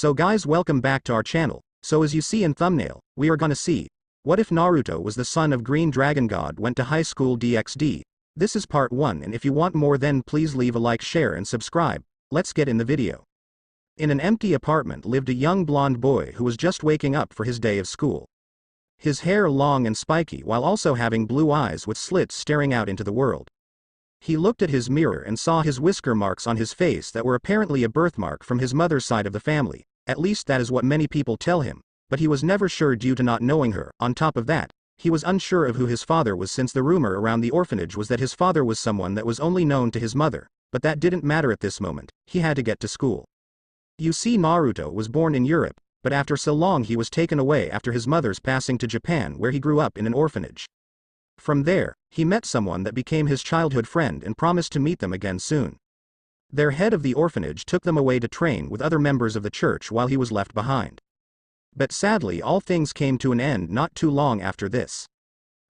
So guys, welcome back to our channel. So as you see in thumbnail, we are gonna see, what if Naruto was the son of Green Dragon God went to high school DxD? This is part 1, and if you want more then please leave a like, share and subscribe. Let's get in the video. In an empty apartment lived a young blonde boy who was just waking up for his day of school. His hair long and spiky while also having blue eyes with slits staring out into the world. He looked at his mirror and saw his whisker marks on his face that were apparently a birthmark from his mother's side of the family. At least that is what many people tell him, but he was never sure due to not knowing her. On top of that, he was unsure of who his father was, since the rumor around the orphanage was that his father was someone that was only known to his mother, but that didn't matter at this moment. He had to get to school. You see, Naruto was born in Europe, but after so long he was taken away after his mother's passing to Japan, where he grew up in an orphanage. From there, he met someone that became his childhood friend and promised to meet them again soon. Their head of the orphanage took them away to train with other members of the church while he was left behind. But sadly, all things came to an end not too long after this.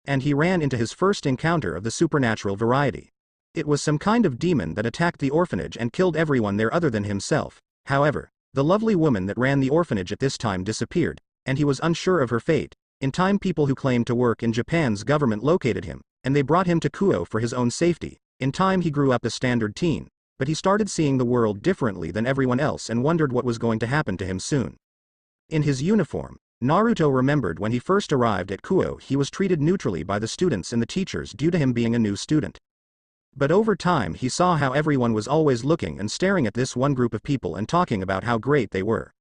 And he ran into his first encounter of the supernatural variety. It was some kind of demon that attacked the orphanage and killed everyone there other than himself. However, the lovely woman that ran the orphanage at this time disappeared, and he was unsure of her fate. In time, people who claimed to work in Japan's government located him, and they brought him to Kuo for his own safety. In time he grew up a standard teen, but he started seeing the world differently than everyone else and wondered what was going to happen to him soon. In his uniform, Naruto remembered when he first arrived at Kuo he was treated neutrally by the students and the teachers due to him being a new student. But over time he saw how everyone was always looking and staring at this one group of people and talking about how great they were.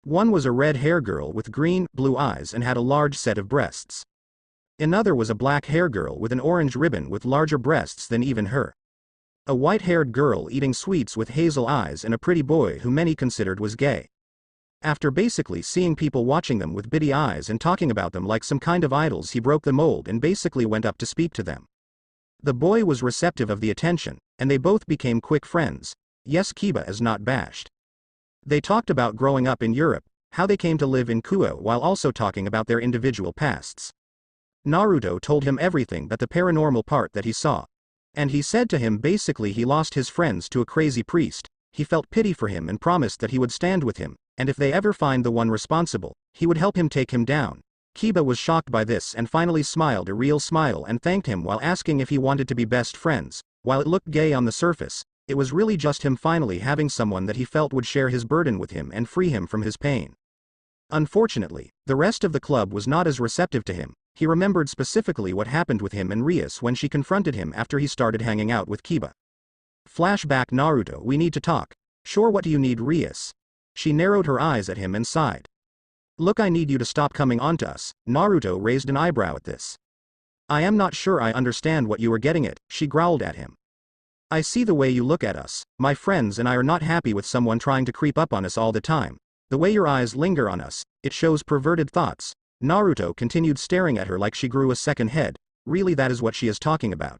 One was a red-haired girl with blue eyes and had a large set of breasts. Another was a black-haired girl with an orange ribbon with larger breasts than even her. A white-haired girl eating sweets with hazel eyes, and a pretty boy who many considered was gay. After basically seeing people watching them with bitty eyes and talking about them like some kind of idols, he broke the mold and basically went up to speak to them. The boy was receptive of the attention, and they both became quick friends. Yes, Kiba is not bashed. They talked about growing up in Europe, how they came to live in Kuo, while also talking about their individual pasts. Naruto told him everything but the paranormal part that he saw. And he said to him basically he lost his friends to a crazy priest. He felt pity for him and promised that he would stand with him, and if they ever find the one responsible, he would help him take him down. Kiba was shocked by this and finally smiled a real smile and thanked him while asking if he wanted to be best friends. While it looked gay on the surface, it was really just him finally having someone that he felt would share his burden with him and free him from his pain. Unfortunately, the rest of the club was not as receptive to him. He remembered specifically what happened with him and Rias when she confronted him after he started hanging out with Kiba. Flashback: Naruto, we need to talk. Sure, what do you need, Rias? She narrowed her eyes at him and sighed. Look, I need you to stop coming on to us. Naruto raised an eyebrow at this. I am not sure I understand what you are getting at, she growled at him. I see the way you look at us. My friends and I are not happy with someone trying to creep up on us all the time. The way your eyes linger on us, it shows perverted thoughts. Naruto continued staring at her like she grew a second head. Really, that is what she is talking about.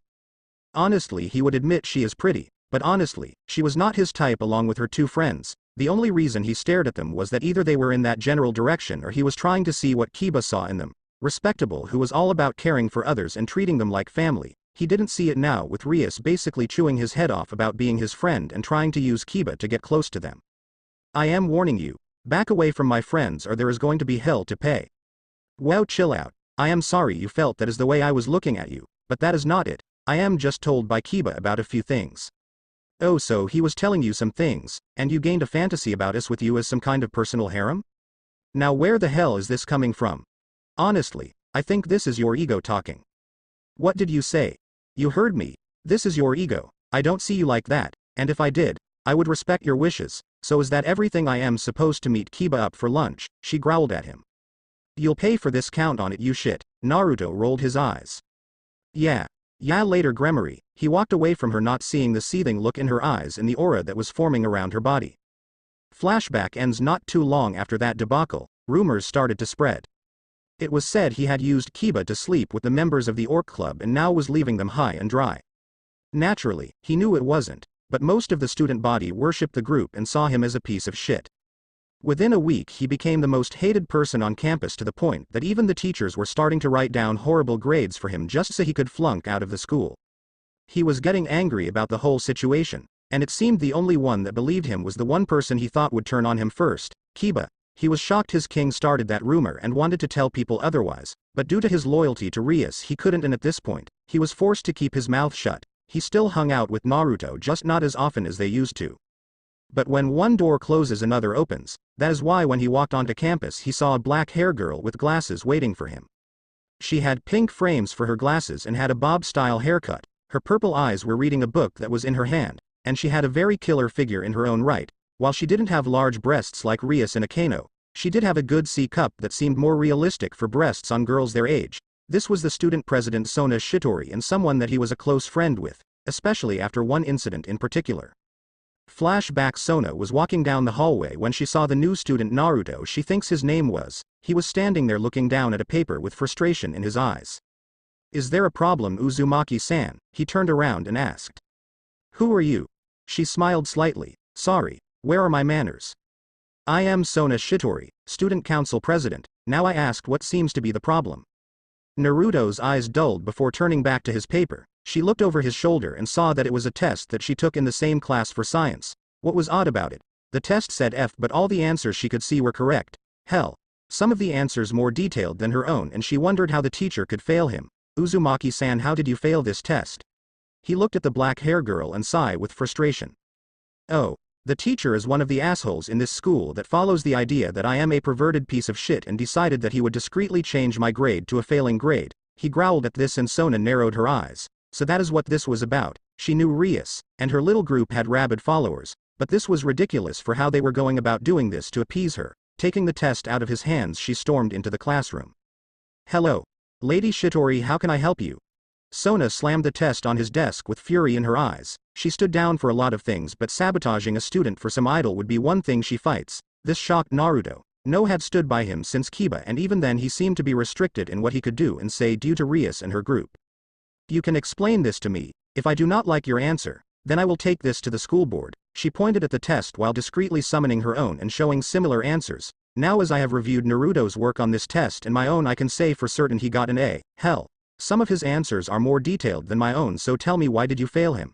Honestly, he would admit she is pretty, but honestly, she was not his type along with her two friends. The only reason he stared at them was that either they were in that general direction or he was trying to see what Kiba saw in them. Respectable, who was all about caring for others and treating them like family. He didn't see it now, with Rias basically chewing his head off about being his friend and trying to use Kiba to get close to them. I am warning you. Back away from my friends or there is going to be hell to pay. Wow, chill out. I am sorry you felt that is the way I was looking at you, but that is not it. I am just told by Kiba about a few things. Oh, so he was telling you some things, and you gained a fantasy about us with you as some kind of personal harem? Now where the hell is this coming from? Honestly, I think this is your ego talking. What did you say? You heard me. This is your ego. I don't see you like that, and if I did, I would respect your wishes. So is that everything? I am supposed to meet Kiba up for lunch, she growled at him. You'll pay for this, count on it, you shit. Naruto rolled his eyes. Yeah, later, Gremory. He walked away from her, not seeing the seething look in her eyes and the aura that was forming around her body. Flashback ends not too long after that debacle. Rumors started to spread. It was said he had used Kiba to sleep with the members of the Orc Club and now was leaving them high and dry. Naturally, he knew it wasn't, but most of the student body worshipped the group and saw him as a piece of shit. Within a week he became the most hated person on campus, to the point that even the teachers were starting to write down horrible grades for him just so he could flunk out of the school. He was getting angry about the whole situation, and it seemed the only one that believed him was the one person he thought would turn on him first. Kiba. He was shocked his king started that rumor and wanted to tell people otherwise, but due to his loyalty to Rias he couldn't, and at this point, he was forced to keep his mouth shut. He still hung out with Naruto, just not as often as they used to. But when one door closes another opens. That is why when he walked onto campus he saw a black-haired girl with glasses waiting for him. She had pink frames for her glasses and had a bob-style haircut. Her purple eyes were reading a book that was in her hand, and she had a very killer figure in her own right. While she didn't have large breasts like Rias and Akano, she did have a good C-cup that seemed more realistic for breasts on girls their age. This was the student president Sona Shitori, and someone that he was a close friend with, especially after one incident in particular. Flashback: Sona was walking down the hallway when she saw the new student Naruto, she thinks his name was. He was standing there looking down at a paper with frustration in his eyes. "Is there a problem, Uzumaki-san?" He turned around and asked. "Who are you?" She smiled slightly. "Sorry, where are my manners? I am Sona Shitori, student council president." Now I asked what seems to be the problem. Naruto's eyes dulled before turning back to his paper. She looked over his shoulder and saw that it was a test that she took in the same class for science. What was odd about it? The test said F, but all the answers she could see were correct. Hell, some of the answers more detailed than her own, and she wondered how the teacher could fail him. "Uzumaki-san, how did you fail this test?" He looked at the black hair girl and sighed with frustration. "Oh, the teacher is one of the assholes in this school that follows the idea that I am a perverted piece of shit and decided that he would discreetly change my grade to a failing grade." He growled at this and Sona narrowed her eyes. So that is what this was about. She knew Rias, and her little group had rabid followers, but this was ridiculous for how they were going about doing this to appease her. Taking the test out of his hands, she stormed into the classroom. "Hello, Lady Shitori, how can I help you?" Sona slammed the test on his desk with fury in her eyes. She stood down for a lot of things, but sabotaging a student for some idol would be one thing she fights. This shocked Naruto. No had stood by him since Kiba, and even then he seemed to be restricted in what he could do and say due to Rias and her group. "You can explain this to me. If I do not like your answer, then I will take this to the school board." She pointed at the test while discreetly summoning her own and showing similar answers. "Now as I have reviewed Naruto's work on this test and my own, I can say for certain he got an A. Hell, some of his answers are more detailed than my own, so tell me, why did you fail him?"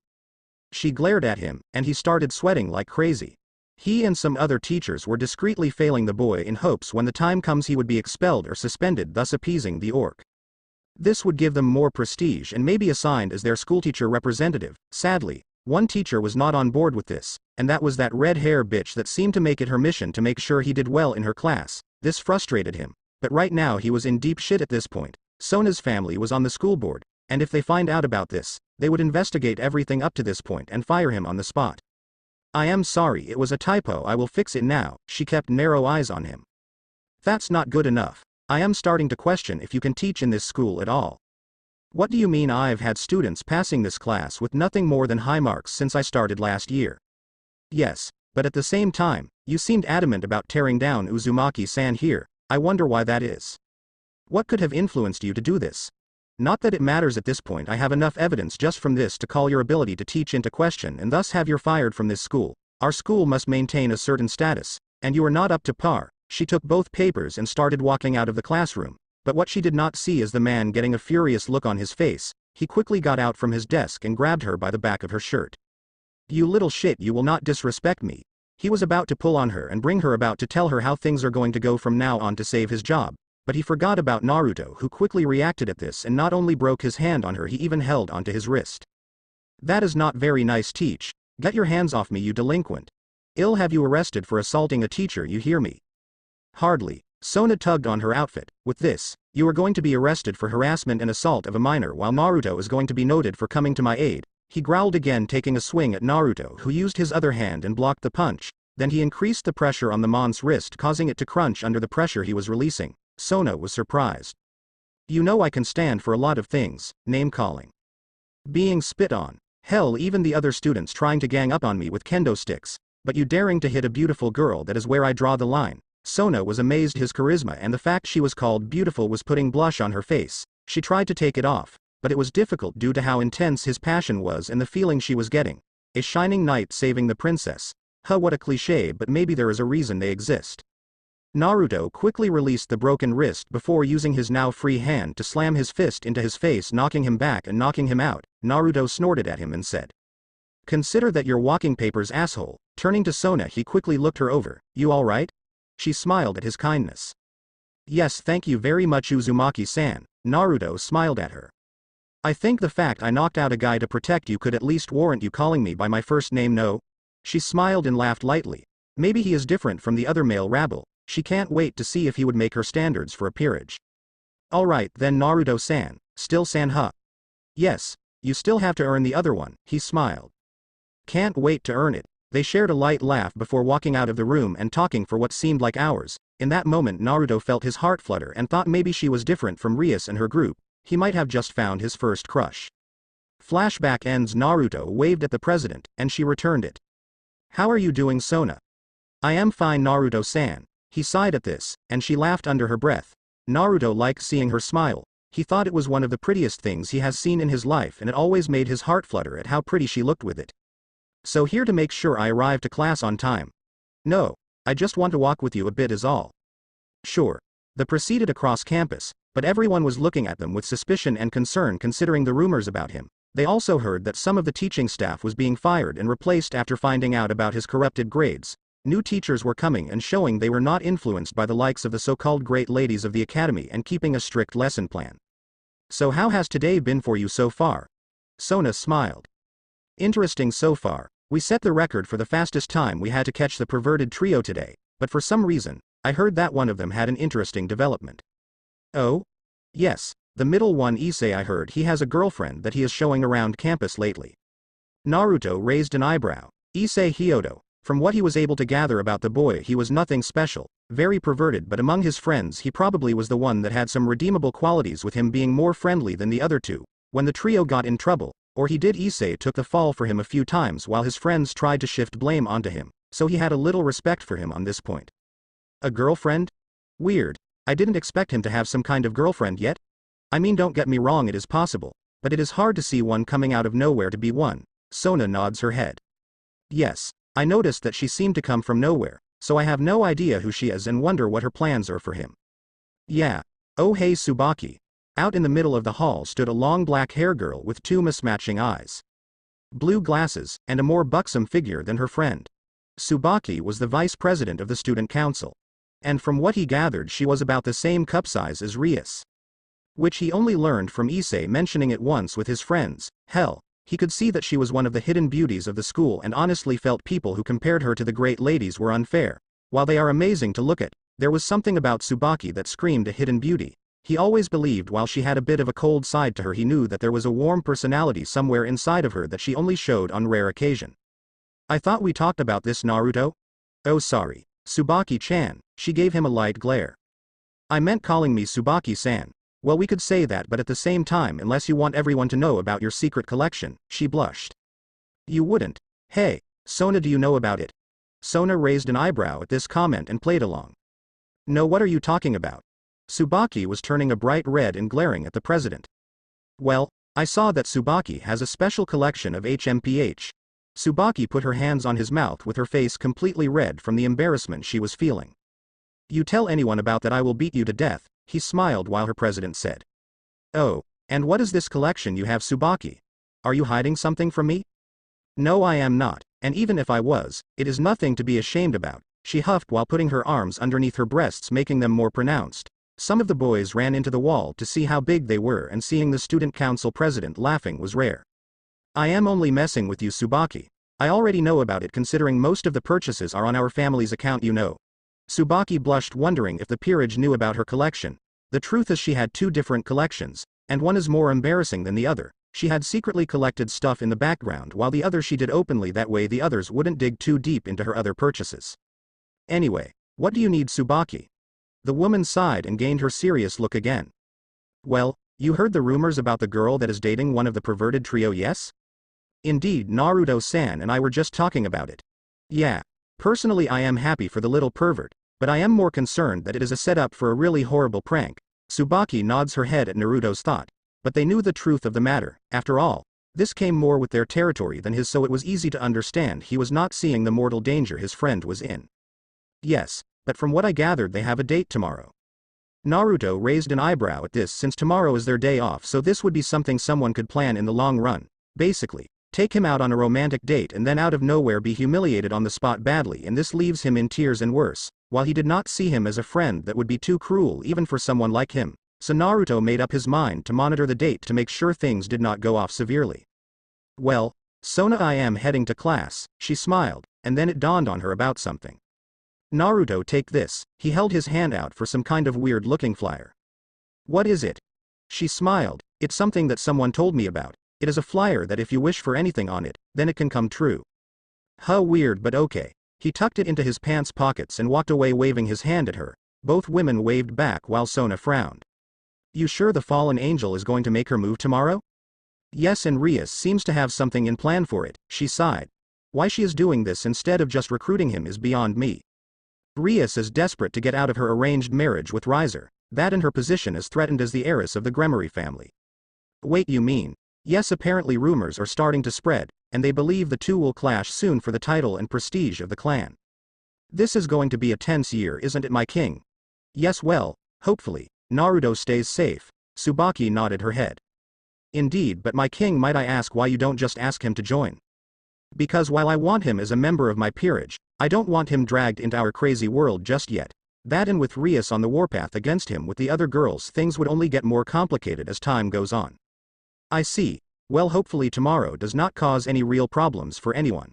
She glared at him, and he started sweating like crazy. He and some other teachers were discreetly failing the boy in hopes when the time comes he would be expelled or suspended, thus appeasing the orc. This would give them more prestige and maybe assigned as their schoolteacher representative. Sadly, one teacher was not on board with this, and that was that red hair bitch that seemed to make it her mission to make sure he did well in her class. This frustrated him, but right now he was in deep shit at this point. Sona's family was on the school board, and if they find out about this, they would investigate everything up to this point and fire him on the spot. "I am sorry, it was a typo, I will fix it now." She kept narrow eyes on him. "That's not good enough. I am starting to question if you can teach in this school at all." "What do you mean? I've had students passing this class with nothing more than high marks since I started last year." "Yes, but at the same time, you seemed adamant about tearing down Uzumaki-san here. I wonder why that is. What could have influenced you to do this?" "Not that it matters at this point. I have enough evidence just from this to call your ability to teach into question and thus have you fired from this school. Our school must maintain a certain status, and you are not up to par." She took both papers and started walking out of the classroom, but what she did not see is the man getting a furious look on his face. He quickly got out from his desk and grabbed her by the back of her shirt. "You little shit, you will not disrespect me." He was about to pull on her and bring her about to tell her how things are going to go from now on to save his job, but he forgot about Naruto, who quickly reacted at this and not only broke his hand on her, he even held onto his wrist. "That is not very nice, teach. Get your hands off me, you delinquent. I'll have you arrested for assaulting a teacher, you hear me?" "Hardly." Sona tugged on her outfit. "With this, you are going to be arrested for harassment and assault of a minor, while Naruto is going to be noted for coming to my aid." He growled again, taking a swing at Naruto, who used his other hand and blocked the punch. Then he increased the pressure on the mon's wrist, causing it to crunch under the pressure he was releasing. Sona was surprised. "You know I can stand for a lot of things, name-calling. Being spit on. Hell, even the other students trying to gang up on me with kendo sticks. But you daring to hit a beautiful girl, that is where I draw the line." Sona was amazed. His charisma and the fact she was called beautiful was putting blush on her face. She tried to take it off, but it was difficult due to how intense his passion was and the feeling she was getting. A shining knight saving the princess. Huh, what a cliché, but maybe there is a reason they exist. Naruto quickly released the broken wrist before using his now free hand to slam his fist into his face, knocking him back and knocking him out. Naruto snorted at him and said, "Consider that your walking papers, asshole." Turning to Sona, he quickly looked her over. "You alright?" She smiled at his kindness. Yes, thank you very much Uzumaki-san, Naruto smiled at her. I think the fact I knocked out a guy to protect you could at least warrant you calling me by my first name, no? She smiled and laughed lightly. Maybe he is different from the other male rabble. She can't wait to see if he would make her standards for a peerage. Alright then Naruto-san, still san huh? Yes, you still have to earn the other one, he smiled. Can't wait to earn it. They shared a light laugh before walking out of the room and talking for what seemed like hours. In that moment Naruto felt his heart flutter and thought maybe she was different from Rias and her group. He might have just found his first crush. Flashback ends. Naruto waved at the president, and she returned it. How are you doing, Sona? I am fine, Naruto-san. He sighed at this, and she laughed under her breath. Naruto liked seeing her smile. He thought it was one of the prettiest things he has seen in his life, and it always made his heart flutter at how pretty she looked with it. So here to make sure I arrive to class on time. No, I just want to walk with you a bit is all. Sure. They proceeded across campus, but everyone was looking at them with suspicion and concern considering the rumors about him. They also heard that some of the teaching staff was being fired and replaced after finding out about his corrupted grades. New teachers were coming and showing they were not influenced by the likes of the so-called great ladies of the academy and keeping a strict lesson plan. So how has today been for you so far? Sona smiled. Interesting so far. We set the record for the fastest time we had to catch the perverted trio today, but for some reason, I heard that one of them had an interesting development. Oh? Yes, the middle one Issei. I heard he has a girlfriend that he is showing around campus lately. Naruto raised an eyebrow. Issei Hyoto. From what he was able to gather about the boy, he was nothing special, very perverted, but among his friends he probably was the one that had some redeemable qualities, with him being more friendly than the other two. When the trio got in trouble, or he did, Issei took the fall for him a few times while his friends tried to shift blame onto him, so he had a little respect for him on this point. A girlfriend? Weird. I didn't expect him to have some kind of girlfriend yet. I mean, don't get me wrong, it is possible, but it is hard to see one coming out of nowhere to be one. Sona nods her head. Yes, I noticed that she seemed to come from nowhere, so I have no idea who she is and wonder what her plans are for him. Yeah. Oh hey Tsubaki. Out in the middle of the hall stood a long black hair girl with two mismatching eyes, blue glasses, and a more buxom figure than her friend. Tsubaki was the vice president of the student council. And from what he gathered, she was about the same cup size as Rias. Which he only learned from Issei mentioning it once with his friends. Hell, he could see that she was one of the hidden beauties of the school and honestly felt people who compared her to the great ladies were unfair. While they are amazing to look at, there was something about Tsubaki that screamed a hidden beauty. He always believed while she had a bit of a cold side to her, he knew that there was a warm personality somewhere inside of her that she only showed on rare occasion. I thought we talked about this, Naruto? Oh sorry. Tsubaki-chan, she gave him a light glare. I meant calling me Tsubaki-san. Well, we could say that, but at the same time, unless you want everyone to know about your secret collection, she blushed. You wouldn't. Hey, Sona, do you know about it? Sona raised an eyebrow at this comment and played along. No, what are you talking about? Tsubaki was turning a bright red and glaring at the president. Well, I saw that Tsubaki has a special collection of HMPH. Tsubaki put her hands on his mouth with her face completely red from the embarrassment she was feeling. You tell anyone about that, I will beat you to death, he smiled while her president said. Oh, and what is this collection you have, Tsubaki? Are you hiding something from me? No, I am not, and even if I was, it is nothing to be ashamed about, she huffed while putting her arms underneath her breasts, making them more pronounced. Some of the boys ran into the wall to see how big they were, and seeing the student council president laughing was rare. I am only messing with you, Tsubaki. I already know about it, considering most of the purchases are on our family's account, you know. Tsubaki blushed, wondering if the peerage knew about her collection. The truth is she had two different collections, and one is more embarrassing than the other. She had secretly collected stuff in the background while the other she did openly, that way the others wouldn't dig too deep into her other purchases. Anyway, what do you need, Tsubaki? The woman sighed and gained her serious look again. Well, you heard the rumors about the girl that is dating one of the perverted trio, yes? Indeed, Naruto-san and I were just talking about it. Yeah. Personally, I am happy for the little pervert, but I am more concerned that it is a setup for a really horrible prank. Tsubaki nods her head at Naruto's thought. But they knew the truth of the matter. After all, this came more with their territory than his, so it was easy to understand he was not seeing the mortal danger his friend was in. Yes, but from what I gathered, they have a date tomorrow. Naruto raised an eyebrow at this, since tomorrow is their day off, so this would be something someone could plan in the long run. Basically, take him out on a romantic date and then out of nowhere be humiliated on the spot badly, and this leaves him in tears and worse. while he did not see him as a friend that would be too cruel even for someone like him, so Naruto made up his mind to monitor the date to make sure things did not go off severely. Well, Sona, I am heading to class, she smiled, and then it dawned on her about something. Naruto, take this, he held his hand out for some kind of weird looking flyer. What is it? She smiled, it's something that someone told me about, it is a flyer that if you wish for anything on it, then it can come true. Huh, weird but okay. He tucked it into his pants pockets and walked away waving his hand at her. Both women waved back while Sona frowned. You sure the fallen angel is going to make her move tomorrow? Yes, and Rias seems to have something in plan for it, she sighed. Why she is doing this instead of just recruiting him is beyond me. Rias is desperate to get out of her arranged marriage with Riser, that and her position is threatened as the heiress of the Gremory family. Wait, you mean? Yes, apparently rumors are starting to spread, and they believe the two will clash soon for the title and prestige of the clan. This is going to be a tense year, isn't it, my king? Yes, well, hopefully, Naruto stays safe. Tsubaki nodded her head. Indeed, but my king, might I ask why you don't just ask him to join? Because while I want him as a member of my peerage, I don't want him dragged into our crazy world just yet. That and with Rias on the warpath against him with the other girls, things would only get more complicated as time goes on. I see. Well, hopefully tomorrow does not cause any real problems for anyone.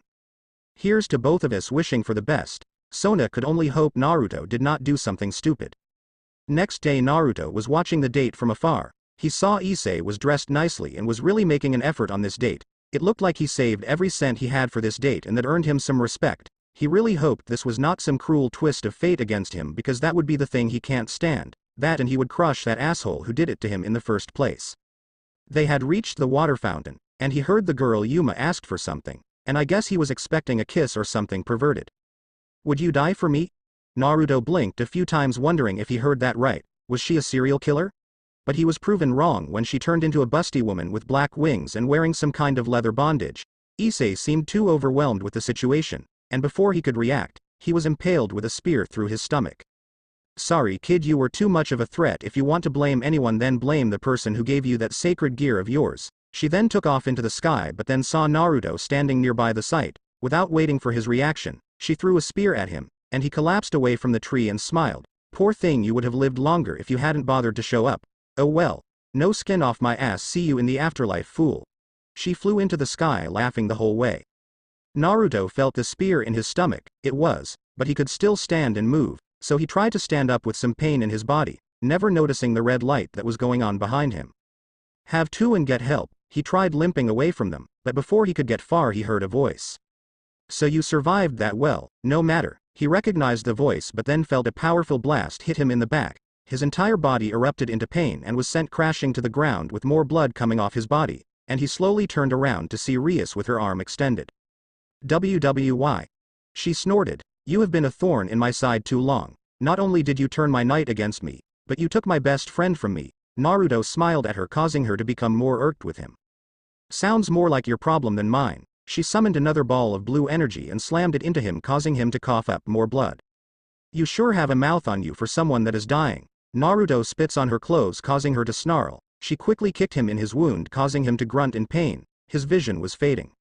Here's to both of us wishing for the best. Sona could only hope Naruto did not do something stupid. Next day Naruto was watching the date from afar. He saw Issei was dressed nicely and was really making an effort on this date. It looked like he saved every cent he had for this date and that earned him some respect. He really hoped this was not some cruel twist of fate against him because that would be the thing he can't stand. That and he would crush that asshole who did it to him in the first place. They had reached the water fountain, and he heard the girl Yuma asked for something, and I guess he was expecting a kiss or something perverted. Would you die for me? Naruto blinked a few times wondering if he heard that right. Was she a serial killer? But he was proven wrong when she turned into a busty woman with black wings and wearing some kind of leather bondage. Issei seemed too overwhelmed with the situation, and before he could react, he was impaled with a spear through his stomach. Sorry kid, you were too much of a threat. If you want to blame anyone, then blame the person who gave you that sacred gear of yours. She then took off into the sky but then saw Naruto standing nearby the site. Without waiting for his reaction, she threw a spear at him, and he collapsed away from the tree and smiled. Poor thing, you would have lived longer if you hadn't bothered to show up. Oh well. No skin off my ass, see you in the afterlife, fool. She flew into the sky laughing the whole way. Naruto felt the spear in his stomach, but he could still stand and move. So he tried to stand up with some pain in his body, never noticing the red light that was going on behind him. Have to and get help. He tried limping away from them, but before he could get far he heard a voice. So you survived that, well, no matter. He recognized the voice but then felt a powerful blast hit him in the back. His entire body erupted into pain and was sent crashing to the ground with more blood coming off his body, and he slowly turned around to see Rias with her arm extended. WWY. She snorted. You have been a thorn in my side too long. Not only did you turn my knight against me, but you took my best friend from me. Naruto smiled at her, causing her to become more irked with him. Sounds more like your problem than mine. She summoned another ball of blue energy and slammed it into him, causing him to cough up more blood. You sure have a mouth on you for someone that is dying. Naruto spits on her clothes, causing her to snarl. She quickly kicked him in his wound, causing him to grunt in pain. His vision was fading.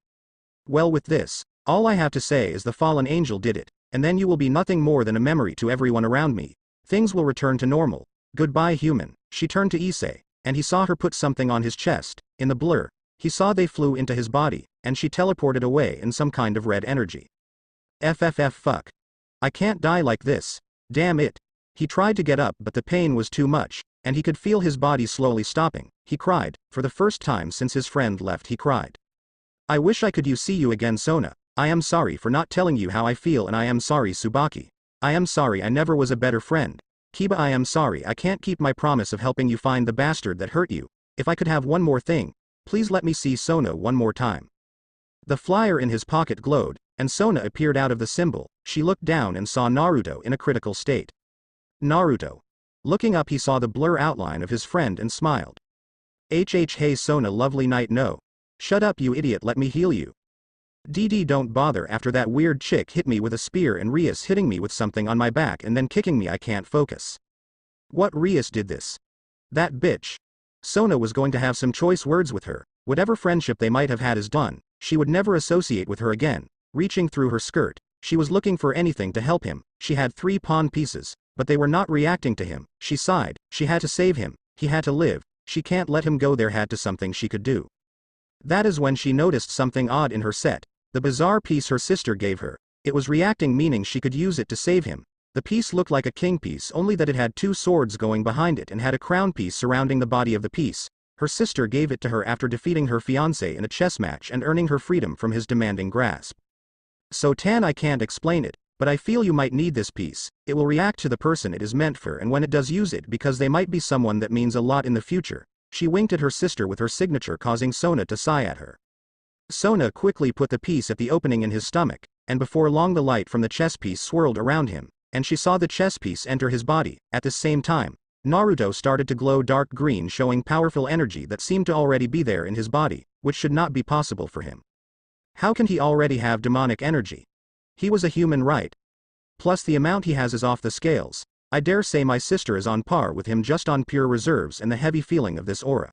Well, with this, all I have to say is the fallen angel did it. And then you will be nothing more than a memory to everyone around me. Things will return to normal. Goodbye, human. She turned to Issei, and he saw her put something on his chest. In the blur, he saw they flew into his body, and she teleported away in some kind of red energy. Fuck. I can't die like this. Damn it. He tried to get up but the pain was too much, and he could feel his body slowly stopping. He cried. For the first time since his friend left, he cried. I wish I could see you again, Sona. I am sorry for not telling you how I feel, and I am sorry, Tsubaki. I am sorry I never was a better friend. Kiba, I am sorry I can't keep my promise of helping you find the bastard that hurt you. If I could have one more thing, please let me see Sona one more time. The flyer in his pocket glowed, and Sona appeared out of the symbol. She looked down and saw Naruto in a critical state. Naruto. Looking up, he saw the blur outline of his friend and smiled. Hey Sona, lovely night. No. Shut up, you idiot, let me heal you. DD, don't bother. After that weird chick hit me with a spear and Rias hitting me with something on my back and then kicking me, I can't focus. What, Rias did this? That bitch. Sona was going to have some choice words with her. Whatever friendship they might have had is done. She would never associate with her again. Reaching through her skirt, She was looking for anything to help him. She had 3 pawn pieces, but they were not reacting to him. She sighed. She had to save him. He had to live. She can't let him go. There had to something she could do. That is when she noticed something odd in her set. The bizarre piece her sister gave her. It was reacting, meaning she could use it to save him. The piece looked like a king piece, only that it had 2 swords going behind it and had a crown piece surrounding the body of the piece. Her sister gave it to her after defeating her fiancé in a chess match and earning her freedom from his demanding grasp. So Tan, I can't explain it, but I feel you might need this piece. It will react to the person it is meant for, and when it does, use it because they might be someone that means a lot in the future. She winked at her sister with her signature, causing Sona to sigh at her. Sona quickly put the piece at the opening in his stomach, and before long the light from the chess piece swirled around him, and she saw the chess piece enter his body. At the same time, Naruto started to glow dark green, showing powerful energy that seemed to already be there in his body, which should not be possible for him. How can he already have demonic energy? He was a human, right? Plus the amount he has is off the scales. I dare say my sister is on par with him just on pure reserves and the heavy feeling of this aura.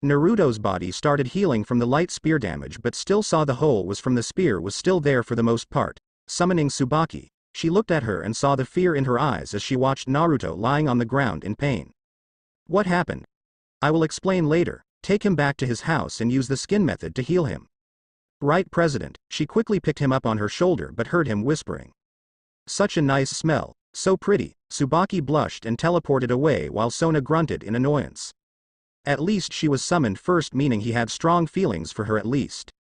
Naruto's body started healing from the light spear damage, but still saw the hole was from the spear was still there for the most part. Summoning Tsubaki, she looked at her and saw the fear in her eyes as she watched Naruto lying on the ground in pain. What happened? I will explain later. Take him back to his house and use the skin method to heal him. Right, President. She quickly picked him up on her shoulder but heard him whispering. Such a nice smell, so pretty. Tsubaki blushed and teleported away while Sona grunted in annoyance. At least she was summoned first, meaning he had strong feelings for her at least.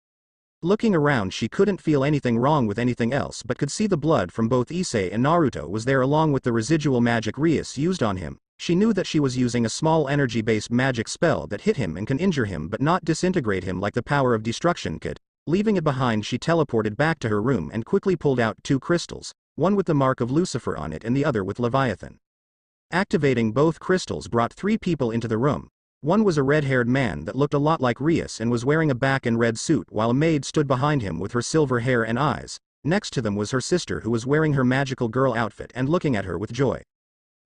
Looking around, she couldn't feel anything wrong with anything else but could see the blood from both Issei and Naruto was there along with the residual magic Rias used on him. She knew that she was using a small energy-based magic spell that hit him and can injure him but not disintegrate him like the power of destruction could. Leaving it behind, she teleported back to her room and quickly pulled out 2 crystals, one with the mark of Lucifer on it and the other with Leviathan. Activating both crystals brought 3 people into the room. One was a red-haired man that looked a lot like Rias and was wearing a black and red suit, while a maid stood behind him with her silver hair and eyes. Next to them was her sister, who was wearing her magical girl outfit and looking at her with joy.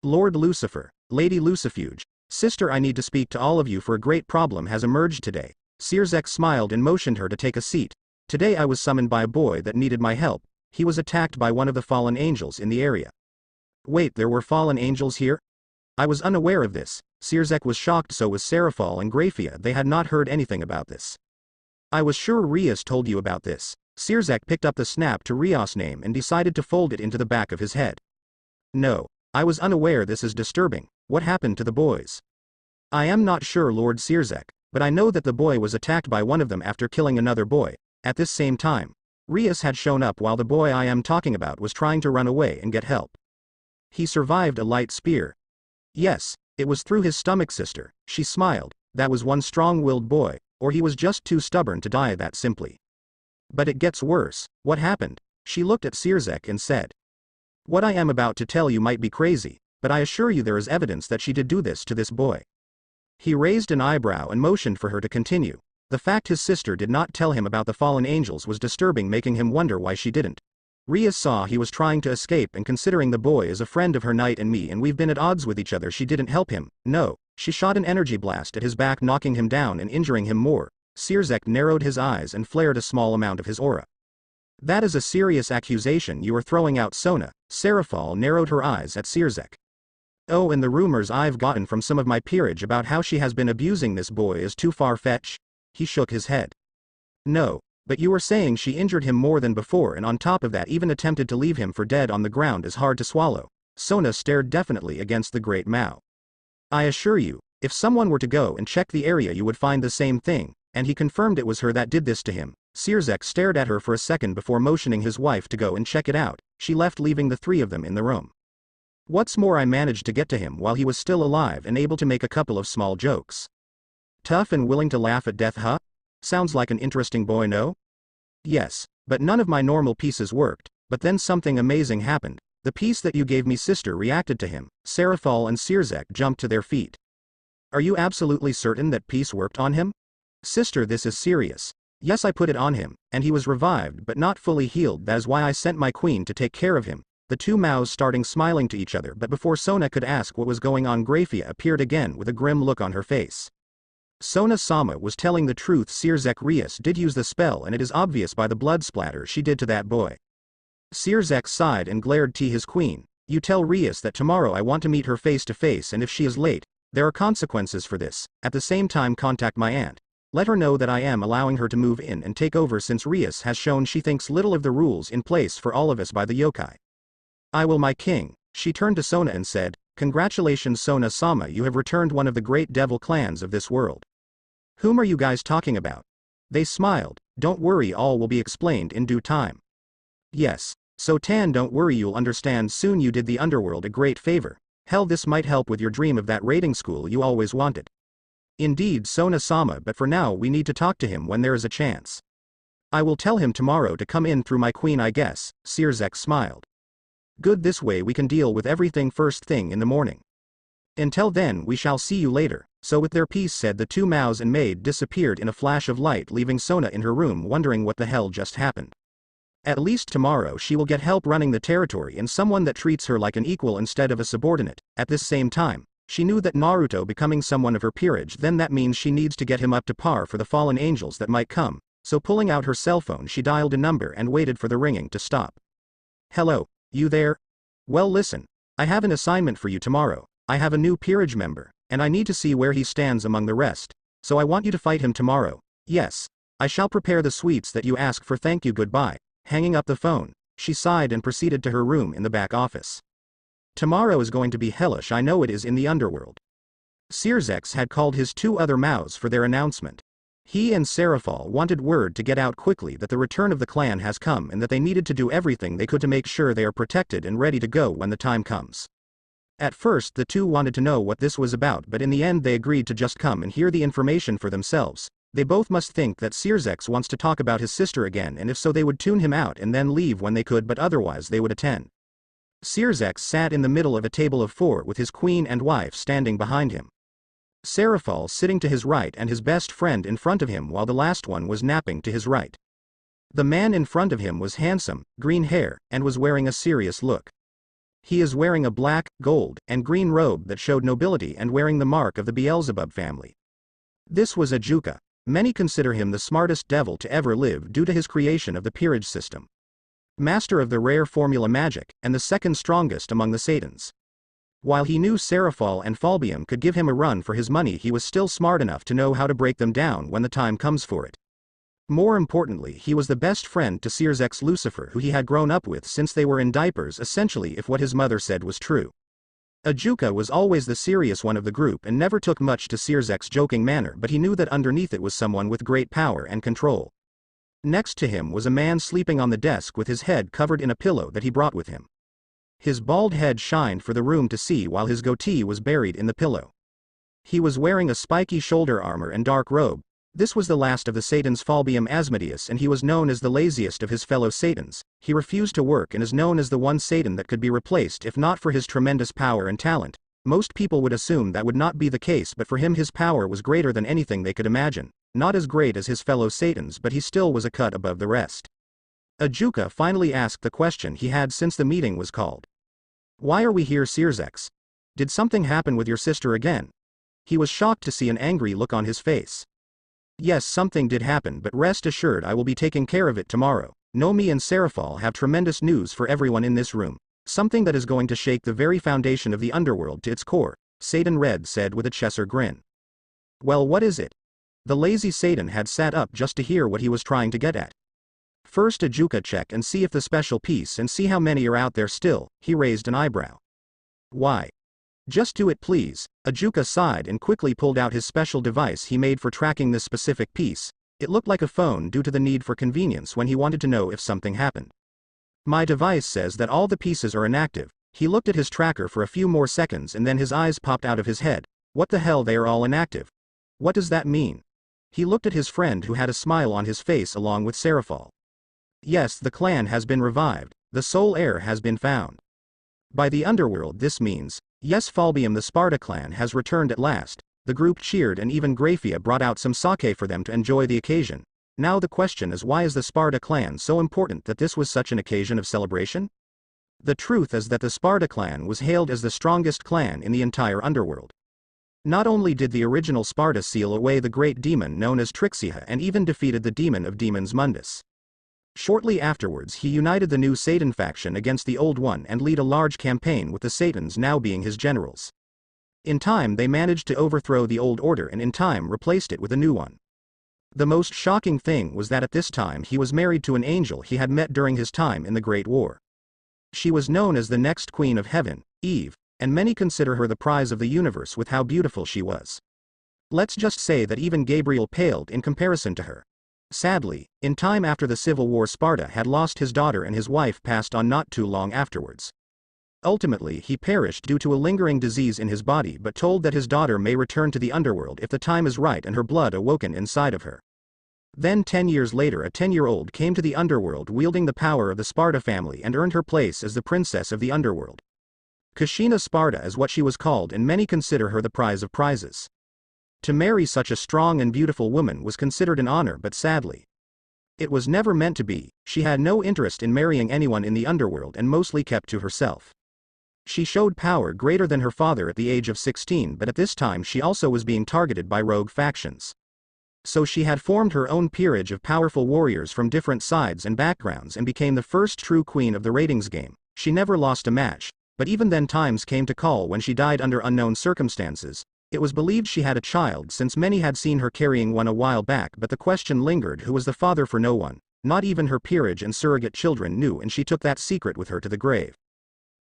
Lord Lucifer, Lady Lucifuge, sister, I need to speak to all of you for a great problem has emerged today. Sirzek smiled and motioned her to take a seat. Today I was summoned by a boy that needed my help. He was attacked by one of the fallen angels in the area. Wait, there were fallen angels here? I was unaware of this. Sirzek was shocked, so was Seraphal and Graphia. They had not heard anything about this. I was sure Rias told you about this. Sirzek picked up the snap to Rias' name and decided to fold it into the back of his head. No, I was unaware. This is disturbing. What happened to the boys? I am not sure, Lord Sirzek, but I know that the boy was attacked by one of them after killing another boy. At this same time, Rias had shown up while the boy I am talking about was trying to run away and get help. He survived a light spear. Yes, it was through his stomach, sister. She smiled. That was one strong-willed boy, or he was just too stubborn to die that simply. But it gets worse. What happened? She looked at Sirzek and said. What I am about to tell you might be crazy, but I assure you there is evidence that she did do this to this boy. He raised an eyebrow and motioned for her to continue. The fact his sister did not tell him about the fallen angels was disturbing, making him wonder why she didn't. Rias saw he was trying to escape, and considering the boy is a friend of her night and me and we've been at odds with each other, she didn't help him. No, she shot an energy blast at his back, knocking him down and injuring him more. Sirzek narrowed his eyes and flared a small amount of his aura. That is a serious accusation you are throwing out, Sona. Seraphal narrowed her eyes at Sirzek. Oh, and the rumors I've gotten from some of my peerage about how she has been abusing this boy is too far-fetched? He shook his head. No, but you were saying she injured him more than before, and on top of that even attempted to leave him for dead on the ground is hard to swallow. Sona stared definitely against the great Mao. I assure you, if someone were to go and check the area you would find the same thing, and he confirmed it was her that did this to him. Sirzek stared at her for a second before motioning his wife to go and check it out. She left, leaving the 3 of them in the room. What's more, I managed to get to him while he was still alive and able to make a couple of small jokes. Tough and willing to laugh at death, huh? Sounds like an interesting boy, no? Yes, but none of my normal pieces worked, but then something amazing happened. The piece that you gave me, sister, reacted to him. Seraphal and Sirzek jumped to their feet. Are you absolutely certain that piece worked on him? Sister, this is serious. Yes, I put it on him, and he was revived but not fully healed. That is why I sent my queen to take care of him. The 2 Maos starting smiling to each other, but before Sona could ask what was going on, Graphia appeared again with a grim look on her face. Sona-sama was telling the truth. Sirzek Rias did use the spell, and it is obvious by the blood splatter she did to that boy. Sirzex sighed and glared to his queen. You tell Rias that tomorrow I want to meet her face to face, and if she is late, there are consequences for this. At the same time, contact my aunt. Let her know that I am allowing her to move in and take over, since Rias has shown she thinks little of the rules in place for all of us by the yokai. I will, my king. She turned to Sona and said, Congratulations Sona-sama, you have returned one of the great devil clans of this world. Whom are you guys talking about? They smiled. Don't worry, all will be explained in due time. Yes. So Tan, don't worry, you'll understand soon. You did the underworld a great favor. Hell, this might help with your dream of that raiding school you always wanted. Indeed Sona-sama, but for now we need to talk to him when there is a chance. I will tell him tomorrow to come in through my queen, I guess. Sirzex smiled. Good, this way we can deal with everything first thing in the morning. Until then we shall see you later. So with their piece said, the two mouse and maid disappeared in a flash of light, leaving Sona in her room wondering what the hell just happened. At least tomorrow she will get help running the territory and someone that treats her like an equal instead of a subordinate. At this same time, she knew that Naruto becoming someone of her peerage, then that means she needs to get him up to par for the fallen angels that might come, so pulling out her cell phone she dialed a number and waited for the ringing to stop. Hello, you there? Well listen, I have an assignment for you tomorrow. I have a new peerage member, and I need to see where he stands among the rest, so I want you to fight him tomorrow. Yes, I shall prepare the sweets that you ask for. Thank you, goodbye. Hanging up the phone, she sighed and proceeded to her room in the back office. Tomorrow is going to be hellish, I know it is, in the underworld. Sirzex had called his two other mouths for their announcement. He and Serafal wanted word to get out quickly that the return of the clan has come and that they needed to do everything they could to make sure they are protected and ready to go when the time comes. At first the two wanted to know what this was about, but in the end they agreed to just come and hear the information for themselves. They both must think that Sirzex wants to talk about his sister again, and if so they would tune him out and then leave when they could, but otherwise they would attend. Sirzex sat in the middle of a table of 4 with his queen and wife standing behind him. Serafal sitting to his right and his best friend in front of him, while the last one was napping to his right. The man in front of him was handsome, green hair, and was wearing a serious look. He is wearing a black, gold, and green robe that showed nobility and wearing the mark of the Beelzebub family. This was Ajuka. Many consider him the smartest devil to ever live due to his creation of the peerage system. Master of the rare formula magic, and the second strongest among the Satans. While he knew Serafal and Falbium could give him a run for his money, he was still smart enough to know how to break them down when the time comes for it. More importantly, he was the best friend to Sirzex Lucifer, who he had grown up with since they were in diapers, essentially, if what his mother said was true. Ajuka was always the serious one of the group and never took much to Sirzek's joking manner, but he knew that underneath it was someone with great power and control. Next to him was a man sleeping on the desk with his head covered in a pillow that he brought with him. His bald head shined for the room to see while his goatee was buried in the pillow. He was wearing a spiky shoulder armor and dark robe. This was the last of the Satans, Falbium Asmodeus, and he was known as the laziest of his fellow Satans. He refused to work and is known as the one Satan that could be replaced if not for his tremendous power and talent. Most people would assume that would not be the case, but for him his power was greater than anything they could imagine. Not as great as his fellow Satans, but he still was a cut above the rest. Ajuka finally asked the question he had since the meeting was called. Why are we here, Sirzex? Did something happen with your sister again? He was shocked to see an angry look on his face. Yes, something did happen, but rest assured I will be taking care of it tomorrow. Nomi and Serafal have tremendous news for everyone in this room. Something that is going to shake the very foundation of the underworld to its core, Satan Red said with a Cheshire grin. Well, what is it? The lazy Satan had sat up just to hear what he was trying to get at. First Ajuka, check and see if the special piece and see how many are out there still. He raised an eyebrow. Why? Just do it please. Ajuka sighed and quickly pulled out his special device he made for tracking this specific piece. It looked like a phone due to the need for convenience when he wanted to know if something happened. My device says that all the pieces are inactive. He looked at his tracker for a few more seconds and then his eyes popped out of his head. What the hell, they are all inactive? What does that mean? He looked at his friend who had a smile on his face along with Serafal. Yes, the clan has been revived. The sole heir has been found. By the underworld this means, yes, Falbium, the Sparta clan has returned at last. The group cheered and even Graphia brought out some sake for them to enjoy the occasion. Now the question is, why is the Sparta clan so important that this was such an occasion of celebration? The truth is that the Sparta clan was hailed as the strongest clan in the entire underworld. Not only did the original Sparta seal away the great demon known as Trixia and even defeated the demon of demons Mundus. Shortly afterwards he united the new Satan faction against the old one and led a large campaign with the Satans now being his generals. In time they managed to overthrow the old order and in time replaced it with a new one. The most shocking thing was that at this time he was married to an angel he had met during his time in the Great War. She was known as the next Queen of Heaven, Eve, and many consider her the prize of the universe with how beautiful she was. Let's just say that even Gabriel paled in comparison to her. Sadly, in time after the Civil War Sparta had lost his daughter and his wife passed on not too long afterwards. Ultimately he perished due to a lingering disease in his body but told that his daughter may return to the underworld if the time is right and her blood awoken inside of her. Then 10 years later a 10-year-old came to the underworld wielding the power of the Sparta family and earned her place as the princess of the underworld. Kushina Sparta is what she was called and many consider her the prize of prizes. To marry such a strong and beautiful woman was considered an honor but sadly, it was never meant to be. She had no interest in marrying anyone in the underworld and mostly kept to herself. She showed power greater than her father at the age of 16 but at this time she also was being targeted by rogue factions. So she had formed her own peerage of powerful warriors from different sides and backgrounds and became the first true queen of the ratings game. She never lost a match, but even then times came to call when she died under unknown circumstances. It was believed she had a child since many had seen her carrying one a while back but the question lingered who was the father for no one, not even her peerage and surrogate children knew and she took that secret with her to the grave.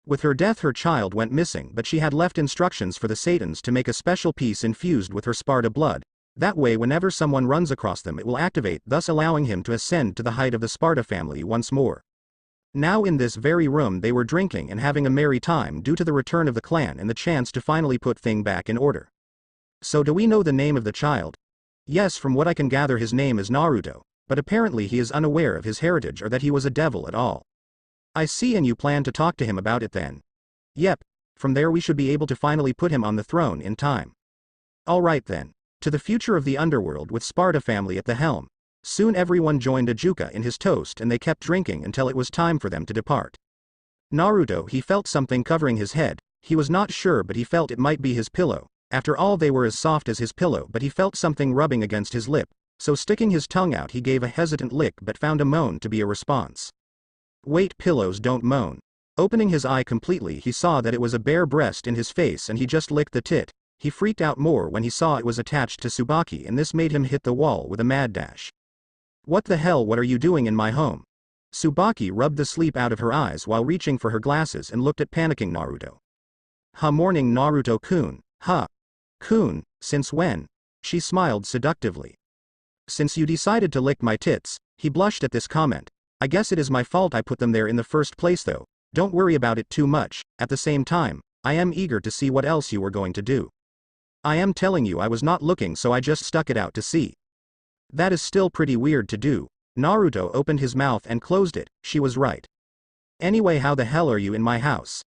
With her death her child went missing but she had left instructions for the Satans to make a special piece infused with her Sparta blood. That way whenever someone runs across them it will activate thus allowing him to ascend to the height of the Sparta family once more. Now in this very room they were drinking and having a merry time due to the return of the clan and the chance to finally put things back in order. So do we know the name of the child? Yes, from what I can gather his name is Naruto, but apparently he is unaware of his heritage or that he was a devil at all. I see, and you plan to talk to him about it then? Yep, from there we should be able to finally put him on the throne in time. Alright then. To the future of the underworld with Sparta family at the helm. Soon everyone joined Ajuka in his toast and they kept drinking until it was time for them to depart. Naruto, he felt something covering his head. He was not sure but he felt it might be his pillow. After all they were as soft as his pillow but he felt something rubbing against his lip, so sticking his tongue out he gave a hesitant lick but found a moan to be a response. Wait, pillows don't moan. Opening his eye completely he saw that it was a bare breast in his face and he just licked the tit. He freaked out more when he saw it was attached to Tsubaki and this made him hit the wall with a mad dash. What the hell, what are you doing in my home? Tsubaki rubbed the sleep out of her eyes while reaching for her glasses and looked at panicking Naruto. Morning Naruto-kun, Kun, since when? She smiled seductively. Since you decided to lick my tits, he blushed at this comment. I guess it is my fault I put them there in the first place though, don't worry about it too much, at the same time, I am eager to see what else you were going to do. I am telling you I was not looking so I just stuck it out to see. That is still pretty weird to do. Naruto opened his mouth and closed it, she was right. Anyway, how the hell are you in my house?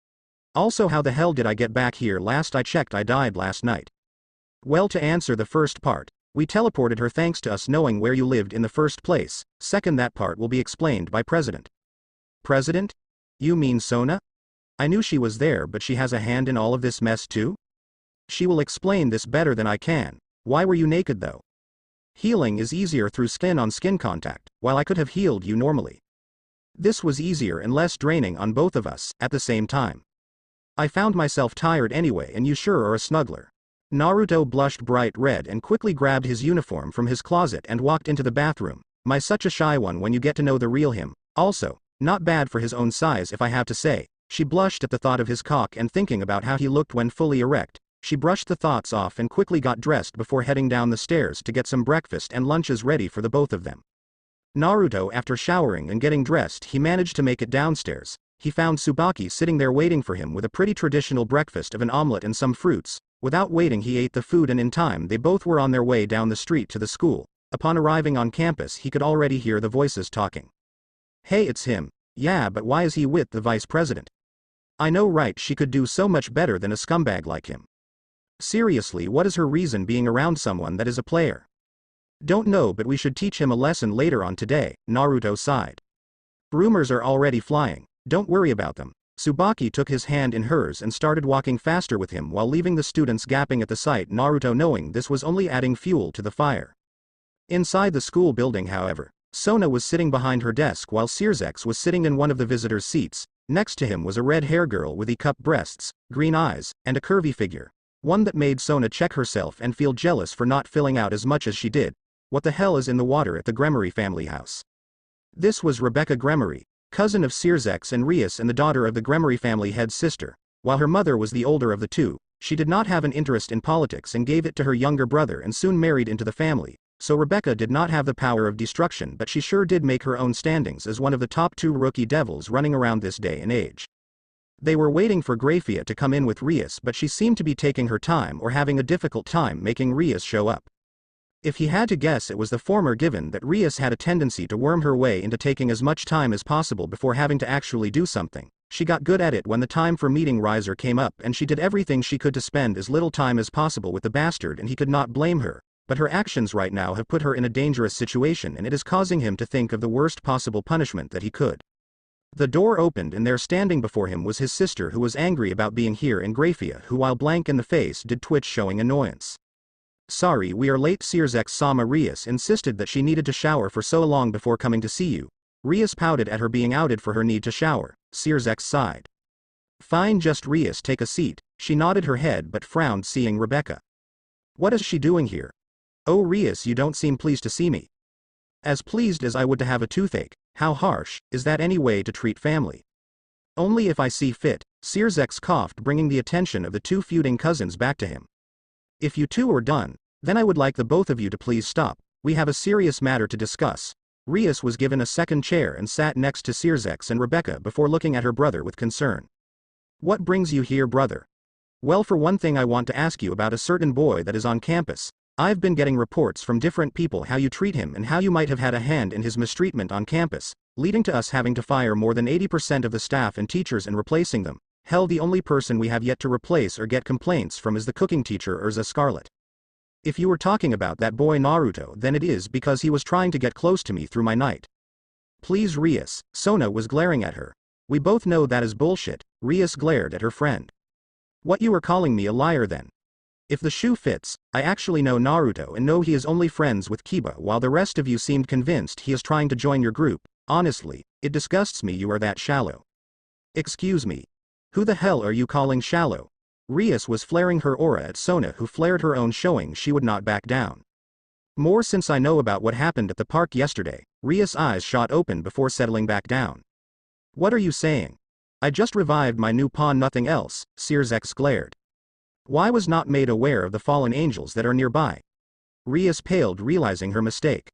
Also, how the hell did I get back here? Last I checked I died last night. Well, to answer the first part, we teleported her thanks to us knowing where you lived in the first place. Second, that part will be explained by President. President? You mean Sona? I knew she was there but she has a hand in all of this mess too? She will explain this better than I can. Why were you naked though? Healing is easier through skin-on-skin contact, while I could have healed you normally. This was easier and less draining on both of us, at the same time. I found myself tired anyway and you sure are a snuggler. Naruto blushed bright red and quickly grabbed his uniform from his closet and walked into the bathroom. My such a shy one when you get to know the real him. Also, not bad for his own size if I have to say. She blushed at the thought of his cock and thinking about how he looked when fully erect. She brushed the thoughts off and quickly got dressed before heading down the stairs to get some breakfast and lunches ready for the both of them. Naruto, after showering and getting dressed, he managed to make it downstairs. He found Tsubaki sitting there waiting for him with a pretty traditional breakfast of an omelette and some fruits. Without waiting he ate the food and in time they both were on their way down the street to the school. Upon arriving on campus he could already hear the voices talking. Hey, it's him. Yeah, but why is he with the vice president? I know, right, she could do so much better than a scumbag like him. Seriously, what is her reason being around someone that is a player? Don't know, but we should teach him a lesson later on today, Naruto sighed. Rumors are already flying, don't worry about them. Tsubaki took his hand in hers and started walking faster with him while leaving the students gapping at the sight, Naruto knowing this was only adding fuel to the fire. Inside the school building, however, Sona was sitting behind her desk while Sirzek was sitting in one of the visitors' seats. Next to him was a red-hair girl with e-cup breasts, green eyes, and a curvy figure. One that made Sona check herself and feel jealous for not filling out as much as she did. What the hell is in the water at the Gremory family house? This was Rebecca Gremory, cousin of Sirzek and Rias and the daughter of the Gremory family head sister. While her mother was the older of the two, she did not have an interest in politics and gave it to her younger brother and soon married into the family. So Rebecca did not have the power of destruction, but she sure did make her own standings as one of the top 2 rookie devils running around this day and age. They were waiting for Grafia to come in with Rias, but she seemed to be taking her time or having a difficult time making Rias show up. If he had to guess, it was the former, given that Rias had a tendency to worm her way into taking as much time as possible before having to actually do something. She got good at it when the time for meeting Riser came up, and she did everything she could to spend as little time as possible with the bastard, and he could not blame her. But her actions right now have put her in a dangerous situation, and it is causing him to think of the worst possible punishment that he could. The door opened and there standing before him was his sister, who was angry about being here, and Grafia, who while blank in the face did twitch showing annoyance. "Sorry, we are late." Sirzek Sama Rias insisted that she needed to shower for so long before coming to see you. Rias pouted at her being outed for her need to shower. Sirzek sighed. "Fine, just Rias, take a seat." She nodded her head but frowned seeing Rebecca. "What is she doing here?" "Oh Rias, you don't seem pleased to see me." "As pleased as I would to have a toothache." "How harsh, is that any way to treat family?" "Only if I see fit." Sirzek coughed, bringing the attention of the 2 feuding cousins back to him. "If you two are done, then I would like the both of you to please stop. We have a serious matter to discuss." Rias was given a second chair and sat next to Sirzek and Rebecca before looking at her brother with concern. "What brings you here, brother?" "Well, for one thing I want to ask you about a certain boy that is on campus. I've been getting reports from different people how you treat him and how you might have had a hand in his mistreatment on campus, leading to us having to fire more than 80% of the staff and teachers and replacing them. Hell, the only person we have yet to replace or get complaints from is the cooking teacher Urza Scarlet. If you were talking about that boy Naruto, then it is because he was trying to get close to me through my night." "Please Rias." Sona was glaring at her. "We both know that is bullshit." Rias glared at her friend. "What, you are calling me a liar then?" "If the shoe fits, I actually know Naruto and know he is only friends with Kiba, while the rest of you seemed convinced he is trying to join your group. Honestly, it disgusts me you are that shallow." "Excuse me. Who the hell are you calling shallow?" Rias was flaring her aura at Sona, who flared her own, showing she would not back down. "More since I know about what happened at the park yesterday." Rias' eyes shot open before settling back down. "What are you saying?" "I just revived my new pawn, nothing else." Sirzek glared. "Why was not made aware of the fallen angels that are nearby?" Rias paled, realizing her mistake.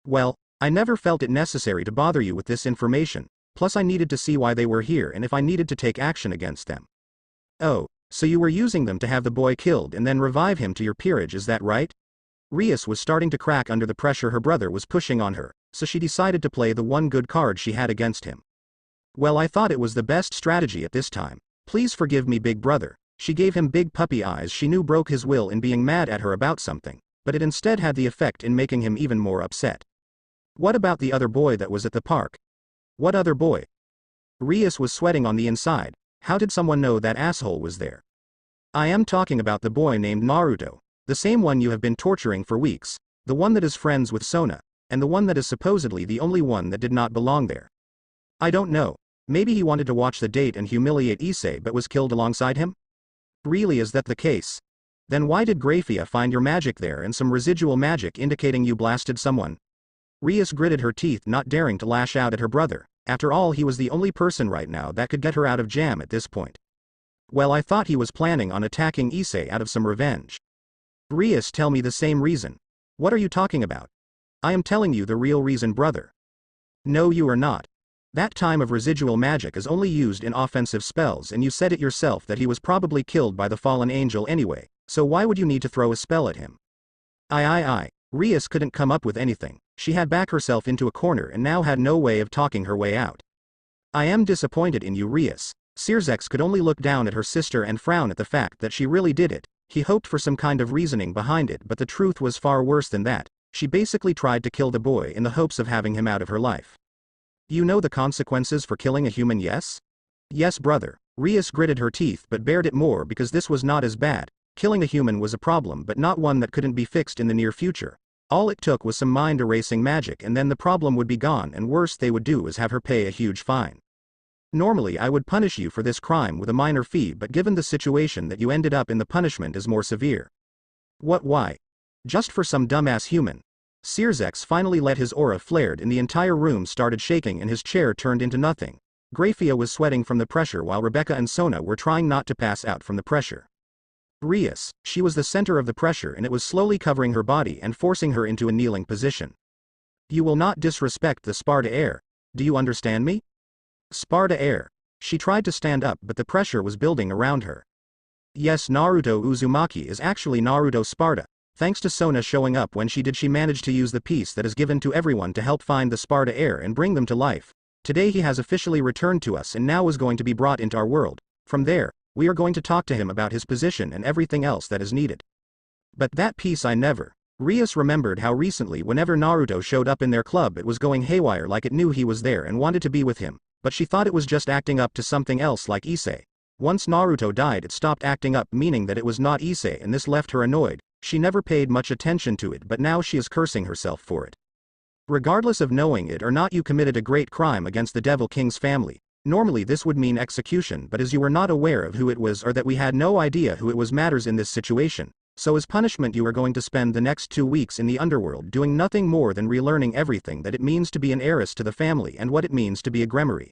"Well, I never felt it necessary to bother you with this information, plus I needed to see why they were here and if I needed to take action against them." "Oh, so you were using them to have the boy killed and then revive him to your peerage, is that right?" Rias was starting to crack under the pressure her brother was pushing on her, so she decided to play the one good card she had against him. "Well, I thought it was the best strategy at this time. Please forgive me, big brother." She gave him big puppy eyes she knew broke his will in being mad at her about something, but it instead had the effect in making him even more upset. "What about the other boy that was at the park?" "What other boy?" Rias was sweating on the inside. How did someone know that asshole was there? "I am talking about the boy named Naruto, the same one you have been torturing for weeks, the one that is friends with Sona, and the one that is supposedly the only one that did not belong there." "I don't know. Maybe he wanted to watch the date and humiliate Issei but was killed alongside him?" "Really, is that the case? Then why did Grafia find your magic there and some residual magic indicating you blasted someone?" Rias gritted her teeth, not daring to lash out at her brother. After all, he was the only person right now that could get her out of jam at this point. "Well, I thought he was planning on attacking Issei out of some revenge." "Rias, tell me the same reason." "What are you talking about?" "I am telling you the real reason, brother." "No, you are not. That time of residual magic is only used in offensive spells, and you said it yourself that he was probably killed by the fallen angel anyway, so why would you need to throw a spell at him?" I. Rias couldn't come up with anything. She had backed herself into a corner and now had no way of talking her way out. "I am disappointed in you, Rias." Sirzek could only look down at her sister and frown at the fact that she really did it. He hoped for some kind of reasoning behind it, but the truth was far worse than that. She basically tried to kill the boy in the hopes of having him out of her life. "You know the consequences for killing a human, yes?" "Yes, brother." Rias gritted her teeth but bared it more because this was not as bad. Killing a human was a problem, but not one that couldn't be fixed in the near future. All it took was some mind-erasing magic and then the problem would be gone, and worst they would do is have her pay a huge fine. Normally I would punish you for this crime with a minor fee, but given the situation that you ended up in, the punishment is more severe. What, why? Just for some dumbass human? Sirzex finally let his aura flared and the entire room started shaking and his chair turned into nothing. Grafia was sweating from the pressure while Rebecca and Sona were trying not to pass out from the pressure. Rias, she was the center of the pressure and it was slowly covering her body and forcing her into a kneeling position. You will not disrespect the Sparta heir. Do you understand me? Sparta heir. She tried to stand up but the pressure was building around her. Yes, Naruto Uzumaki is actually Naruto Sparta. Thanks to Sona showing up when she did, she managed to use the piece that is given to everyone to help find the Sparta heir and bring them to life. Today he has officially returned to us and now is going to be brought into our world. From there, we are going to talk to him about his position and everything else that is needed. But that piece I never. Rias remembered how recently whenever Naruto showed up in their club it was going haywire, like it knew he was there and wanted to be with him, but she thought it was just acting up to something else like Issei. Once Naruto died it stopped acting up, meaning that it was not Issei, and this left her annoyed. She never paid much attention to it but now she is cursing herself for it. Regardless of knowing it or not, you committed a great crime against the Devil King's family. Normally this would mean execution, but as you were not aware of who it was or that we had no idea who it was matters in this situation, so as punishment you are going to spend the next 2 weeks in the underworld doing nothing more than relearning everything that it means to be an heiress to the family and what it means to be a Gremory.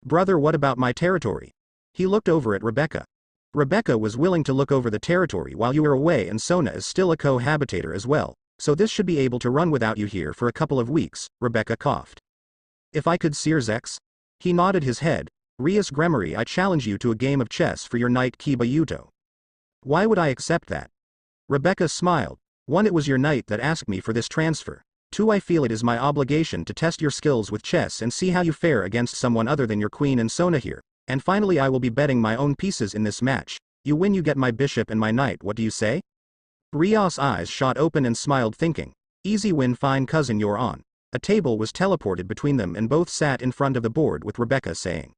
Brother, what about my territory? He looked over at Rebecca. Rebecca was willing to look over the territory while you were away, and Sona is still a cohabitator as well, so this should be able to run without you here for a couple of weeks, Rebecca coughed. If I could, Sirzex? He nodded his head. Rias Gremory, I challenge you to a game of chess for your knight Kiba Yuto. Why would I accept that? Rebecca smiled. 1. It was your knight that asked me for this transfer. 2. I feel it is my obligation to test your skills with chess and see how you fare against someone other than your queen and Sona here. And finally I will be betting my own pieces in this match. You win, you get my bishop and my knight. What do you say? Rias' eyes shot open and smiled, thinking, easy win, fine cousin, you're on. A table was teleported between them and both sat in front of the board with Rebecca saying,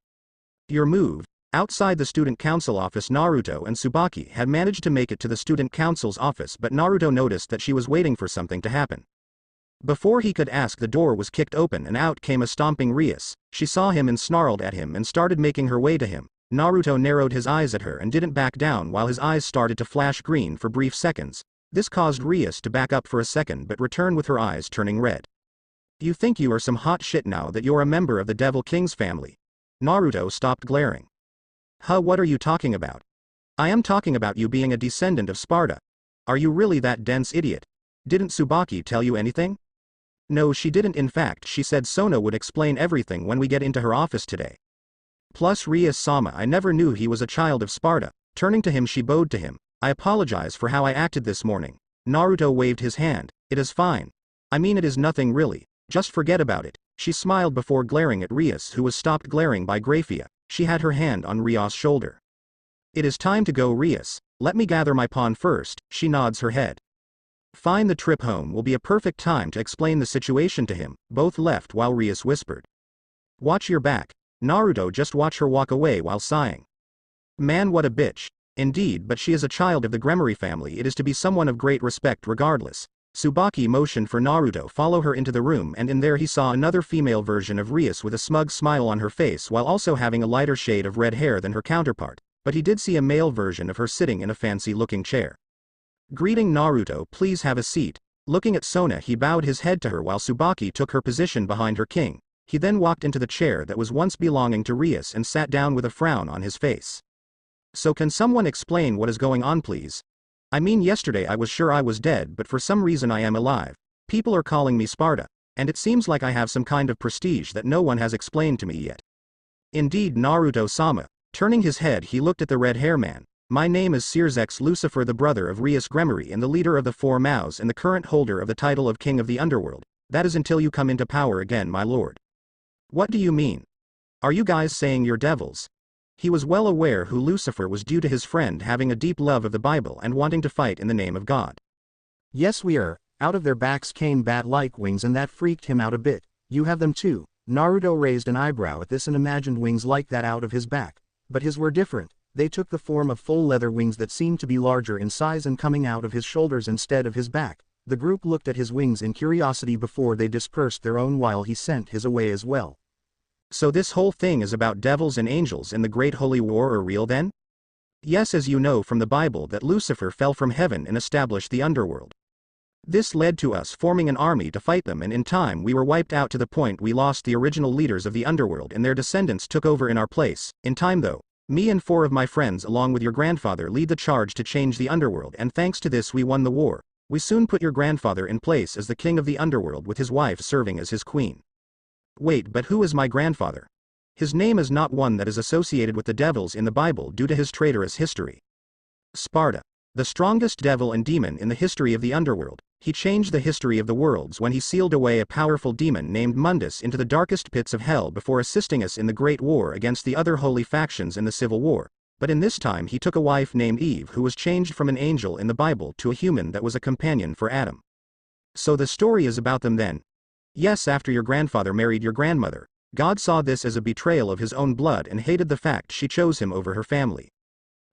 your move. Outside the student council office, Naruto and Tsubaki had managed to make it to the student council's office, but Naruto noticed that she was waiting for something to happen. Before he could ask, the door was kicked open and out came a stomping Rias. She saw him and snarled at him and started making her way to him. Naruto narrowed his eyes at her and didn't back down while his eyes started to flash green for brief seconds. This caused Rias to back up for a second but return with her eyes turning red. You think you are some hot shit now that you're a member of the Devil King's family? Naruto stopped glaring. Huh, what are you talking about? I am talking about you being a descendant of Sparta. Are you really that dense idiot? Didn't Tsubaki tell you anything? No, she didn't. In fact, she said Sona would explain everything when we get into her office today. Plus Rias-sama, I never knew he was a child of Sparta. Turning to him, she bowed to him. I apologize for how I acted this morning. Naruto waved his hand. It is fine. I mean, it is nothing really. Just forget about it. She smiled before glaring at Rias, who was stopped glaring by Grafia. She had her hand on Rias' shoulder. It is time to go, Rias. Let me gather my pawn first. She nods her head. Fine, the trip home will be a perfect time to explain the situation to him. Both left while Rias whispered, watch your back. Naruto just watched her walk away while sighing. Man, what a bitch. Indeed, but she is a child of the Gremory family. It is to be someone of great respect regardless. Tsubaki motioned for Naruto follow her into the room, and in there he saw another female version of Rias with a smug smile on her face while also having a lighter shade of red hair than her counterpart, but he did see a male version of her sitting in a fancy-looking chair. Greeting Naruto, please have a seat. Looking at Sona, he bowed his head to her while Tsubaki took her position behind her king. He then walked into the chair that was once belonging to Rias and sat down with a frown on his face. So can someone explain what is going on, please? I mean, yesterday I was sure I was dead, but for some reason I am alive. People are calling me Sparta, and it seems like I have some kind of prestige that no one has explained to me yet. Indeed, Naruto-sama. Turning his head, he looked at the red-hair man. My name is Sirzex Lucifer, the brother of Rias Gremory and the leader of the Four Mouths and the current holder of the title of King of the Underworld. That is until you come into power again, my lord. What do you mean? Are you guys saying you're devils? He was well aware who Lucifer was due to his friend having a deep love of the Bible and wanting to fight in the name of God. Yes, we are. Out of their backs came bat-like wings, and that freaked him out a bit. You have them too. Naruto raised an eyebrow at this and imagined wings like that out of his back. But his were different. They took the form of full leather wings that seemed to be larger in size and coming out of his shoulders instead of his back. The group looked at his wings in curiosity before they dispersed their own while he sent his away as well. So this whole thing is about devils and angels and the Great Holy War are real then? Yes, as you know from the Bible that Lucifer fell from heaven and established the underworld. This led to us forming an army to fight them, and in time we were wiped out to the point we lost the original leaders of the underworld and their descendants took over in our place. In time though, me and 4 of my friends along with your grandfather lead the charge to change the underworld, and thanks to this we won the war. We soon put your grandfather in place as the king of the underworld with his wife serving as his queen. Wait, but who is my grandfather? His name is not one that is associated with the devils in the Bible due to his traitorous history. Sparta, the strongest devil and demon in the history of the underworld, he changed the history of the worlds when he sealed away a powerful demon named Mundus into the darkest pits of hell before assisting us in the Great War against the other holy factions in the Civil War. But in this time he took a wife named Eve who was changed from an angel in the Bible to a human that was a companion for Adam. So the story is about them then? Yes, after your grandfather married your grandmother, God saw this as a betrayal of his own blood and hated the fact she chose him over her family.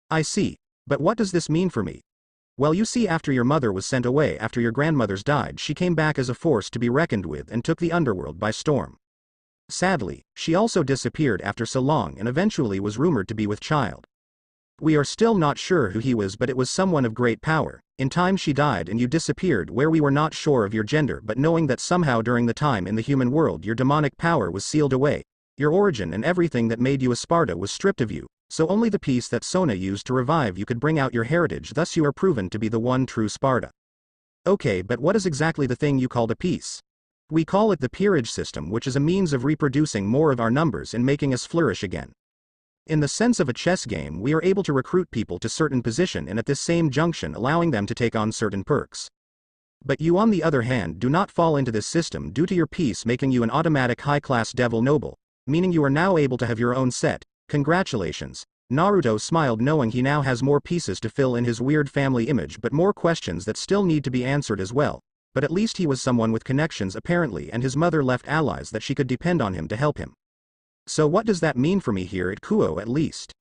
I see, but what does this mean for me? Well, you see, after your mother was sent away after your grandmother's died, she came back as a force to be reckoned with and took the underworld by storm. Sadly, she also disappeared after so long and eventually was rumored to be with child. We are still not sure who he was, but it was someone of great power. In time she died and you disappeared, where we were not sure of your gender, but knowing that somehow during the time in the human world your demonic power was sealed away, your origin and everything that made you a Sparta was stripped of you, so only the piece that Sona used to revive you could bring out your heritage, thus you are proven to be the one true Sparta. Okay, but what is exactly the thing you called a piece? We call it the peerage system, which is a means of reproducing more of our numbers and making us flourish again. In the sense of a chess game, we are able to recruit people to certain position and at this same junction allowing them to take on certain perks. But you on the other hand do not fall into this system due to your piece making you an automatic high-class devil noble, meaning you are now able to have your own set. Congratulations. Naruto smiled knowing he now has more pieces to fill in his weird family image, but more questions that still need to be answered as well. But at least he was someone with connections apparently, and his mother left allies that she could depend on him to help him. So what does that mean for me here at Kuo at least?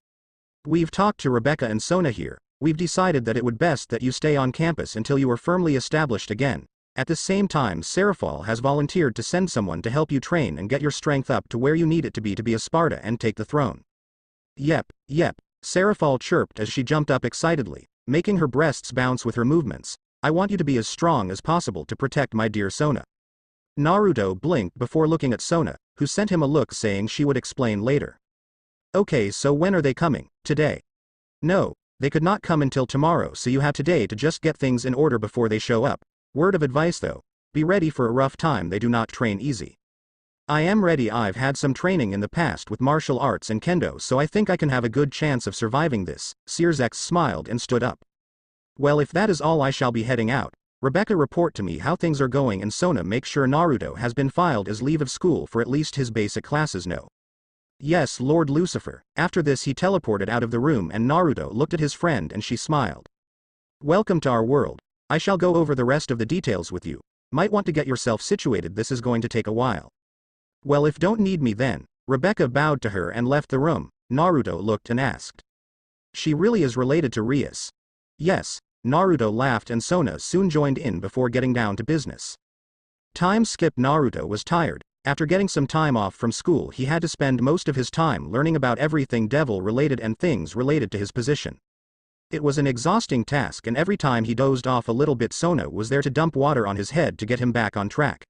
We've talked to Rebecca and Sona here. We've decided that it would best that you stay on campus until you are firmly established again. At the same time, Seraphal has volunteered to send someone to help you train and get your strength up to where you need it to be a Sparta and take the throne. Yep, Seraphal chirped as she jumped up excitedly, making her breasts bounce with her movements. I want you to be as strong as possible to protect my dear Sona. Naruto blinked before looking at Sona, who sent him a look saying she would explain later. Okay, so when are they coming? Today? No, they could not come until tomorrow, so you have today to just get things in order before they show up. Word of advice though, be ready for a rough time. They do not train easy. I am ready. I've had some training in the past with martial arts and kendo, so I think I can have a good chance of surviving this. Searzex smiled and stood up. Well, if that is all, I shall be heading out. Rebecca, report to me how things are going, and Sona, make sure Naruto has been filed as leave of school for at least his basic classes. No. Yes, Lord Lucifer. After this he teleported out of the room and Naruto looked at his friend and she smiled. Welcome to our world. I shall go over the rest of the details with you. Might want to get yourself situated, this is going to take a while. Well, if don't need me then. Rebecca bowed to her and left the room. Naruto looked and asked. She really is related to Rias? Yes. Naruto laughed and Sona soon joined in before getting down to business. Time skip. Naruto was tired. After getting some time off from school, he had to spend most of his time learning about everything devil related and things related to his position. It was an exhausting task, and every time he dozed off a little bit, Sona was there to dump water on his head to get him back on track.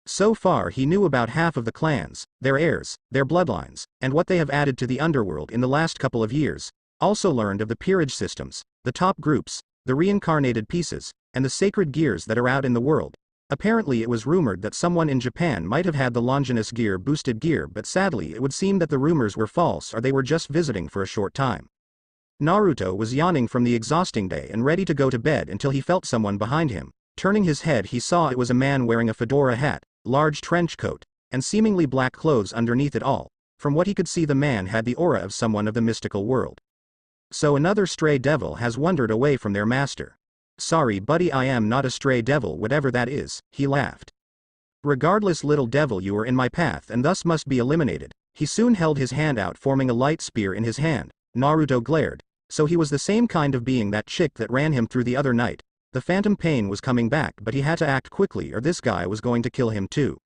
So far he knew about half of the clans, their heirs, their bloodlines, and what they have added to the underworld in the last couple of years. Also learned of the peerage systems, the top groups, the reincarnated pieces, and the sacred gears that are out in the world. Apparently it was rumored that someone in Japan might have had the Longinus gear boosted gear, but sadly it would seem that the rumors were false, or they were just visiting for a short time. Naruto was yawning from the exhausting day and ready to go to bed until he felt someone behind him. Turning his head, he saw it was a man wearing a fedora hat, large trench coat, and seemingly black clothes underneath it all. From what he could see, the man had the aura of someone of the mystical world. So another stray devil has wandered away from their master. Sorry buddy, I am not a stray devil, whatever that is, he laughed. Regardless, little devil, you are in my path and thus must be eliminated. He soon held his hand out, forming a light spear in his hand. Naruto glared. So he was the same kind of being that chick that ran him through the other night. The phantom pain was coming back, but he had to act quickly or this guy was going to kill him too.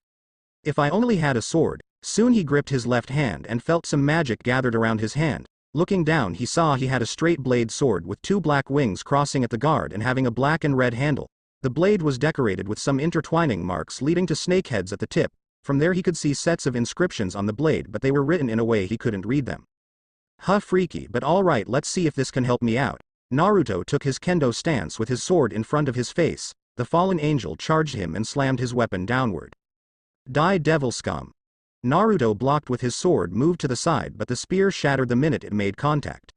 If I only had a sword. Soon he gripped his left hand and felt some magic gathered around his hand. Looking down he saw he had a straight blade sword with 2 black wings crossing at the guard and having a black and red handle. The blade was decorated with some intertwining marks leading to snake heads at the tip. From there he could see sets of inscriptions on the blade, but they were written in a way he couldn't read them. Huh, freaky, but alright, let's see if this can help me out. Naruto took his kendo stance with his sword in front of his face. The fallen angel charged him and slammed his weapon downward. Die, devil scum. Naruto blocked with his sword, moved to the side, but the spear shattered the minute it made contact.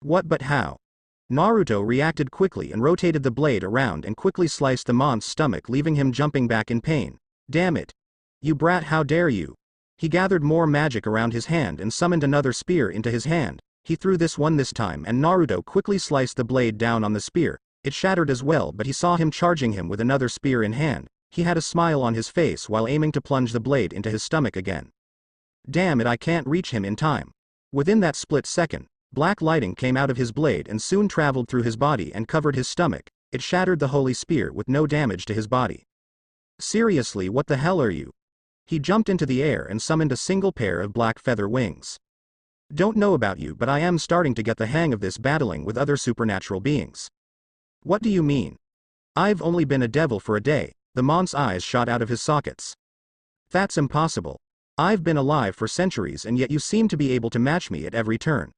What, but how? Naruto reacted quickly and rotated the blade around and quickly sliced the mon's stomach, leaving him jumping back in pain. Damn it. You brat, how dare you? He gathered more magic around his hand and summoned another spear into his hand. He threw this one this time and Naruto quickly sliced the blade down on the spear. It shattered as well, but he saw him charging him with another spear in hand. He had a smile on his face while aiming to plunge the blade into his stomach again. Damn it, I can't reach him in time. Within that split second, black lighting came out of his blade and soon traveled through his body and covered his stomach. It shattered the holy spear with no damage to his body. Seriously, what the hell are you? He jumped into the air and summoned a single pair of black feather wings. Don't know about you, but I am starting to get the hang of this battling with other supernatural beings. What do you mean? I've only been a devil for a day. The monk's eyes shot out of his sockets. That's impossible. I've been alive for centuries and yet you seem to be able to match me at every turn.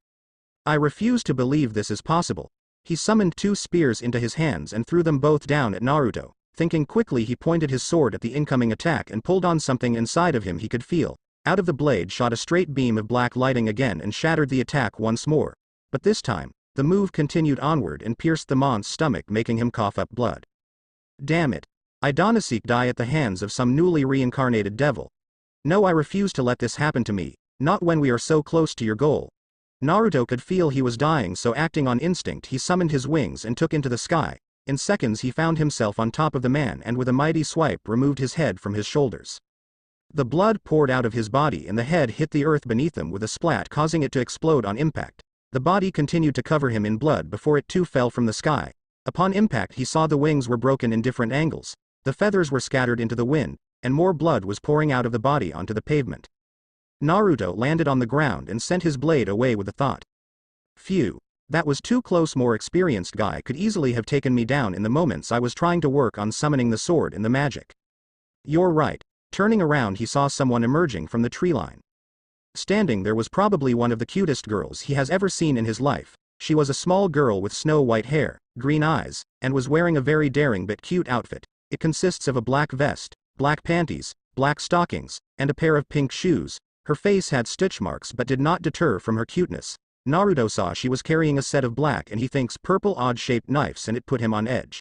I refuse to believe this is possible. He summoned 2 spears into his hands and threw them both down at Naruto. Thinking quickly, he pointed his sword at the incoming attack and pulled on something inside of him he could feel. Out of the blade shot a straight beam of black lighting again and shattered the attack once more. But this time, the move continued onward and pierced the monk's stomach, making him cough up blood. Damn it. I don't seek die at the hands of some newly reincarnated devil. No, I refuse to let this happen to me, not when we are so close to your goal. Naruto could feel he was dying, so acting on instinct he summoned his wings and took into the sky. In seconds he found himself on top of the man and with a mighty swipe removed his head from his shoulders. The blood poured out of his body and the head hit the earth beneath him with a splat, causing it to explode on impact. The body continued to cover him in blood before it too fell from the sky. Upon impact he saw the wings were broken in different angles. The feathers were scattered into the wind, and more blood was pouring out of the body onto the pavement. Naruto landed on the ground and sent his blade away with a thought. Phew. That was too close. More experienced guy could easily have taken me down in the moments I was trying to work on summoning the sword and the magic. You're right. Turning around he saw someone emerging from the tree line. Standing there was probably one of the cutest girls he has ever seen in his life. She was a small girl with snow-white hair, green eyes, and was wearing a very daring but cute outfit. It consists of a black vest, black panties, black stockings, and a pair of pink shoes. Her face had stitch marks but did not deter from her cuteness. Naruto saw she was carrying a set of black and he thinks purple odd-shaped knives and it put him on edge.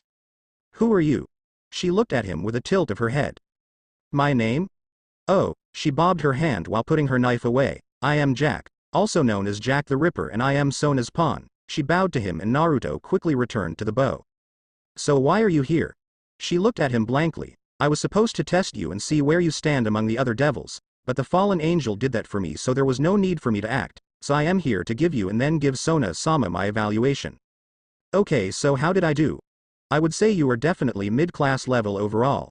Who are you? She looked at him with a tilt of her head. My name? Oh, she bobbed her hand while putting her knife away. I am Jack, also known as Jack the Ripper, and I am Sona's pawn. She bowed to him and Naruto quickly returned to the bow. So why are you here? She looked at him blankly. I was supposed to test you and see where you stand among the other devils, but the fallen angel did that for me, so there was no need for me to act. So I am here to give you and then give Sona-sama my evaluation. Okay, so how did I do? I would say you are definitely mid-class level overall.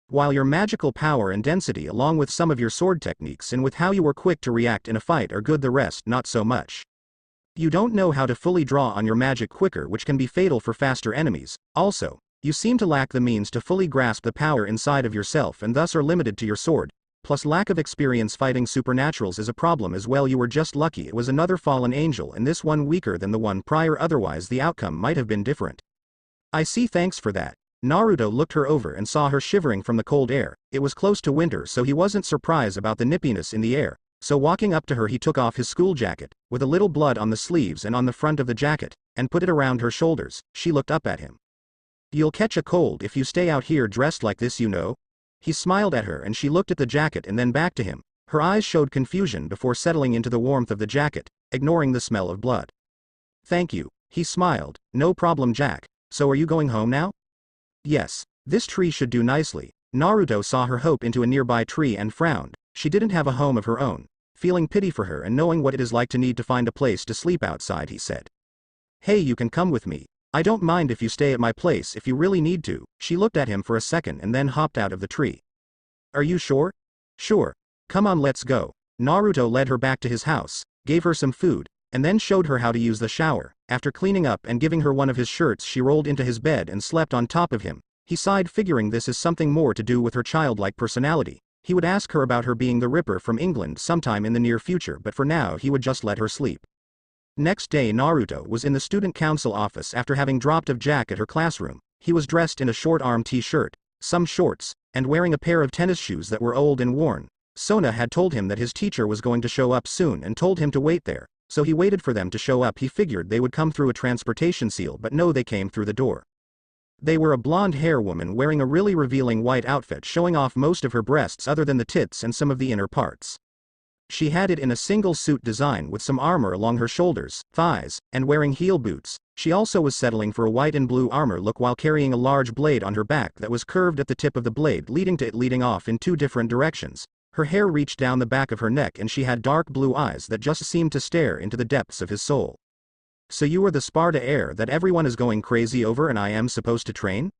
While your magical power and density along with some of your sword techniques and with how you were quick to react in a fight are good, the rest not so much. You don't know how to fully draw on your magic quicker, which can be fatal for faster enemies. Also, you seem to lack the means to fully grasp the power inside of yourself and thus are limited to your sword. Plus lack of experience fighting supernaturals is a problem as well. You were just lucky it was another fallen angel and this one weaker than the one prior, otherwise the outcome might have been different. I see, thanks for that. Naruto looked her over and saw her shivering from the cold air. It was close to winter, so he wasn't surprised about the nippiness in the air. So walking up to her he took off his school jacket, with a little blood on the sleeves and on the front of the jacket, and put it around her shoulders. She looked up at him. You'll catch a cold if you stay out here dressed like this, you know. He smiled at her and she looked at the jacket and then back to him. Her eyes showed confusion before settling into the warmth of the jacket, ignoring the smell of blood. Thank you, he smiled. No problem, Jack. So are you going home now? Yes, this tree should do nicely. Naruto saw her hope into a nearby tree and frowned. She didn't have a home of her own. Feeling pity for her and knowing what it is like to need to find a place to sleep outside, he said. Hey, you can come with me. I don't mind if you stay at my place if you really need to. She looked at him for a second and then hopped out of the tree. Are you sure? Sure. Come on, let's go. Naruto led her back to his house, gave her some food, and then showed her how to use the shower. After cleaning up and giving her one of his shirts, she rolled into his bed and slept on top of him. He sighed, figuring this is something more to do with her childlike personality. He would ask her about her being the Ripper from England sometime in the near future, but for now he would just let her sleep. Next day, Naruto was in the student council office after having dropped off Jack at her classroom. He was dressed in a short-arm t-shirt, some shorts, and wearing a pair of tennis shoes that were old and worn. Sona had told him that his teacher was going to show up soon and told him to wait there, so he waited for them to show up. He figured they would come through a transportation seal, but no, they came through the door. They were a blonde-hair woman wearing a really revealing white outfit showing off most of her breasts other than the tits and some of the inner parts. She had it in a single suit design with some armor along her shoulders, thighs, and wearing heel boots. She also was settling for a white and blue armor look while carrying a large blade on her back that was curved at the tip of the blade, leading to it leading off in two different directions. Her hair reached down the back of her neck and she had dark blue eyes that just seemed to stare into the depths of his soul. So you are the Sparta heir that everyone is going crazy over and I am supposed to train?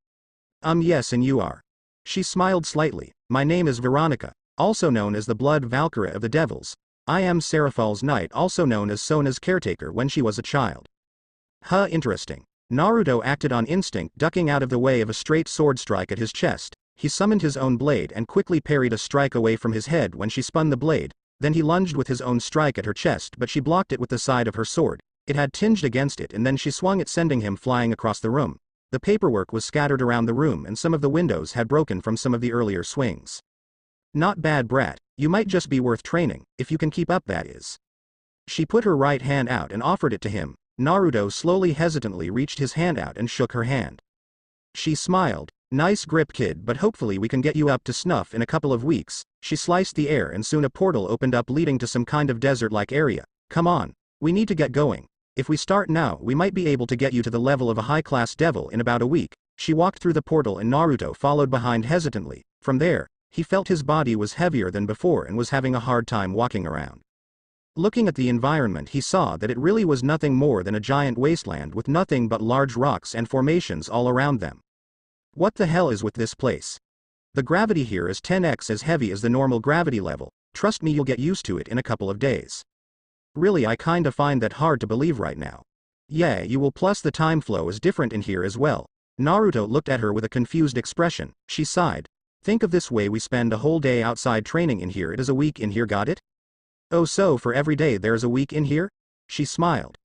Yes, and you are. She smiled slightly. My name is Veronica, also known as the Blood Valkyrie of the Devils. I am Seraphil's knight, also known as Sona's caretaker when she was a child. Huh, interesting. Naruto acted on instinct, ducking out of the way of a straight sword strike at his chest. He summoned his own blade and quickly parried a strike away from his head when she spun the blade. Then he lunged with his own strike at her chest, but she blocked it with the side of her sword. It had tinged against it and then she swung it, sending him flying across the room. The paperwork was scattered around the room and some of the windows had broken from some of the earlier swings. Not bad, brat. You might just be worth training, if you can keep up, that is. She put her right hand out and offered it to him. Naruto slowly hesitantly reached his hand out and shook her hand. She smiled. Nice grip, kid, but hopefully we can get you up to snuff in a couple of weeks. She sliced the air and soon a portal opened up leading to some kind of desert-like area. Come on. We need to get going. If we start now, we might be able to get you to the level of a high-class devil in about a week. She walked through the portal and Naruto followed behind hesitantly. From there, he felt his body was heavier than before and was having a hard time walking around. Looking at the environment, he saw that it really was nothing more than a giant wasteland with nothing but large rocks and formations all around them. What the hell is with this place? The gravity here is 10x as heavy as the normal gravity level. Trust me, you'll get used to it in a couple of days. Really, I kinda find that hard to believe right now. Yeah, you will, plus the time flow is different in here as well. Naruto looked at her with a confused expression. She sighed. Think of this way, we spend a whole day outside training in here, it is a week in here, got it? Oh, so for every day there's a week in here? She smiled.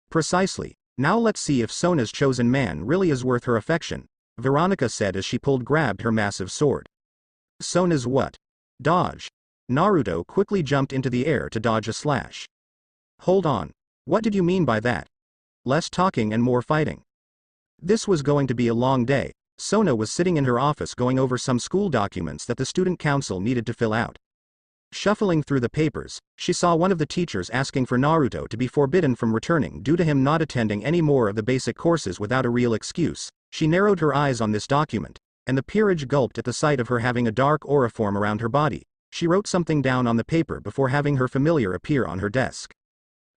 Precisely. Now let's see if Sona's chosen man really is worth her affection, Veronica said as she grabbed her massive sword. Sona's what? Dodge. Naruto quickly jumped into the air to dodge a slash. Hold on. What did you mean by that? Less talking and more fighting. This was going to be a long day. Sona was sitting in her office going over some school documents that the student council needed to fill out. Shuffling through the papers, she saw one of the teachers asking for Naruto to be forbidden from returning due to him not attending any more of the basic courses without a real excuse. She narrowed her eyes on this document, and the peerage gulped at the sight of her having a dark aura form around her body. She wrote something down on the paper before having her familiar appear on her desk.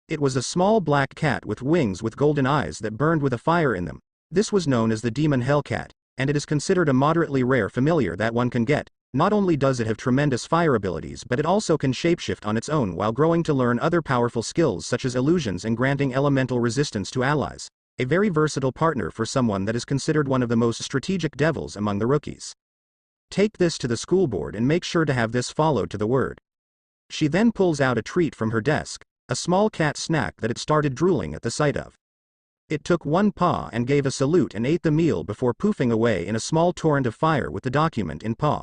It was a small black cat with wings with golden eyes that burned with a fire in them. This was known as the Demon Hellcat, and it is considered a moderately rare familiar that one can get. Not only does it have tremendous fire abilities, but it also can shapeshift on its own while growing to learn other powerful skills such as illusions and granting elemental resistance to allies. A very versatile partner for someone that is considered one of the most strategic devils among the rookies. Take this to the school board and make sure to have this followed to the word. She then pulls out a treat from her desk, a small cat snack that it started drooling at the sight of. It took one paw and gave a salute and ate the meal before poofing away in a small torrent of fire with the document in paw.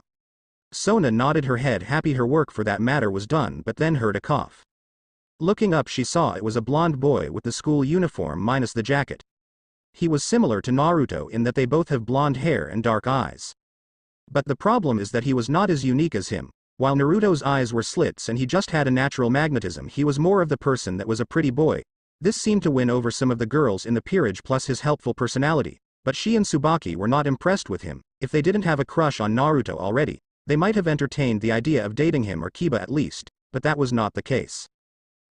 Sona nodded her head, happy her work for that matter was done, but then heard a cough. Looking up, she saw it was a blonde boy with the school uniform minus the jacket. He was similar to Naruto in that they both have blonde hair and dark eyes. But the problem is that he was not as unique as him. While Naruto's eyes were slits and he just had a natural magnetism, he was more of the person that was a pretty boy. This seemed to win over some of the girls in the peerage plus his helpful personality, but she and Tsubaki were not impressed with him. If they didn't have a crush on Naruto already, they might have entertained the idea of dating him or Kiba at least, but that was not the case.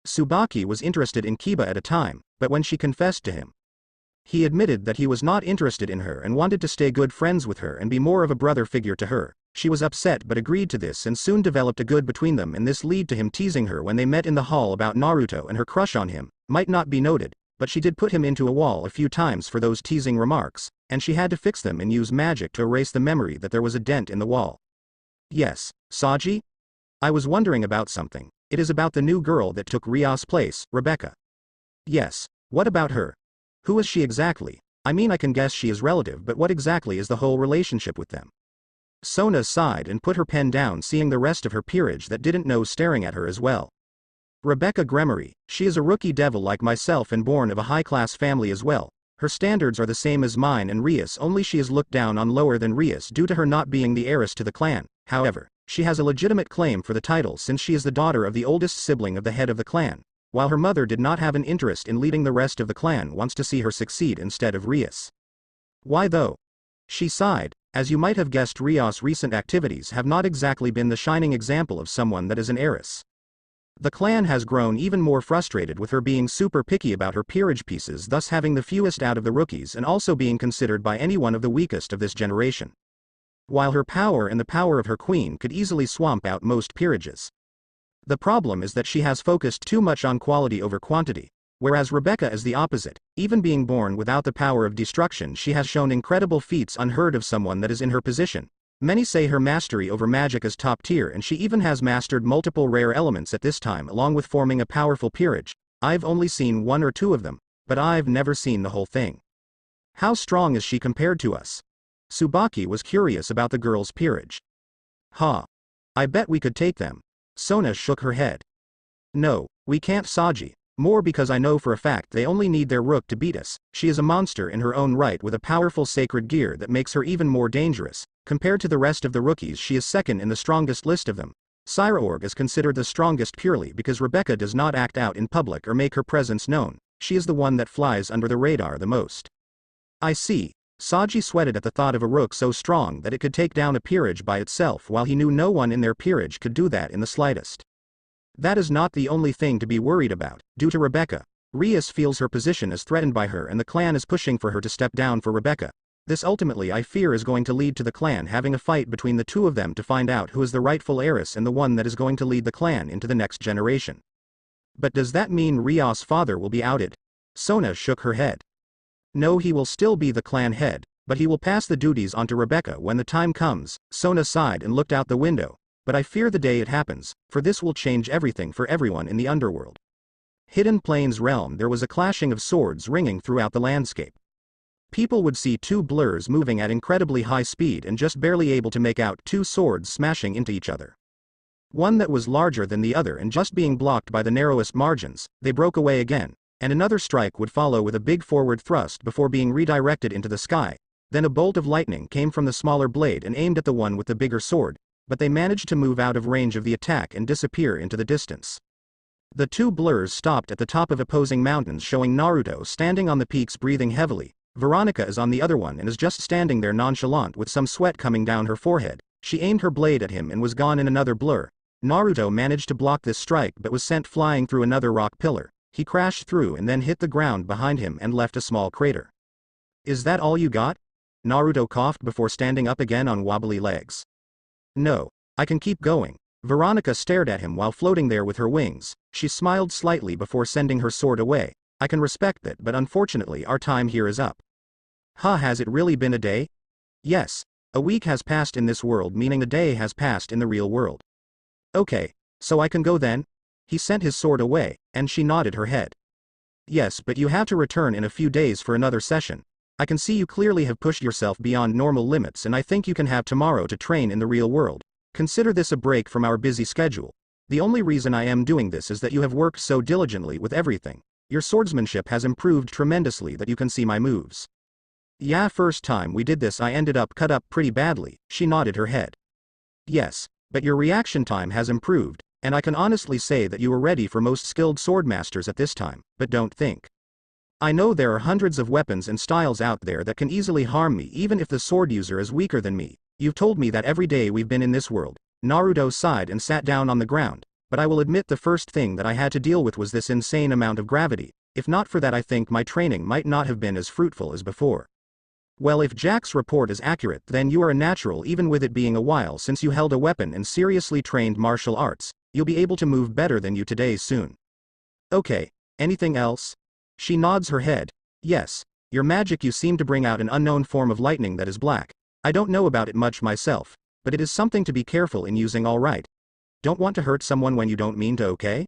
Tsubaki was interested in Kiba at a time, but when she confessed to him, He admitted that he was not interested in her and wanted to stay good friends with her and be more of a brother figure to her. She was upset but agreed to this and soon developed a good between them, and this led to him teasing her when they met in the hall about Naruto and her crush on him. Might not be noted, but she did put him into a wall a few times for those teasing remarks, and she had to fix them and use magic to erase the memory that there was a dent in the wall. Yes, Saji? I was wondering about something. It is about the new girl that took Rias' place, Rebecca. Yes, what about her? Who is she exactly? I mean, I can guess she is relative, but what exactly is the whole relationship with them? Sona sighed and put her pen down, seeing the rest of her peerage that didn't know staring at her as well. Rebecca Gremory, she is a rookie devil like myself and born of a high-class family as well. Her standards are the same as mine and Rias, only she is looked down on lower than Rias due to her not being the heiress to the clan. However, she has a legitimate claim for the title since she is the daughter of the oldest sibling of the head of the clan. While her mother did not have an interest in leading the rest of the clan, wants to see her succeed instead of Rias. Why though? She sighed. As you might have guessed, Rias' recent activities have not exactly been the shining example of someone that is an heiress. The clan has grown even more frustrated with her being super picky about her peerage pieces, thus having the fewest out of the rookies and also being considered by any one of the weakest of this generation. While her power and the power of her queen could easily swamp out most peerages. The problem is that she has focused too much on quality over quantity, whereas Rebecca is the opposite. Even being born without the power of destruction, she has shown incredible feats unheard of someone that is in her position. Many say her mastery over magic is top tier, and she even has mastered multiple rare elements at this time along with forming a powerful peerage. I've only seen one or two of them, but I've never seen the whole thing. How strong is she compared to us? Tsubaki was curious about the girl's peerage. I bet we could take them. Sona shook her head. No, we can't, Saji. More because I know for a fact they only need their rook to beat us. She is a monster in her own right with a powerful sacred gear that makes her even more dangerous. Compared to the rest of the rookies, she is second in the strongest list of them. Cyraorg is considered the strongest purely because Rebecca does not act out in public or make her presence known. She is the one that flies under the radar the most. I see. Saji sweated at the thought of a rook so strong that it could take down a peerage by itself, while he knew no one in their peerage could do that in the slightest. That is not the only thing to be worried about. Due to Rebecca, Rias feels her position is threatened by her and the clan is pushing for her to step down for Rebecca. This ultimately, I fear, is going to lead to the clan having a fight between the two of them to find out who is the rightful heiress and the one that is going to lead the clan into the next generation. But does that mean Rias' father will be outed? Sona shook her head. No, he will still be the clan head, but he will pass the duties on to Rebecca when the time comes. Sona sighed and looked out the window. But I fear the day it happens, for this will change everything for everyone in the underworld. Hidden Plains realm, there was a clashing of swords ringing throughout the landscape. People would see two blurs moving at incredibly high speed and just barely able to make out two swords smashing into each other. One that was larger than the other and just being blocked by the narrowest margins, they broke away again, and another strike would follow with a big forward thrust before being redirected into the sky. Then a bolt of lightning came from the smaller blade and aimed at the one with the bigger sword, but they managed to move out of range of the attack and disappear into the distance. The two blurs stopped at the top of opposing mountains, showing Naruto standing on the peaks breathing heavily. Veronica is on the other one and is just standing there nonchalant with some sweat coming down her forehead. She aimed her blade at him and was gone in another blur. Naruto managed to block this strike but was sent flying through another rock pillar. He crashed through and then hit the ground behind him and left a small crater. Is that all you got? Naruto coughed before standing up again on wobbly legs. No, I can keep going. Veronica stared at him while floating there with her wings. She smiled slightly before sending her sword away. I can respect that, but unfortunately our time here is up. Has it really been a day? Yes, a week has passed in this world, meaning a day has passed in the real world. Okay, so I can go then? He sent his sword away, and she nodded her head. Yes, but you have to return in a few days for another session. I can see you clearly have pushed yourself beyond normal limits, and I think you can have tomorrow to train in the real world. Consider this a break from our busy schedule. The only reason I am doing this is that you have worked so diligently with everything. Your swordsmanship has improved tremendously that you can see my moves. Yeah, first time we did this I ended up cut up pretty badly. She nodded her head. Yes, but your reaction time has improved, and I can honestly say that you were ready for most skilled swordmasters at this time, but don't think. I know there are hundreds of weapons and styles out there that can easily harm me even if the sword user is weaker than me. You've told me that every day we've been in this world. Naruto sighed and sat down on the ground, but I will admit the first thing that I had to deal with was this insane amount of gravity. If not for that, I think my training might not have been as fruitful as before. Well, if Jack's report is accurate, then you are a natural even with it being a while since you held a weapon and seriously trained martial arts. You'll be able to move better than you today soon. Okay, anything else? She nods her head. Yes, your magic, you seem to bring out an unknown form of lightning that is black. I don't know about it much myself, but it is something to be careful in using, all right. Don't want to hurt someone when you don't mean to, okay?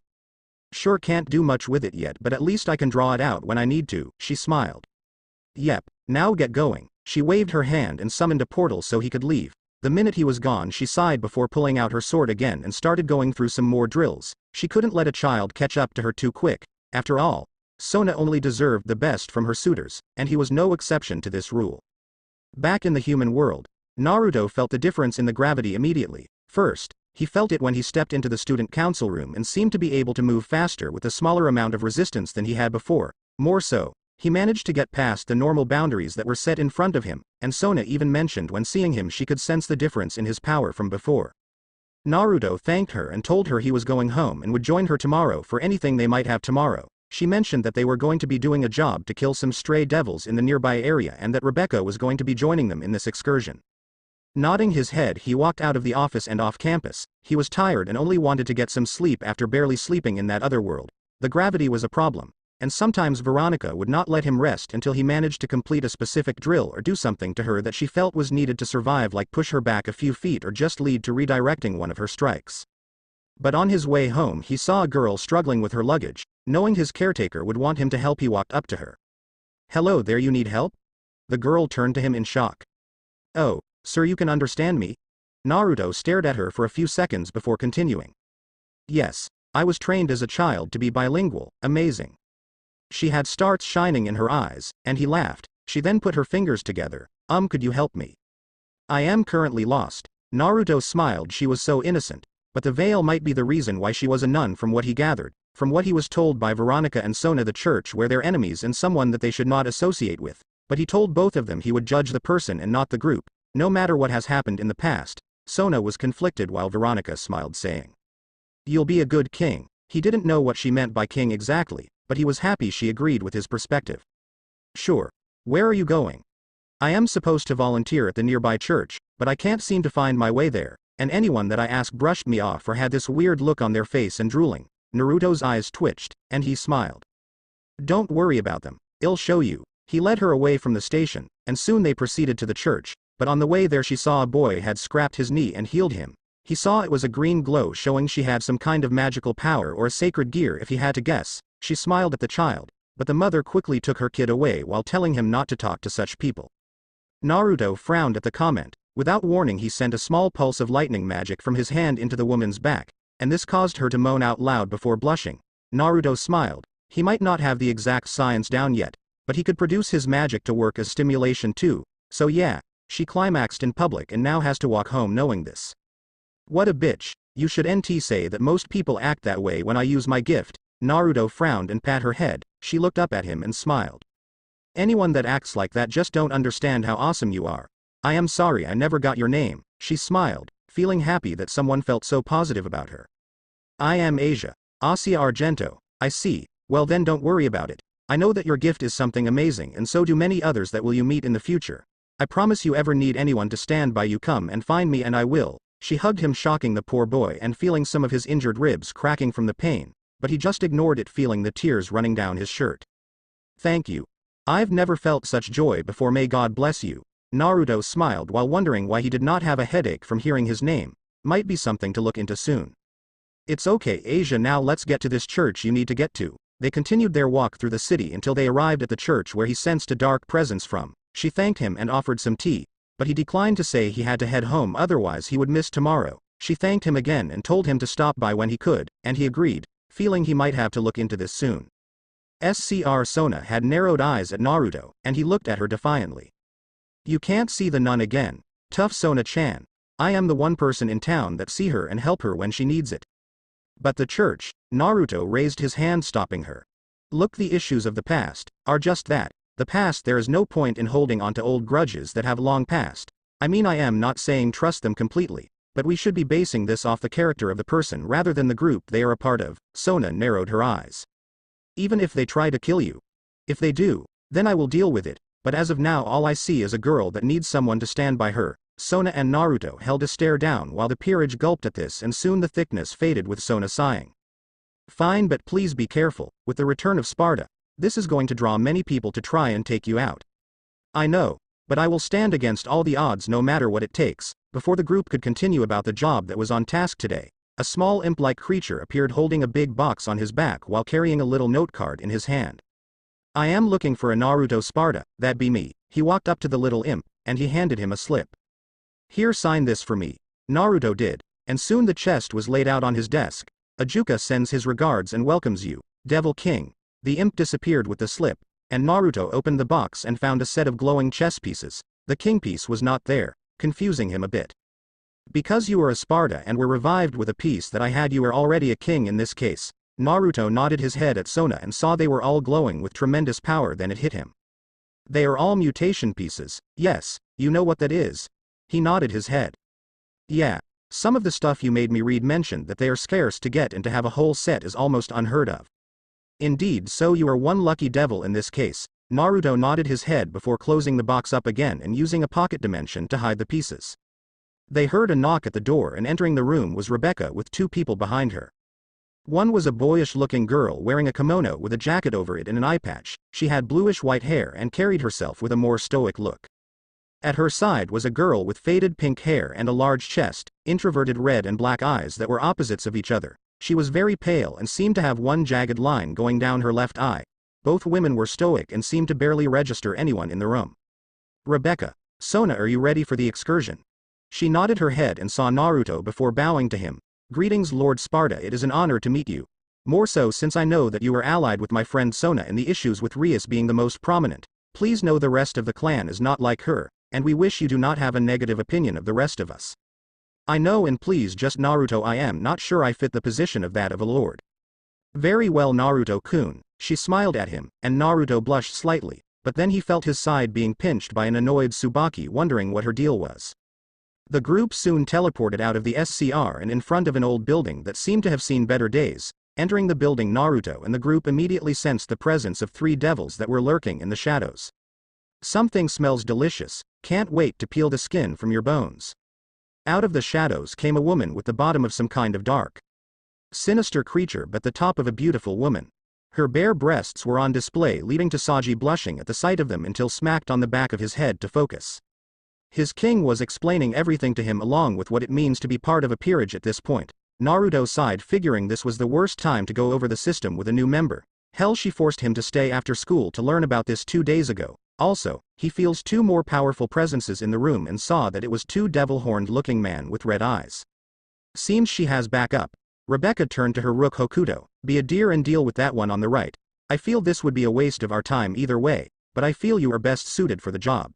Sure, can't do much with it yet, but at least I can draw it out when I need to, she smiled. Yep, now get going. She waved her hand and summoned a portal so he could leave. The minute he was gone, she sighed before pulling out her sword again and started going through some more drills. She couldn't let a child catch up to her too quick. After all, Sona only deserved the best from her suitors, and he was no exception to this rule. Back in the human world, Naruto felt the difference in the gravity immediately. First, he felt it when he stepped into the student council room and seemed to be able to move faster with a smaller amount of resistance than he had before. More so, he managed to get past the normal boundaries that were set in front of him, and Sona even mentioned when seeing him she could sense the difference in his power from before. Naruto thanked her and told her he was going home and would join her tomorrow for anything they might have tomorrow. She mentioned that they were going to be doing a job to kill some stray devils in the nearby area and that Rebecca was going to be joining them in this excursion. Nodding his head, he walked out of the office and off campus. He was tired and only wanted to get some sleep after barely sleeping in that other world. The gravity was a problem, and sometimes Veronica would not let him rest until he managed to complete a specific drill or do something to her that she felt was needed to survive, like push her back a few feet or just lead to redirecting one of her strikes. But on his way home he saw a girl struggling with her luggage. Knowing his caretaker would want him to help, he walked up to her. "Hello there, you need help?" The girl turned to him in shock. "Oh, sir, you can understand me?" Naruto stared at her for a few seconds before continuing. "Yes, I was trained as a child to be bilingual." "Amazing." She had stars shining in her eyes, and he laughed. She then put her fingers together. Could you help me? I am currently lost." Naruto smiled. She was so innocent. But the veil might be the reason why she was a nun, from what he gathered. From what he was told by Veronica and Sona, the church were their enemies and someone that they should not associate with. But he told both of them he would judge the person and not the group. No matter what has happened in the past. Sona was conflicted while Veronica smiled, saying, "You'll be a good king." He didn't know what she meant by king exactly, but he was happy she agreed with his perspective. "Sure. Where are you going?" "I am supposed to volunteer at the nearby church, but I can't seem to find my way there, and anyone that I asked brushed me off or had this weird look on their face and drooling." Naruto's eyes twitched, and he smiled. "Don't worry about them. I'll show you." He led her away from the station, and soon they proceeded to the church, but on the way there she saw a boy had scraped his knee and healed him. He saw it was a green glow, showing she had some kind of magical power or a sacred gear if he had to guess. She smiled at the child, but the mother quickly took her kid away while telling him not to talk to such people. Naruto frowned at the comment. Without warning, he sent a small pulse of lightning magic from his hand into the woman's back, and this caused her to moan out loud before blushing. Naruto smiled. He might not have the exact science down yet, but he could produce his magic to work as stimulation too. So yeah, she climaxed in public and now has to walk home knowing this. What a bitch. You should say that most people act that way when I use my gift. Naruto frowned and pat her head. She looked up at him and smiled. Anyone that acts like that just don't understand how awesome you are. I am sorry I never got your name. She smiled, feeling happy that someone felt so positive about her. I am Asia. Asia Argento. I see. Well then, don't worry about it. I know that your gift is something amazing, and so do many others that will you meet in the future. I promise you, ever need anyone to stand by you, come and find me and I will. She hugged him, shocking the poor boy and feeling some of his injured ribs cracking from the pain, but he just ignored it, feeling the tears running down his shirt. Thank you. I've never felt such joy before. May God bless you. Naruto smiled while wondering why he did not have a headache from hearing his name. Might be something to look into soon. It's okay, Asia, now let's get to this church you need to get to. They continued their walk through the city until they arrived at the church where he sensed a dark presence from. She thanked him and offered some tea, but he declined to say he had to head home, otherwise he would miss tomorrow. She thanked him again and told him to stop by when he could, and he agreed, feeling he might have to look into this soon. Sona had narrowed eyes at Naruto, and he looked at her defiantly. You can't see the nun again. Tough Sona-chan. I am the one person in town that see her and help her when she needs it. But the church, Naruto raised his hand, stopping her. Look, the issues of the past are just that. The past. There is no point in holding on to old grudges that have long passed. I mean, I am not saying trust them completely, but we should be basing this off the character of the person rather than the group they are a part of. Sona narrowed her eyes. Even if they try to kill you. If they do, then I will deal with it, but as of now all I see is a girl that needs someone to stand by her. Sona and Naruto held a stare down while the peerage gulped at this, and soon the thickness faded with Sona sighing. Fine, but please be careful, with the return of Sparta, this is going to draw many people to try and take you out. I know, but I will stand against all the odds no matter what it takes. Before the group could continue about the job that was on task today, a small imp-like creature appeared holding a big box on his back while carrying a little note card in his hand. I am looking for a Naruto Sparta, that be me. He walked up to the little imp, and he handed him a slip. Here, sign this for me. Naruto did, and soon the chest was laid out on his desk. Ajuka sends his regards and welcomes you, Devil King. The imp disappeared with the slip, and Naruto opened the box and found a set of glowing chess pieces. The king piece was not there, confusing him a bit. Because you were a Sparta and were revived with a piece that I had, you are already a king in this case. Naruto nodded his head at Sona and saw they were all glowing with tremendous power. Then it hit him. They are all mutation pieces. Yes, you know what that is. He nodded his head. Yeah, some of the stuff you made me read mentioned that they are scarce to get, and to have a whole set is almost unheard of. Indeed, so you are one lucky devil in this case. Naruto nodded his head before closing the box up again and using a pocket dimension to hide the pieces. They heard a knock at the door, and entering the room was Rebecca with two people behind her. One was a boyish-looking girl wearing a kimono with a jacket over it and an eye patch. She had bluish-white hair and carried herself with a more stoic look. At her side was a girl with faded pink hair and a large chest, introverted red and black eyes that were opposites of each other. She was very pale and seemed to have one jagged line going down her left eye. Both women were stoic and seemed to barely register anyone in the room. Rebecca, Sona, are you ready for the excursion? She nodded her head and saw Naruto before bowing to him. Greetings, Lord Sparta, it is an honor to meet you. More so since I know that you are allied with my friend Sona in the issues, with Rias being the most prominent. Please know the rest of the clan is not like her, and we wish you do not have a negative opinion of the rest of us. I know, and please just Naruto, I am not sure I fit the position of that of a lord. Very well, Naruto-kun. She smiled at him, and Naruto blushed slightly, but then he felt his side being pinched by an annoyed Tsubaki, wondering what her deal was. The group soon teleported out of the SCR and in front of an old building that seemed to have seen better days. Entering the building, Naruto and the group immediately sensed the presence of three devils that were lurking in the shadows. Something smells delicious, can't wait to peel the skin from your bones. Out of the shadows came a woman with the bottom of some kind of dark, sinister creature but the top of a beautiful woman. Her bare breasts were on display, leading to Saji blushing at the sight of them until smacked on the back of his head to focus. His king was explaining everything to him along with what it means to be part of a peerage at this point. Naruto sighed, figuring this was the worst time to go over the system with a new member. Hell, she forced him to stay after school to learn about this 2 days ago. Also, he feels two more powerful presences in the room and saw that it was two devil-horned looking man with red eyes. Seems she has backup. Rebecca turned to her rook Hokuto. Be a dear and deal with that one on the right. I feel this would be a waste of our time either way, but I feel you are best suited for the job.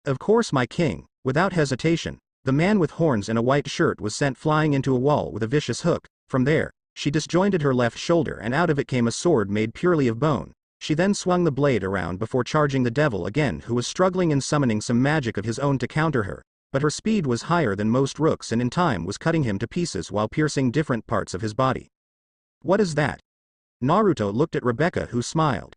Of course, my king. Without hesitation, the man with horns and a white shirt was sent flying into a wall with a vicious hook. From there, she disjointed her left shoulder and out of it came a sword made purely of bone. She then swung the blade around before charging the devil again, who was struggling and summoning some magic of his own to counter her, but her speed was higher than most rooks and in time was cutting him to pieces while piercing different parts of his body. What is that? Naruto looked at Rebecca, who smiled.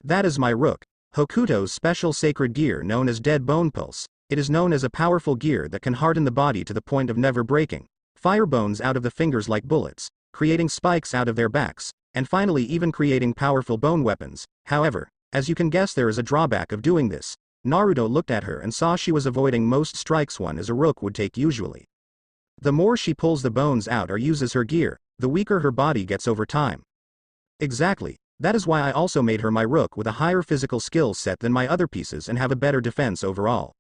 That is my rook, Hokuto's special sacred gear known as Dead Bone Pulse. It is known as a powerful gear that can harden the body to the point of never breaking. Fire bones out of the fingers like bullets, creating spikes out of their backs, and finally even creating powerful bone weapons. However, as you can guess, there is a drawback of doing this. Naruto looked at her and saw she was avoiding most strikes one as a rook would take usually. The more she pulls the bones out or uses her gear, the weaker her body gets over time. Exactly, that is why I also made her my rook with a higher physical skill set than my other pieces and have a better defense overall.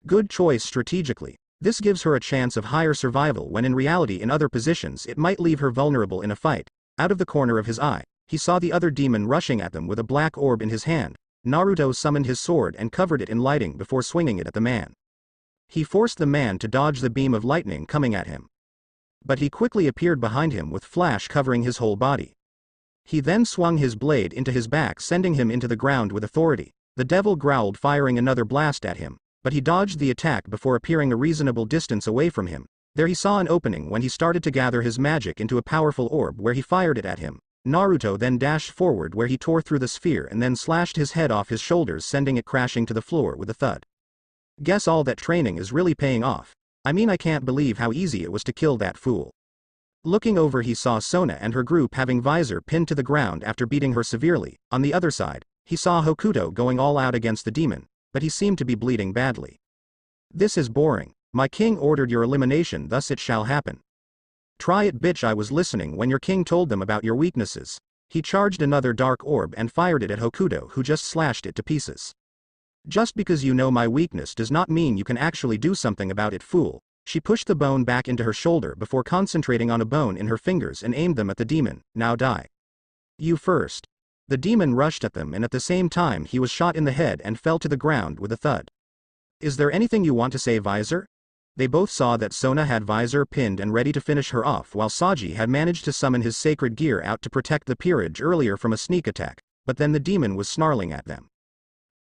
Good choice strategically. This gives her a chance of higher survival when in reality in other positions it might leave her vulnerable in a fight. Out of the corner of his eye, he saw the other demon rushing at them with a black orb in his hand. Naruto summoned his sword and covered it in lighting before swinging it at the man. He forced the man to dodge the beam of lightning coming at him, but he quickly appeared behind him with flash covering his whole body. He then swung his blade into his back, sending him into the ground with authority. The devil growled, firing another blast at him, but he dodged the attack before appearing a reasonable distance away from him. There he saw an opening when he started to gather his magic into a powerful orb where he fired it at him. Naruto then dashed forward where he tore through the sphere and then slashed his head off his shoulders, sending it crashing to the floor with a thud. Guess all that training is really paying off. I mean, I can't believe how easy it was to kill that fool. Looking over, he saw Sona and her group having Visor pinned to the ground after beating her severely. On the other side, he saw Hokuto going all out against the demon, but he seemed to be bleeding badly. This is boring. My king ordered your elimination, thus it shall happen. Try it, bitch. I was listening when your king told them about your weaknesses. He charged another dark orb and fired it at Hokuto, who just slashed it to pieces. Just because you know my weakness does not mean you can actually do something about it, fool. She pushed the bone back into her shoulder before concentrating on a bone in her fingers and aimed them at the demon. Now die. You first. The demon rushed at them, and at the same time he was shot in the head and fell to the ground with a thud. Is there anything you want to say, Visor? They both saw that Sona had Visor pinned and ready to finish her off, while Saji had managed to summon his sacred gear out to protect the peerage earlier from a sneak attack, but then the demon was snarling at them.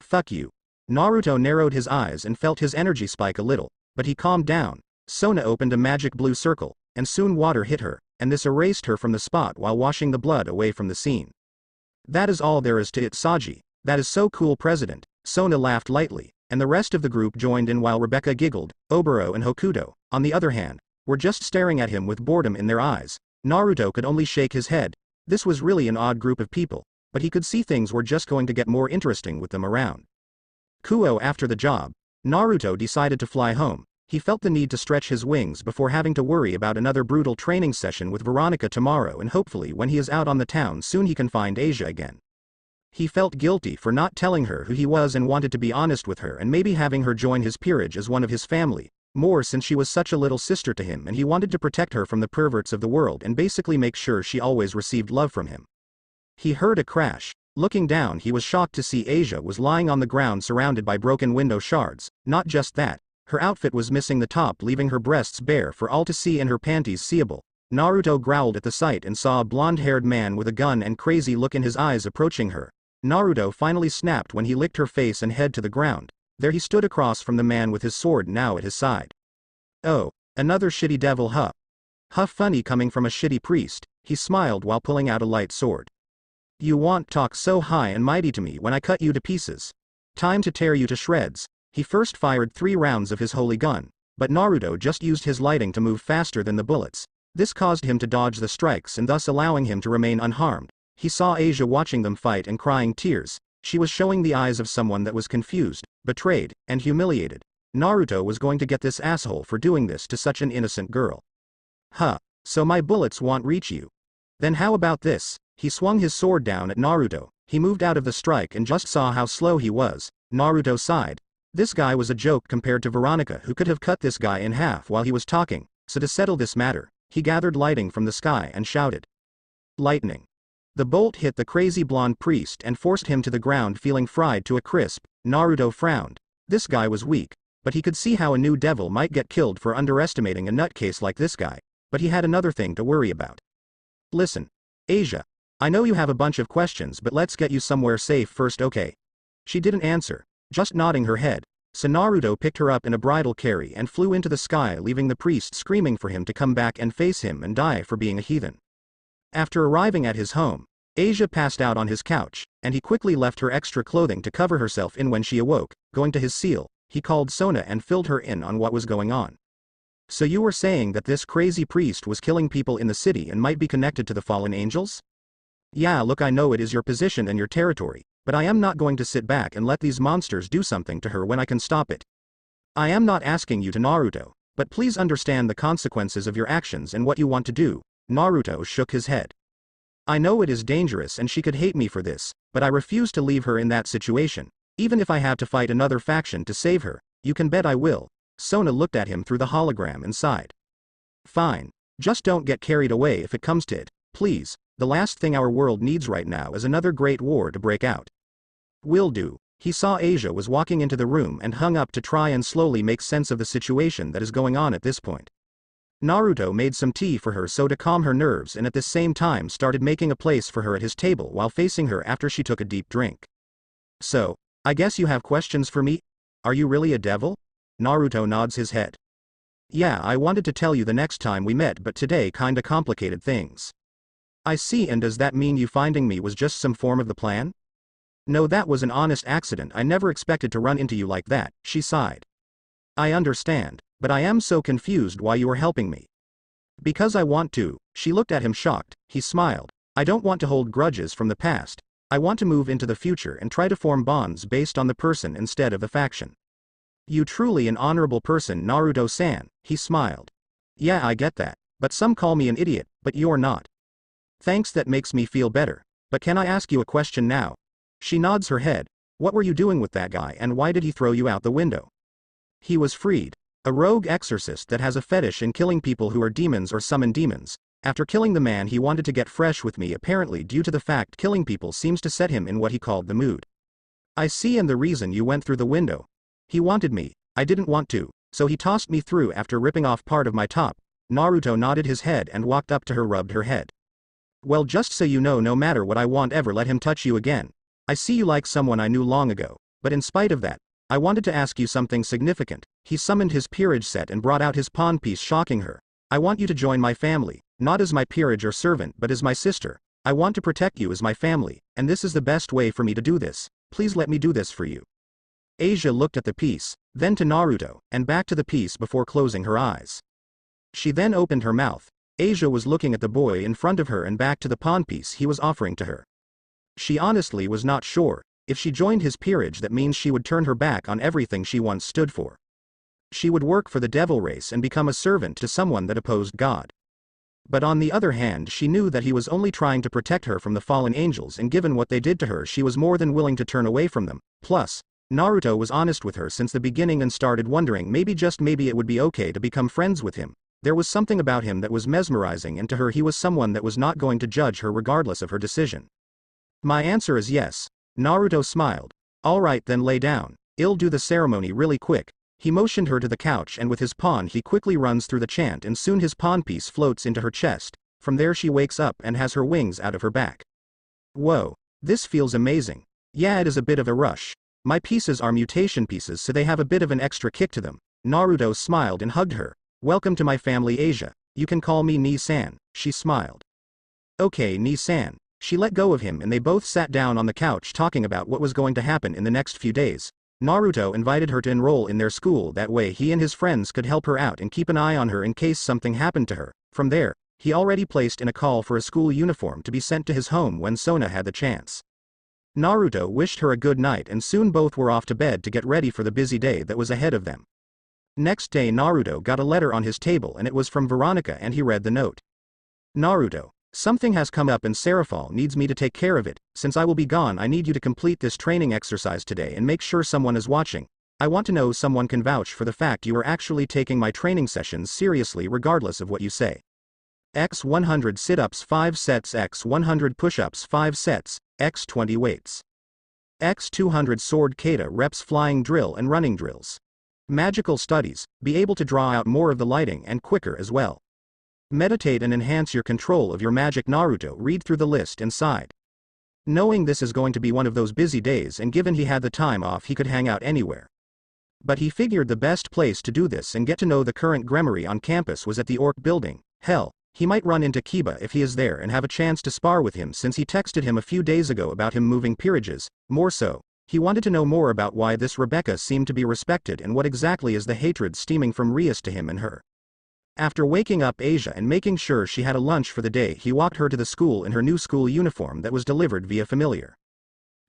Fuck you. Naruto narrowed his eyes and felt his energy spike a little, but he calmed down. Sona opened a magic blue circle, and soon water hit her, and this erased her from the spot while washing the blood away from the scene. That is all there is to it, Saji. That is so cool, President. Sona laughed lightly, and the rest of the group joined in while Rebecca giggled. Oboro and Hokuto, on the other hand, were just staring at him with boredom in their eyes. Naruto could only shake his head. This was really an odd group of people, but he could see things were just going to get more interesting with them around. Kuo, after the job, Naruto decided to fly home. He felt the need to stretch his wings before having to worry about another brutal training session with Veronica tomorrow, and hopefully when he is out on the town soon he can find Asia again. He felt guilty for not telling her who he was and wanted to be honest with her and maybe having her join his peerage as one of his family, more since she was such a little sister to him, and he wanted to protect her from the perverts of the world and basically make sure she always received love from him. He heard a crash. Looking down, he was shocked to see Asia was lying on the ground surrounded by broken window shards. Not just that, her outfit was missing the top, leaving her breasts bare for all to see and her panties seeable. Naruto growled at the sight and saw a blonde-haired man with a gun and crazy look in his eyes approaching her. Naruto finally snapped when he licked her face and head to the ground. There he stood across from the man with his sword now at his side. Oh, another shitty devil, huh? Huh, funny coming from a shitty priest. He smiled while pulling out a light sword. You want talk so high and mighty to me when I cut you to pieces. Time to tear you to shreds. He first fired 3 rounds of his holy gun, but Naruto just used his lighting to move faster than the bullets. This caused him to dodge the strikes and thus allowing him to remain unharmed. He saw Asia watching them fight and crying tears. She was showing the eyes of someone that was confused, betrayed, and humiliated. Naruto was going to get this asshole for doing this to such an innocent girl. Huh, so my bullets won't reach you. Then how about this? He swung his sword down at Naruto. He moved out of the strike and just saw how slow he was. Naruto sighed. This guy was a joke compared to Veronica, who could have cut this guy in half while he was talking. So to settle this matter, he gathered lighting from the sky and shouted. Lightning. The bolt hit the crazy blonde priest and forced him to the ground, feeling fried to a crisp. Naruto frowned. This guy was weak, but he could see how a new devil might get killed for underestimating a nutcase like this guy. But he had another thing to worry about. Listen, Asia. I know you have a bunch of questions, but let's get you somewhere safe first, okay? She didn't answer, just nodding her head. So Naruto picked her up in a bridal carry and flew into the sky, leaving the priest screaming for him to come back and face him and die for being a heathen. After arriving at his home, Asia passed out on his couch, and he quickly left her extra clothing to cover herself in. When she awoke, going to his cell, he called Sona and filled her in on what was going on. So you were saying that this crazy priest was killing people in the city and might be connected to the fallen angels? Yeah, look, I know it is your position and your territory, but I am not going to sit back and let these monsters do something to her when I can stop it. I am not asking you to, Naruto, but please understand the consequences of your actions and what you want to do. Naruto shook his head. I know it is dangerous and she could hate me for this, but I refuse to leave her in that situation, even if I have to fight another faction to save her. You can bet I will. Sona looked at him through the hologram and sighed. Fine. Just don't get carried away if it comes to it, please. The last thing our world needs right now is another great war to break out. Will do. He saw Asia was walking into the room and hung up to try and slowly make sense of the situation that is going on at this point. Naruto made some tea for her so to calm her nerves, and at the same time started making a place for her at his table while facing her after she took a deep drink. So, I guess you have questions for me? Are you really a devil? Naruto nods his head. Yeah, I wanted to tell you the next time we met, but today kinda complicated things. I see, and does that mean you finding me was just some form of the plan? No, that was an honest accident. I never expected to run into you like that, she sighed. I understand, but I am so confused why you are helping me. Because I want to, she looked at him shocked. He smiled. I don't want to hold grudges from the past. I want to move into the future and try to form bonds based on the person instead of the faction. You truly an honorable person, Naruto-san, he smiled. Yeah, I get that, but some call me an idiot, but you're not. Thanks, that makes me feel better. But can I ask you a question now? She nods her head. What were you doing with that guy, and why did he throw you out the window? He was freed. A rogue exorcist that has a fetish in killing people who are demons or summon demons. After killing the man, he wanted to get fresh with me, apparently due to the fact killing people seems to set him in what he called the mood. I see, and the reason you went through the window. He wanted me. I didn't want to, so he tossed me through after ripping off part of my top. Naruto nodded his head and walked up to her, rubbed her head. Well, just so you know, no matter what I won't ever let him touch you again. I see you like someone I knew long ago, but in spite of that, I wanted to ask you something significant. He summoned his peerage set and brought out his pawn piece, shocking her. I want you to join my family, not as my peerage or servant but as my sister. I want to protect you as my family, and this is the best way for me to do this. Please let me do this for you. Asia looked at the piece, then to Naruto, and back to the piece before closing her eyes. She then opened her mouth. Asia was looking at the boy in front of her and back to the pawn piece he was offering to her. She honestly was not sure. If she joined his peerage, that means she would turn her back on everything she once stood for. She would work for the devil race and become a servant to someone that opposed God. But on the other hand, she knew that he was only trying to protect her from the fallen angels, and given what they did to her, she was more than willing to turn away from them. Plus, Naruto was honest with her since the beginning and started wondering maybe, just maybe, it would be okay to become friends with him. There was something about him that was mesmerizing, and to her he was someone that was not going to judge her regardless of her decision. My answer is yes. Naruto smiled. Alright then, lay down. I'll do the ceremony really quick. He motioned her to the couch, and with his pawn he quickly runs through the chant, and soon his pawn piece floats into her chest. From there she wakes up and has her wings out of her back. Whoa. This feels amazing. Yeah, it is a bit of a rush. My pieces are mutation pieces, so they have a bit of an extra kick to them. Naruto smiled and hugged her. Welcome to my family, Asia. You can call me Ni-san, she smiled. Okay, Ni-san. She let go of him and they both sat down on the couch talking about what was going to happen in the next few days. Naruto invited her to enroll in their school, that way he and his friends could help her out and keep an eye on her in case something happened to her. From there, he already placed in a call for a school uniform to be sent to his home when Sona had the chance. Naruto wished her a good night, and soon both were off to bed to get ready for the busy day that was ahead of them. Next day, Naruto got a letter on his table, and it was from Veronica, and he read the note. Naruto, something has come up and Serafal needs me to take care of it. Since I will be gone, I need you to complete this training exercise today and make sure someone is watching. I want to know someone can vouch for the fact you are actually taking my training sessions seriously regardless of what you say. X 100 sit-ups 5 sets, X 100 push-ups 5 sets, X 20 weights. X 200 sword kata reps, flying drill and running drills. Magical studies, be able to draw out more of the lighting and quicker as well. Meditate and enhance your control of your magic. Naruto read through the list and sighed. Knowing this is going to be one of those busy days, and given he had the time off, he could hang out anywhere. But he figured the best place to do this and get to know the current Gremory on campus was at the Orc building. Hell, he might run into Kiba if he is there and have a chance to spar with him, since he texted him a few days ago about him moving peerages. More so, he wanted to know more about why this Rebecca seemed to be respected and what exactly is the hatred stemming from Rias to him and her. After waking up Asia and making sure she had a lunch for the day, he walked her to the school in her new school uniform that was delivered via familiar.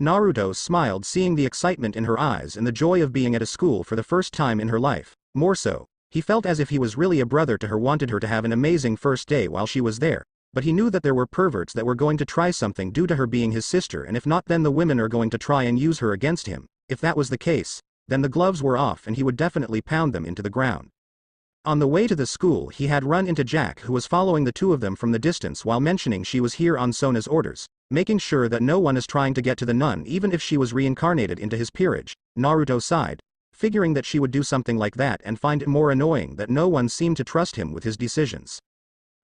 Naruto smiled, seeing the excitement in her eyes and the joy of being at a school for the first time in her life. More so, he felt as if he was really a brother to her, wanted her to have an amazing first day while she was there, but he knew that there were perverts that were going to try something due to her being his sister, and if not, then the women are going to try and use her against him. If that was the case, then the gloves were off and he would definitely pound them into the ground. On the way to the school, he had run into Jack, who was following the two of them from the distance while mentioning she was here on Sona's orders, making sure that no one is trying to get to the nun even if she was reincarnated into his peerage. Naruto sighed, figuring that she would do something like that, and find it more annoying that no one seemed to trust him with his decisions.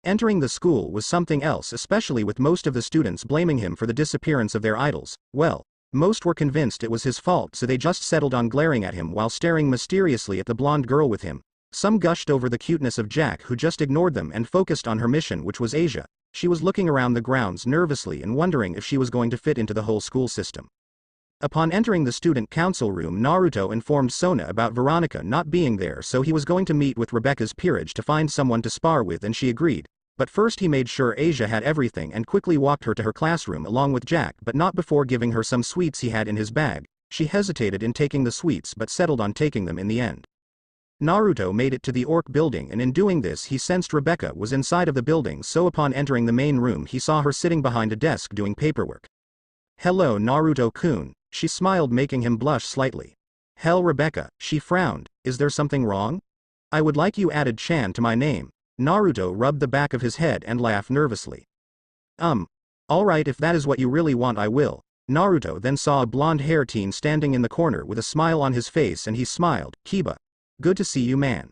Entering the school was something else, especially with most of the students blaming him for the disappearance of their idols. Well, most were convinced it was his fault, so they just settled on glaring at him while staring mysteriously at the blonde girl with him. Some gushed over the cuteness of Jack, who just ignored them and focused on her mission, which was Asia. She was looking around the grounds nervously and wondering if she was going to fit into the whole school system. Upon entering the student council room, Naruto informed Sona about Veronica not being there, so he was going to meet with Rebecca's peerage to find someone to spar with, and she agreed. But first he made sure Asia had everything and quickly walked her to her classroom along with Jack, but not before giving her some sweets he had in his bag. She hesitated in taking the sweets but settled on taking them in the end. Naruto made it to the Orc building, and in doing this he sensed Rebecca was inside of the building, so upon entering the main room he saw her sitting behind a desk doing paperwork. "Hello Naruto-kun," she smiled, making him blush slightly. "Hell Rebecca," she frowned, "is there something wrong? I would like you added Chan to my name." Naruto rubbed the back of his head and laughed nervously. Alright, if that is what you really want I will." Naruto then saw a blonde-haired teen standing in the corner with a smile on his face, and he smiled. "Kiba. Good to see you, man."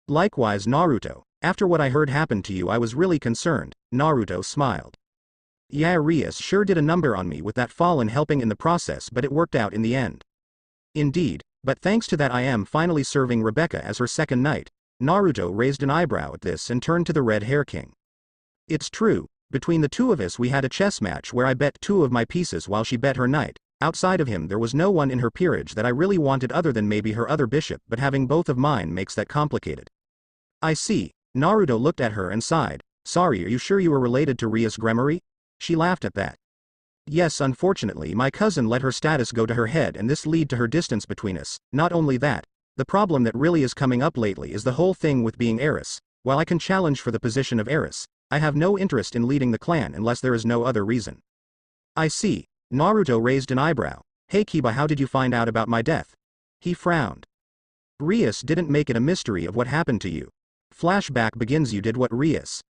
"Likewise Naruto, after what I heard happened to you I was really concerned." Naruto smiled. "Yeah, Rias sure did a number on me with that fall and helping in the process, but it worked out in the end." "Indeed, but thanks to that I am finally serving Rebecca as her second knight." Naruto raised an eyebrow at this and turned to the Red Hair King. "It's true, between the two of us we had a chess match where I bet 2 of my pieces while she bet her knight. Outside of him there was no one in her peerage that I really wanted other than maybe her other bishop, but having both of mine makes that complicated." "I see." Naruto looked at her and sighed. "Sorry, are you sure you were related to Rias Gremory?" She laughed at that. "Yes, unfortunately my cousin let her status go to her head and this lead to her distance between us. Not only that, the problem that really is coming up lately is the whole thing with being heiress. While I can challenge for the position of heiress, I have no interest in leading the clan unless there is no other reason." "I see." Naruto raised an eyebrow. "Hey Kiba, how did you find out about my death?" He frowned. "Rias didn't make it a mystery of what happened to you. Flashback begins. You did what, Rias?"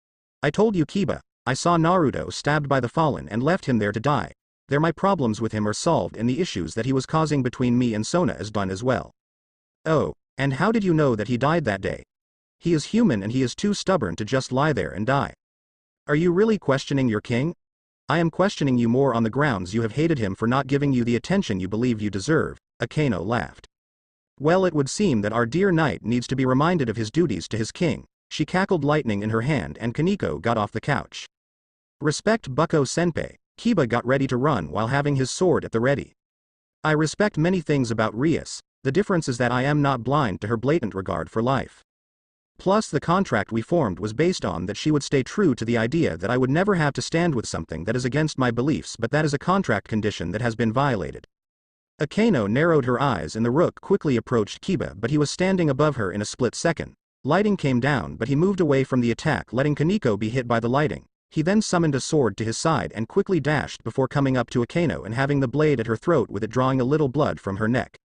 "I told you Kiba, I saw Naruto stabbed by the Fallen and left him there to die. There my problems with him are solved and the issues that he was causing between me and Sona is done as well." "Oh, and how did you know that he died that day?" "He is human and he is too stubborn to just lie there and die." "Are you really questioning your king?" "I am questioning you more on the grounds you have hated him for not giving you the attention you believe you deserve." Akeno laughed. "Well, it would seem that our dear knight needs to be reminded of his duties to his king." She cackled, lightning in her hand, and Kaneko got off the couch. "Respect Bucko Senpai." Kiba got ready to run while having his sword at the ready. "I respect many things about Rias, the difference is that I am not blind to her blatant regard for life. Plus the contract we formed was based on that she would stay true to the idea that I would never have to stand with something that is against my beliefs, but that is a contract condition that has been violated." Akeno narrowed her eyes and the Rook quickly approached Kiba, but he was standing above her in a split second. Lighting came down, but he moved away from the attack, letting Kaneko be hit by the lighting. He then summoned a sword to his side and quickly dashed before coming up to Akeno and having the blade at her throat, with it drawing a little blood from her neck.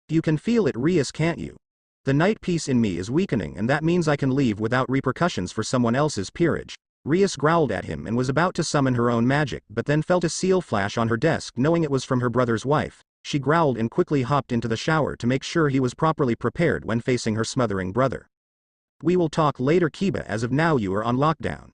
"You can feel it, Rias, can't you? The knight piece in me is weakening, and that means I can leave without repercussions for someone else's peerage." Rias growled at him and was about to summon her own magic, but then felt a seal flash on her desk. Knowing it was from her brother's wife, she growled and quickly hopped into the shower to make sure he was properly prepared when facing her smothering brother. "We will talk later Kiba, as of now you are on lockdown."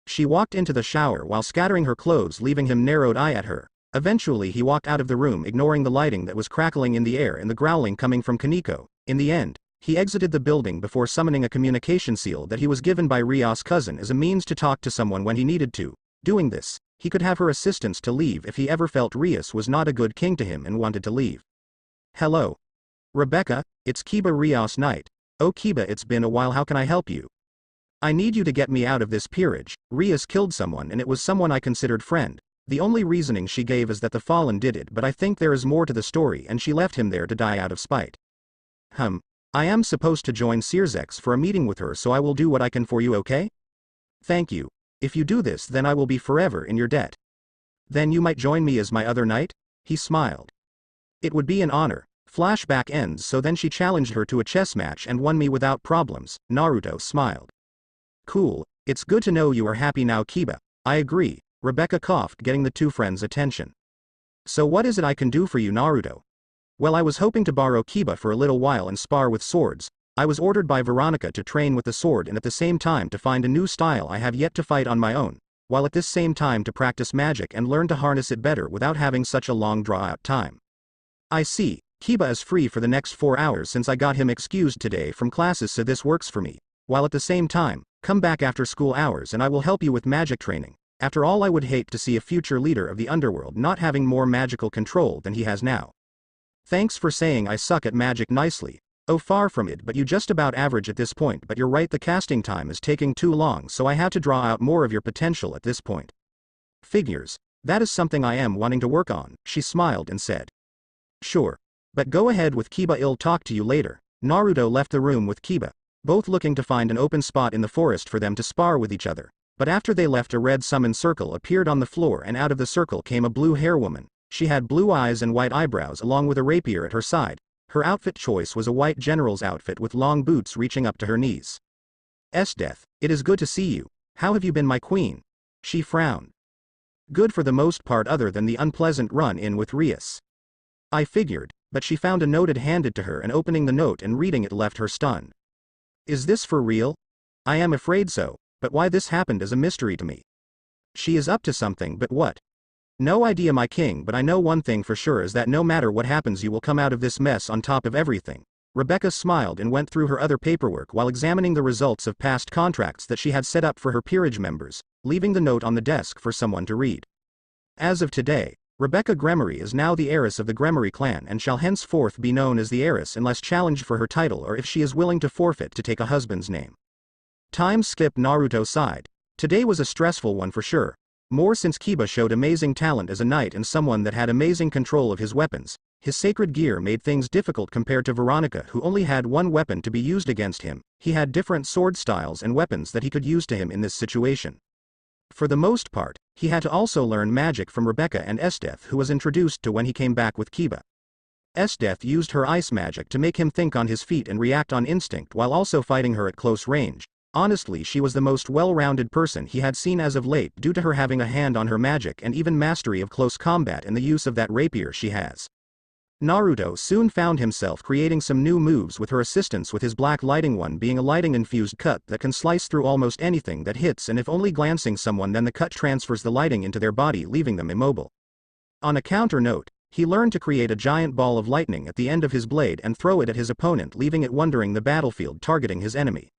She walked into the shower while scattering her clothes, leaving him narrowed eye at her. Eventually he walked out of the room, ignoring the lighting that was crackling in the air and the growling coming from Kaneko. In the end, he exited the building before summoning a communication seal that he was given by Rias' cousin as a means to talk to someone when he needed to. Doing this, he could have her assistance to leave if he ever felt Rias was not a good king to him and wanted to leave. "Hello. Rebecca, it's Kiba, Rias' knight." "Oh Kiba, it's been a while, how can I help you?" "I need you to get me out of this peerage. Rias killed someone and it was someone I considered friend. The only reasoning she gave is that the Fallen did it, but I think there is more to the story and she left him there to die out of spite." I am supposed to join Sirzex for a meeting with her, so I will do what I can for you, okay?" "Thank you. If you do this then I will be forever in your debt." "Then you might join me as my other knight?" He smiled. "It would be an honor." Flashback ends. So then she challenged her to a chess match and won me without problems. Naruto smiled. "Cool, it's good to know you are happy now Kiba." "I agree." Rebecca coughed, getting the two friends' attention. "So what is it I can do for you, Naruto?" "Well, I was hoping to borrow Kiba for a little while and spar with swords. I was ordered by Veronica to train with the sword and at the same time to find a new style I have yet to fight on my own, while at this same time to practice magic and learn to harness it better without having such a long draw-out time." "I see. Kiba is free for the next 4 hours since I got him excused today from classes, so this works for me. While at the same time, Come back after school hours and I will help you with magic training. After all, I would hate to see a future leader of the underworld not having more magical control than he has now. Thanks for saying I suck at magic nicely. Oh, far from it, but you just about average at this point. But you're right, the casting time is taking too long, so I have to draw out more of your potential at this point. Figures. That is something I am wanting to work on, she smiled and said. Sure. But go ahead with Kiba, I'll talk to you later. Naruto left the room with Kiba, both looking to find an open spot in the forest for them to spar with each other. But after they left, a red summon circle appeared on the floor, and out of the circle came a blue hair woman. She had blue eyes and white eyebrows along with a rapier at her side. Her outfit choice was a white general's outfit with long boots reaching up to her knees. Death, it is good to see you. How have you been, my queen? She frowned. Good for the most part, other than the unpleasant run-in with Rias. I figured, but she found a note handed to her, and opening the note and reading it left her stunned. Is this for real? I am afraid so, but why this happened is a mystery to me. She is up to something, but what? No idea, my king, but I know one thing for sure is that no matter what happens you will come out of this mess on top of everything. Rebecca smiled and went through her other paperwork while examining the results of past contracts that she had set up for her peerage members, leaving the note on the desk for someone to read. As of today, Rebecca Gremory is now the heiress of the Gremory clan and shall henceforth be known as the heiress unless challenged for her title or if she is willing to forfeit to take a husband's name. Time skip. Naruto sighed. Today was a stressful one for sure. More since Kiba showed amazing talent as a knight and someone that had amazing control of his weapons. His sacred gear made things difficult compared to Veronica, who only had one weapon to be used against him. He had different sword styles and weapons that he could use to him in this situation. For the most part, he had to also learn magic from Rebecca and Death, who was introduced to when he came back with Kiba. Death used her ice magic to make him think on his feet and react on instinct while also fighting her at close range. Honestly, she was the most well-rounded person he had seen as of late due to her having a hand on her magic and even mastery of close combat and the use of that rapier she has. Naruto soon found himself creating some new moves with her assistance, with his black lighting one being a lighting-infused cut that can slice through almost anything that hits, and if only glancing someone then the cut transfers the lighting into their body leaving them immobile. On a counter note, he learned to create a giant ball of lightning at the end of his blade and throw it at his opponent, leaving it wandering the battlefield targeting his enemy.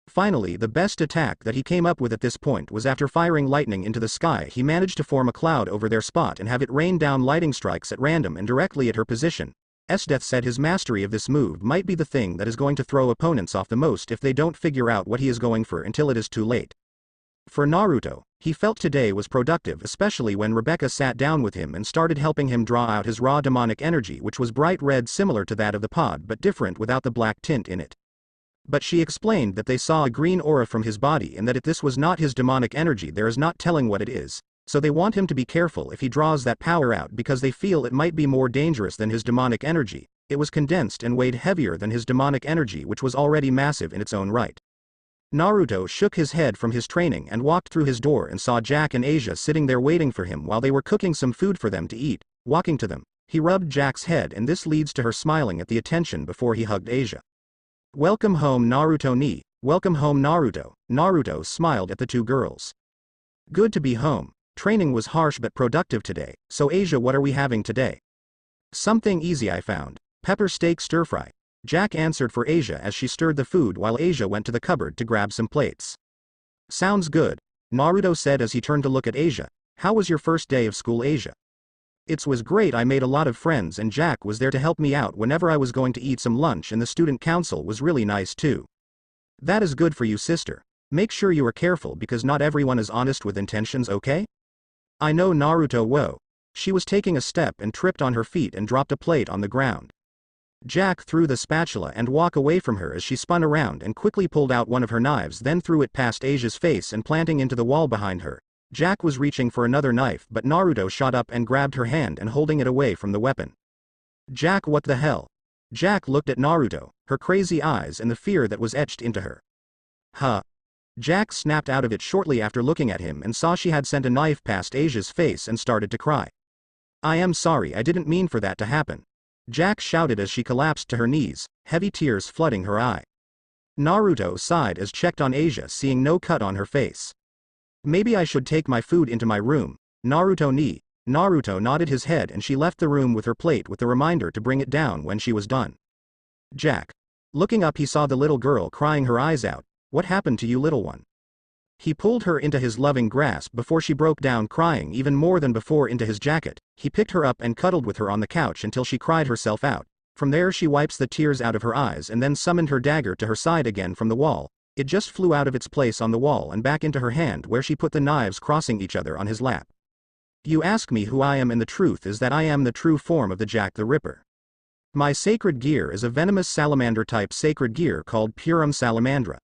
Finally, the best attack that he came up with at this point was after firing lightning into the sky, he managed to form a cloud over their spot and have it rain down lightning strikes at random and directly at her position. Death said his mastery of this move might be the thing that is going to throw opponents off the most if they don't figure out what he is going for until it is too late. For Naruto, he felt today was productive, especially when Rebecca sat down with him and started helping him draw out his raw demonic energy, which was bright red similar to that of the pod but different without the black tint in it. But she explained that they saw a green aura from his body and that if this was not his demonic energy there is not telling what it is, so they want him to be careful if he draws that power out because they feel it might be more dangerous than his demonic energy. It was condensed and weighed heavier than his demonic energy, which was already massive in its own right. Naruto shook his head from his training and walked through his door and saw Jack and Asia sitting there waiting for him while they were cooking some food for them to eat. Walking to them, he rubbed Jack's head and this leads to her smiling at the attention before he hugged Asia. Welcome home, Naruto ni. Welcome home, Naruto. Naruto smiled at the two girls. Good to be home. Training was harsh but productive today. So Asia, what are we having today? Something easy I found. Pepper steak stir fry. Jack answered for Asia as she stirred the food while Asia went to the cupboard to grab some plates. Sounds good, Naruto said as he turned to look at Asia. How was your first day of school, Asia? It was great. I made a lot of friends and Jack was there to help me out whenever I was going to eat some lunch, and the student council was really nice too. That is good for you, sister. Make sure you are careful because not everyone is honest with intentions, okay? I know, Naruto. Whoa. She was taking a step and tripped on her feet and dropped a plate on the ground. Jack threw the spatula and walked away from her as she spun around and quickly pulled out one of her knives, then threw it past Asia's face and planting into the wall behind her. Jack was reaching for another knife but Naruto shot up and grabbed her hand and holding it away from the weapon. Jack, what the hell? Jack looked at Naruto, her crazy eyes and the fear that was etched into her. Huh? Jack snapped out of it shortly after looking at him and saw she had sent a knife past Asia's face and started to cry. I am sorry, I didn't mean for that to happen. Jack shouted as she collapsed to her knees, heavy tears flooding her eye. Naruto sighed as checked on Asia, seeing no cut on her face. Maybe I should take my food into my room, Naruto ni. Naruto nodded his head and she left the room with her plate with the reminder to bring it down when she was done. Jack. Looking up, he saw the little girl crying her eyes out. What happened to you, little one? He pulled her into his loving grasp before she broke down crying even more than before into his jacket. He picked her up and cuddled with her on the couch until she cried herself out. From there she wipes the tears out of her eyes and then summoned her dagger to her side again from the wall. It just flew out of its place on the wall and back into her hand where she put the knives crossing each other on his lap. You ask me who I am, and the truth is that I am the true form of the Jack the Ripper. My sacred gear is a venomous salamander-type sacred gear called Purum Salamandra.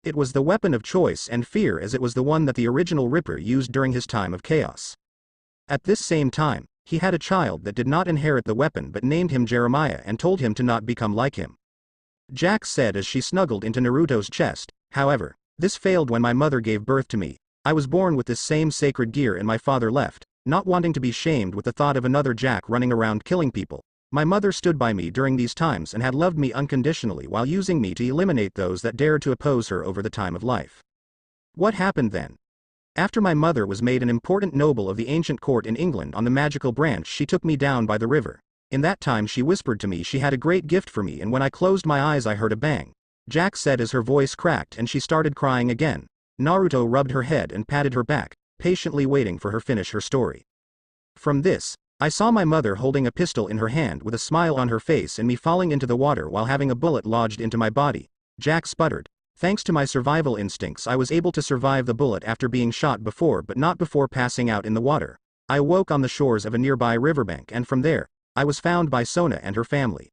It was the weapon of choice and fear as it was the one that the original Ripper used during his time of chaos. At this same time, he had a child that did not inherit the weapon but named him Jeremiah and told him to not become like him. Jack said as she snuggled into Naruto's chest. However, this failed when my mother gave birth to me. I was born with this same sacred gear and my father left, not wanting to be shamed with the thought of another Jack running around killing people. My mother stood by me during these times and had loved me unconditionally while using me to eliminate those that dared to oppose her over the time of life. What happened then? After my mother was made an important noble of the ancient court in England on the magical branch, she took me down by the river. In that time she whispered to me she had a great gift for me, and when I closed my eyes I heard a bang. Jack said as her voice cracked and she started crying again. Naruto rubbed her head and patted her back, patiently waiting for her to finish her story. From this, I saw my mother holding a pistol in her hand with a smile on her face and me falling into the water while having a bullet lodged into my body. Jack sputtered. Thanks to my survival instincts I was able to survive the bullet after being shot before, but not before passing out in the water. I awoke on the shores of a nearby riverbank, and from there, I was found by Sona and her family.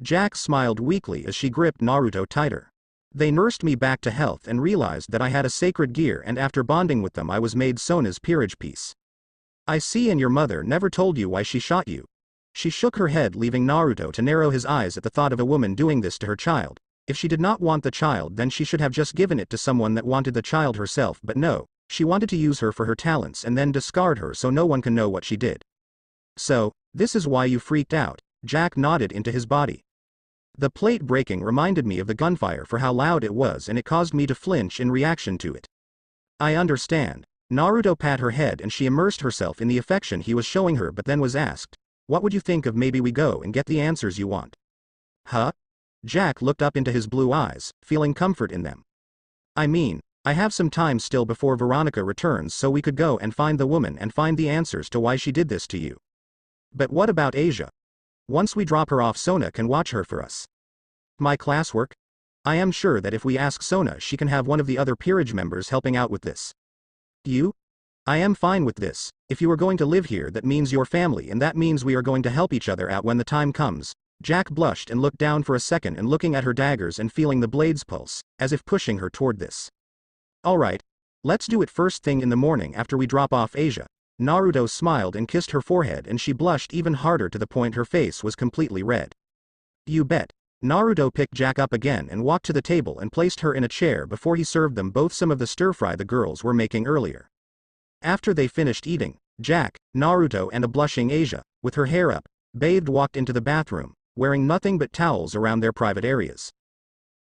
Jack smiled weakly as she gripped Naruto tighter. They nursed me back to health and realized that I had a sacred gear, and after bonding with them I was made Sona's peerage piece. I see, and your mother never told you why she shot you. She shook her head, leaving Naruto to narrow his eyes at the thought of a woman doing this to her child. If she did not want the child, then she should have just given it to someone that wanted the child herself, but no, she wanted to use her for her talents and then discard her so no one can know what she did. So, this is why you freaked out. Jack nodded into his body. The plate breaking reminded me of the gunfire for how loud it was, and it caused me to flinch in reaction to it. I understand. Naruto pat her head and she immersed herself in the affection he was showing her, but then was asked, what would you think of maybe we go and get the answers you want? Huh? Jack looked up into his blue eyes, feeling comfort in them. I mean, I have some time still before Veronica returns, so we could go and find the woman and find the answers to why she did this to you. But what about Asia? Once we drop her off, Sona can watch her for us. My classwork? I am sure that if we ask Sona, she can have one of the other peerage members helping out with this. You? I am fine with this. If you are going to live here, that means your family, and that means we are going to help each other out when the time comes. Jack blushed and looked down for a second and looking at her daggers and feeling the blades pulse, as if pushing her toward this. Alright. Let's do it first thing in the morning after we drop off Asia. Naruto smiled and kissed her forehead, and she blushed even harder to the point her face was completely red. You bet. Naruto picked Jack up again and walked to the table and placed her in a chair before he served them both some of the stir-fry the girls were making earlier. After they finished eating, Jack, Naruto and a blushing Asia, with her hair up, bathed, walked into the bathroom, wearing nothing but towels around their private areas.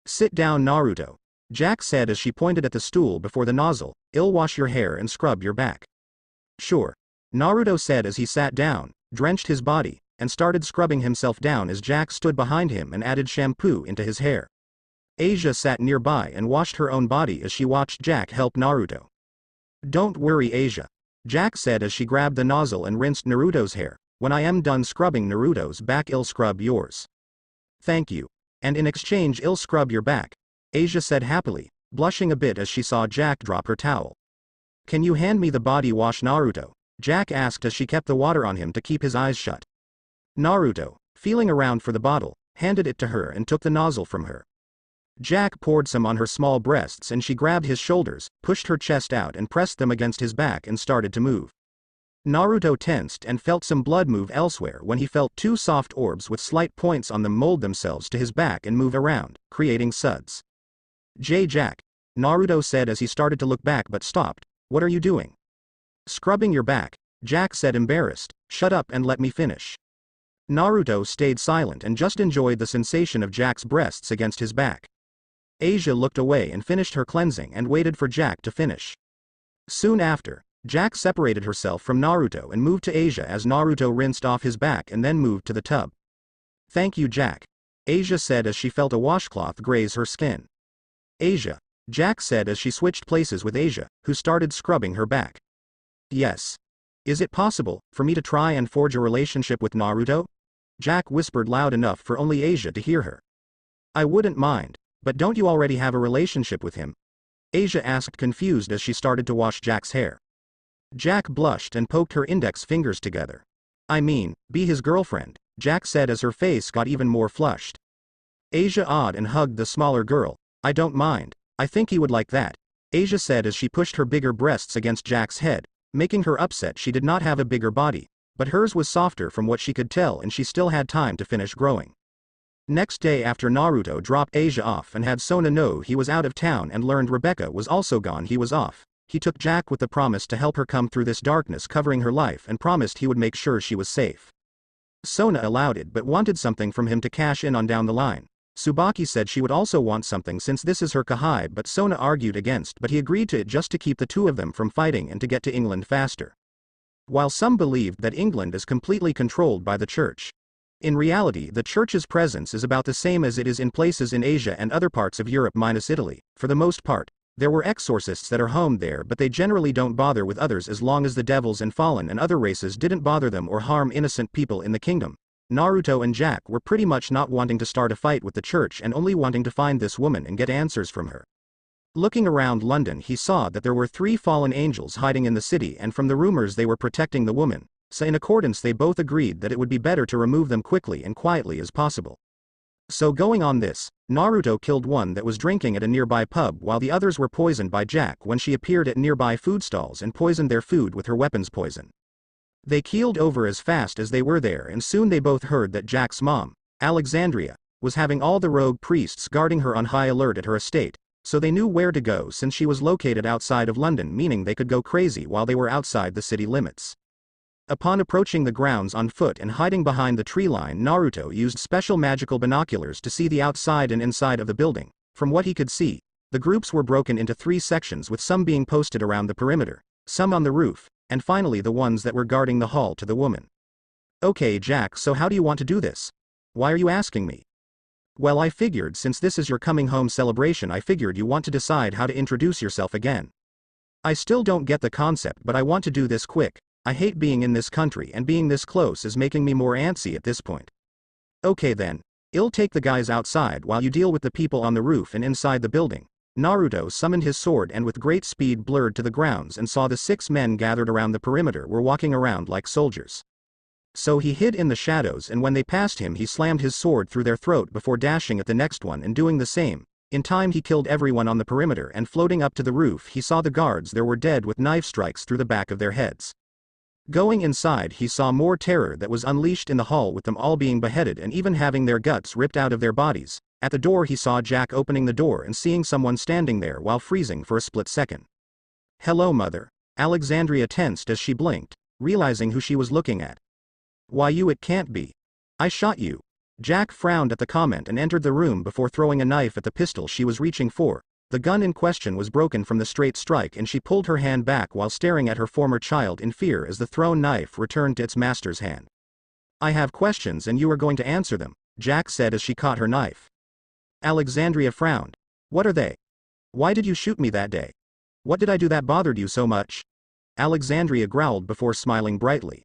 Sit down, Naruto. Jack said as she pointed at the stool before the nozzle. I'll wash your hair and scrub your back. Sure. Naruto said as he sat down, drenched his body, and started scrubbing himself down as Jack stood behind him and added shampoo into his hair. Asia sat nearby and washed her own body as she watched Jack help Naruto. Don't worry, Asia. Jack said as she grabbed the nozzle and rinsed Naruto's hair. When I am done scrubbing Naruto's back, I'll scrub yours. Thank you. And in exchange, I'll scrub your back, Asia said happily, blushing a bit as she saw Jack drop her towel. Can you hand me the body wash, Naruto? Jack asked as she kept the water on him to keep his eyes shut. Naruto, feeling around for the bottle, handed it to her and took the nozzle from her. Jack poured some on her small breasts and she grabbed his shoulders, pushed her chest out and pressed them against his back and started to move. Naruto tensed and felt some blood move elsewhere when he felt two soft orbs with slight points on them mold themselves to his back and move around, creating suds. Jack, Naruto said as he started to look back but stopped. What are you doing? Scrubbing your back, Jack said, embarrassed. Shut up and let me finish. Naruto stayed silent and just enjoyed the sensation of Jack's breasts against his back. Asia looked away and finished her cleansing and waited for Jack to finish. Soon after, Jack separated herself from Naruto and moved to Asia as Naruto rinsed off his back and then moved to the tub. Thank you, Jack, Asia said as she felt a washcloth graze her skin. Asia, Jack said as she switched places with Asia, who started scrubbing her back. Yes. Is it possible for me to try and forge a relationship with Naruto? Jack whispered loud enough for only Asia to hear her. I wouldn't mind, but don't you already have a relationship with him? Asia asked, confused as she started to wash Jack's hair. Jack blushed and poked her index fingers together. I mean, be his girlfriend, Jack said as her face got even more flushed. Asia awed and hugged the smaller girl. I don't mind. I think he would like that, Asia said as she pushed her bigger breasts against Jack's head, making her upset. She did not have a bigger body, but hers was softer from what she could tell, and she still had time to finish growing. Next day after Naruto dropped Asia off and had Sona know he was out of town and learned Rebecca was also gone, he was off. He took Jack with the promise to help her come through this darkness covering her life and promised he would make sure she was safe. Sona allowed it but wanted something from him to cash in on down the line. Tsubaki said she would also want something since this is her Kahai, but Sona argued against, but he agreed to it just to keep the two of them from fighting and to get to England faster. While some believed that England is completely controlled by the church, in reality the church's presence is about the same as it is in places in Asia and other parts of Europe minus Italy. For the most part, there were exorcists that are home there, but they generally don't bother with others as long as the devils and fallen and other races didn't bother them or harm innocent people in the kingdom. Naruto and Jack were pretty much not wanting to start a fight with the church and only wanting to find this woman and get answers from her. Looking around London, he saw that there were 3 fallen angels hiding in the city, and from the rumors they were protecting the woman, so in accordance they both agreed that it would be better to remove them quickly and quietly as possible. So going on this, Naruto killed one that was drinking at a nearby pub while the others were poisoned by Jack when she appeared at nearby food stalls and poisoned their food with her weapons poison. They keeled over as fast as they were there, and soon they both heard that Jack's mom, Alexandria, was having all the rogue priests guarding her on high alert at her estate, so they knew where to go since she was located outside of London, meaning they could go crazy while they were outside the city limits. Upon approaching the grounds on foot and hiding behind the tree line, Naruto used special magical binoculars to see the outside and inside of the building. From what he could see, the groups were broken into 3 sections, with some being posted around the perimeter, some on the roof, and finally the ones that were guarding the hall to the woman. Okay Jack, so how do you want to do this? Why are you asking me? Well, I figured since this is your coming home celebration, I figured you want to decide how to introduce yourself again. I still don't get the concept, but I want to do this quick. I hate being in this country, and being this close is making me more antsy at this point. Okay then, I'll take the guys outside while you deal with the people on the roof and inside the building. Naruto summoned his sword and with great speed blurred to the grounds and saw the 6 men gathered around the perimeter were walking around like soldiers. So he hid in the shadows, and when they passed him he slammed his sword through their throat before dashing at the next one and doing the same. In time he killed everyone on the perimeter, and floating up to the roof he saw the guards there were dead with knife strikes through the back of their heads. Going inside he saw more terror that was unleashed in the hall, with them all being beheaded and even having their guts ripped out of their bodies. At the door he saw Jack opening the door and seeing someone standing there while freezing for a split second. Hello mother. Alexandria tensed as she blinked, realizing who she was looking at. Why you, it can't be. I shot you. Jack frowned at the comment and entered the room before throwing a knife at the pistol she was reaching for. The gun in question was broken from the straight strike and she pulled her hand back while staring at her former child in fear as the thrown knife returned to its master's hand. I have questions and you are going to answer them, Jack said as she caught her knife. Alexandria frowned. What are they? Why did you shoot me that day? What did I do that bothered you so much? Alexandria growled before smiling brightly.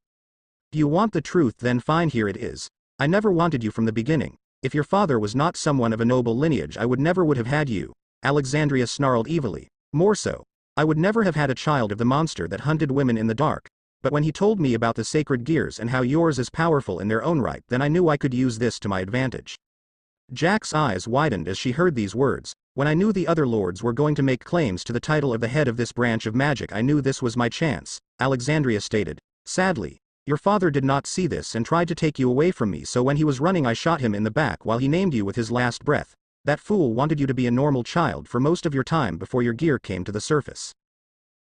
You want the truth, then fine, here it is. I never wanted you from the beginning. If your father was not someone of a noble lineage, I would never have had you. Alexandria snarled evilly. More so, I would never have had a child of the monster that hunted women in the dark. But when he told me about the sacred gears and how yours is powerful in their own right, then I knew I could use this to my advantage. Jack's eyes widened as she heard these words. When I knew the other lords were going to make claims to the title of the head of this branch of magic, I knew this was my chance, Alexandria stated. Sadly, your father did not see this and tried to take you away from me, so when he was running I shot him in the back while he named you with his last breath. That fool wanted you to be a normal child for most of your time before your gear came to the surface.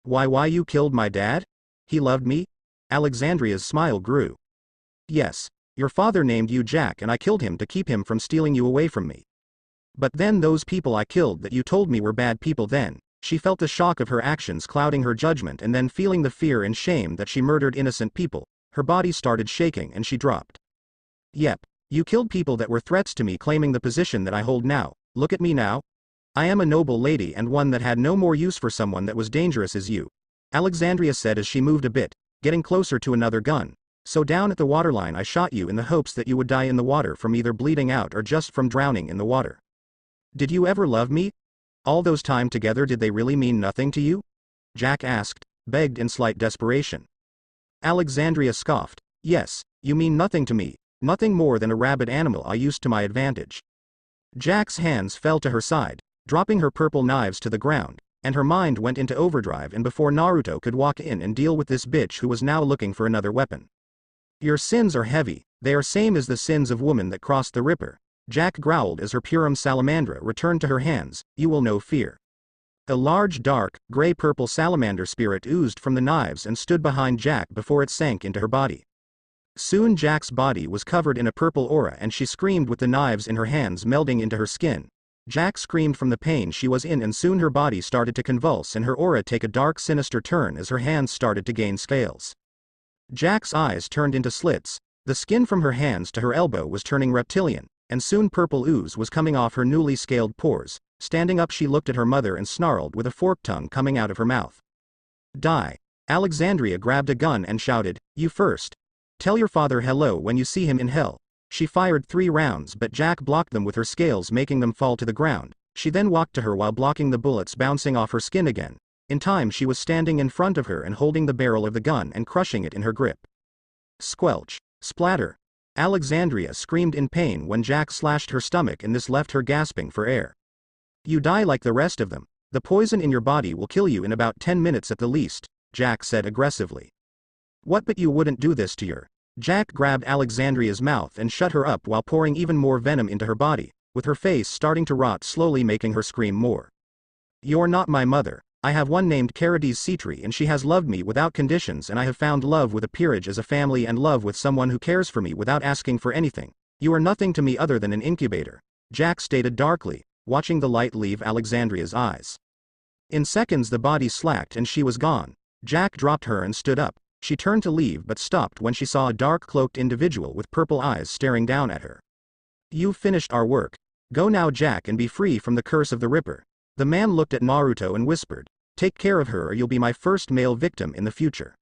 Why you killed my dad? He loved me? Alexandria's smile grew. Yes. Your father named you Jack and I killed him to keep him from stealing you away from me. But then those people I killed that you told me were bad people, then, she felt the shock of her actions clouding her judgment, and then feeling the fear and shame that she murdered innocent people, her body started shaking and she dropped. Yep, you killed people that were threats to me, claiming the position that I hold now. Look at me now. I am a noble lady and one that had no more use for someone that was dangerous as you. Alexandria said as she moved a bit, getting closer to another gun. So down at the waterline I shot you in the hopes that you would die in the water from either bleeding out or just from drowning in the water. Did you ever love me? All those time together, did they really mean nothing to you? Jack asked, begged in slight desperation. Alexandria scoffed. Yes, you mean nothing to me, nothing more than a rabid animal I used to my advantage. Jack's hands fell to her side, dropping her purple knives to the ground, and her mind went into overdrive and before Naruto could walk in and deal with this bitch who was now looking for another weapon. Your sins are heavy, they are same as the sins of woman that crossed the river. Jack growled as her Purim salamandra returned to her hands, you will know fear. A large dark, gray-purple salamander spirit oozed from the knives and stood behind Jack before it sank into her body. Soon Jack's body was covered in a purple aura and she screamed with the knives in her hands melding into her skin. Jack screamed from the pain she was in and soon her body started to convulse and her aura take a dark sinister turn as her hands started to gain scales. Jack's eyes turned into slits, the skin from her hands to her elbow was turning reptilian, and soon purple ooze was coming off her newly scaled pores. Standing up she looked at her mother and snarled with a forked tongue coming out of her mouth. Die. Alexandria grabbed a gun and shouted, you first. Tell your father hello when you see him in hell. She fired 3 rounds but Jack blocked them with her scales making them fall to the ground. She then walked to her while blocking the bullets bouncing off her skin again. In time she was standing in front of her and holding the barrel of the gun and crushing it in her grip. Squelch. Splatter. Alexandria screamed in pain when Jack slashed her stomach and this left her gasping for air. You die like the rest of them. The poison in your body will kill you in about 10 minutes at the least, Jack said aggressively. What, but you wouldn't do this to your... Jack grabbed Alexandria's mouth and shut her up while pouring even more venom into her body, with her face starting to rot slowly making her scream more. You're not my mother. I have one named Carides Citri and she has loved me without conditions and I have found love with a peerage as a family and love with someone who cares for me without asking for anything. You are nothing to me other than an incubator, Jack stated darkly, watching the light leave Alexandria's eyes. In seconds the body slacked and she was gone. Jack dropped her and stood up. She turned to leave but stopped when she saw a dark-cloaked individual with purple eyes staring down at her. You've finished our work. Go now, Jack, and be free from the curse of the Ripper. The man looked at Naruto and whispered, take care of her or you'll be my first male victim in the future.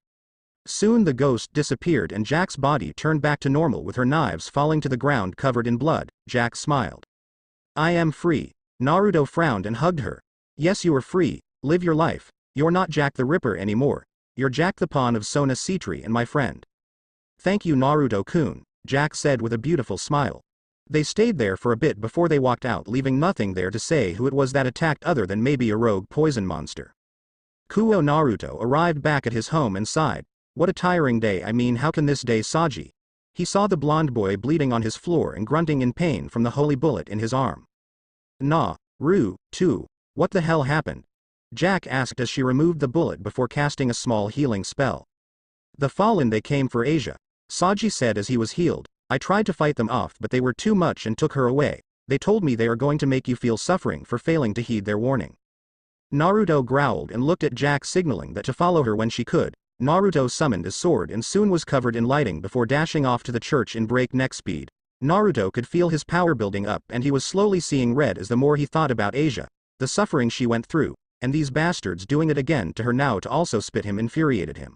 Soon the ghost disappeared and Jack's body turned back to normal with her knives falling to the ground covered in blood. Jack smiled. I am free. Naruto frowned and hugged her. Yes, you are free. Live your life. You're not Jack the Ripper anymore. You're Jack the pawn of Sona Citri and my friend. Thank you, Naruto-kun, Jack said with a beautiful smile. They stayed there for a bit before they walked out, leaving nothing there to say who it was that attacked other than maybe a rogue poison monster. Kuo Naruto arrived back at his home and sighed. What a tiring day, I mean how can this day Saji? He saw the blonde boy bleeding on his floor and grunting in pain from the holy bullet in his arm. Too. What the hell happened? Jack asked as she removed the bullet before casting a small healing spell. The fallen, they came for Asia. Saji said as he was healed. I tried to fight them off but they were too much and took her away. They told me they are going to make you feel suffering for failing to heed their warning. Naruto growled and looked at Jack signaling that to follow her when she could. Naruto summoned his sword and soon was covered in lighting before dashing off to the church in breakneck speed. Naruto could feel his power building up and he was slowly seeing red as the more he thought about Asia, the suffering she went through, and these bastards doing it again to her now to also spit him infuriated him.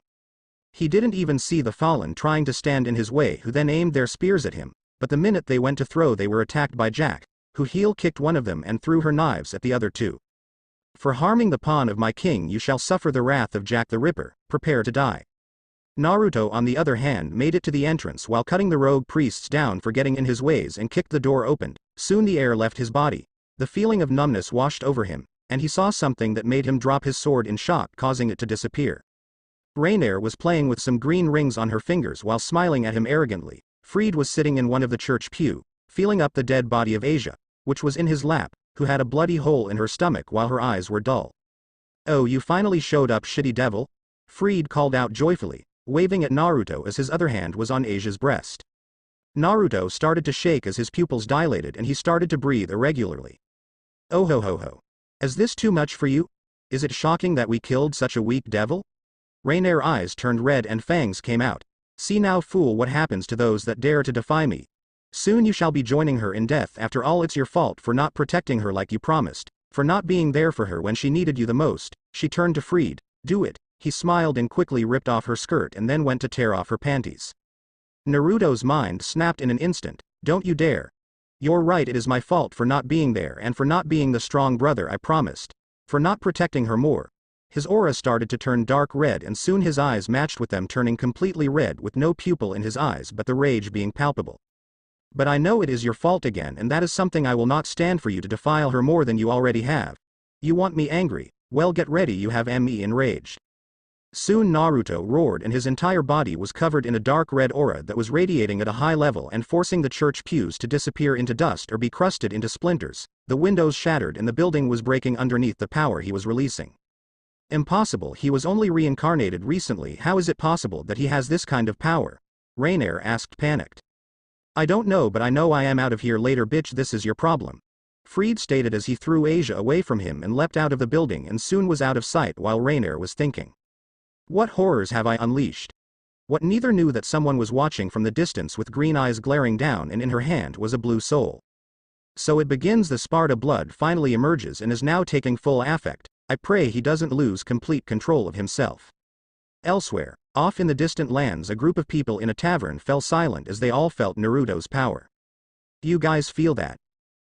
He didn't even see the fallen trying to stand in his way who then aimed their spears at him, but the minute they went to throw they were attacked by Jack, who heel kicked one of them and threw her knives at the other two. For harming the pawn of my king you shall suffer the wrath of Jack the Ripper, prepare to die. Naruto on the other hand made it to the entrance while cutting the rogue priests down for getting in his ways and kicked the door open. Soon the air left his body. The feeling of numbness washed over him, and he saw something that made him drop his sword in shock, causing it to disappear. Rainier was playing with some green rings on her fingers while smiling at him arrogantly. Fried was sitting in one of the church pew, feeling up the dead body of Asia, which was in his lap, who had a bloody hole in her stomach while her eyes were dull. Oh, you finally showed up, shitty devil? Fried called out joyfully, waving at Naruto as his other hand was on Asia's breast. Naruto started to shake as his pupils dilated and he started to breathe irregularly. Oh ho ho ho. Is this too much for you? Is it shocking that we killed such a weak devil? Rainier's eyes turned red and fangs came out. See now, fool, what happens to those that dare to defy me. Soon you shall be joining her in death. After all, it's your fault for not protecting her like you promised. For not being there for her when she needed you the most. She turned to Freed. Do it. He smiled and quickly ripped off her skirt and then went to tear off her panties. Naruto's mind snapped in an instant. Don't you dare. You're right, it is my fault for not being there and for not being the strong brother I promised. For not protecting her more. His aura started to turn dark red and soon his eyes matched with them, turning completely red with no pupil in his eyes but the rage being palpable. But I know it is your fault again, and that is something I will not stand for you to defile her more than you already have. You want me angry? Well, get ready, you have me enraged. Soon Naruto roared and his entire body was covered in a dark red aura that was radiating at a high level and forcing the church pews to disappear into dust or be crusted into splinters. The windows shattered and the building was breaking underneath the power he was releasing. Impossible, he was only reincarnated recently. How is it possible that he has this kind of power? Rainier asked, panicked. I don't know, but I know I am out of here later, bitch, this is your problem. Freed stated as he threw Asia away from him and leapt out of the building and soon was out of sight while Rainier was thinking. What horrors have I unleashed? What? Neither knew that someone was watching from the distance with green eyes glaring down, and in her hand was a blue soul. So it begins. The Sparta blood finally emerges and is now taking full affect. I pray he doesn't lose complete control of himself. Elsewhere, off in the distant lands, a group of people in a tavern fell silent as they all felt Naruto's power. You guys feel that?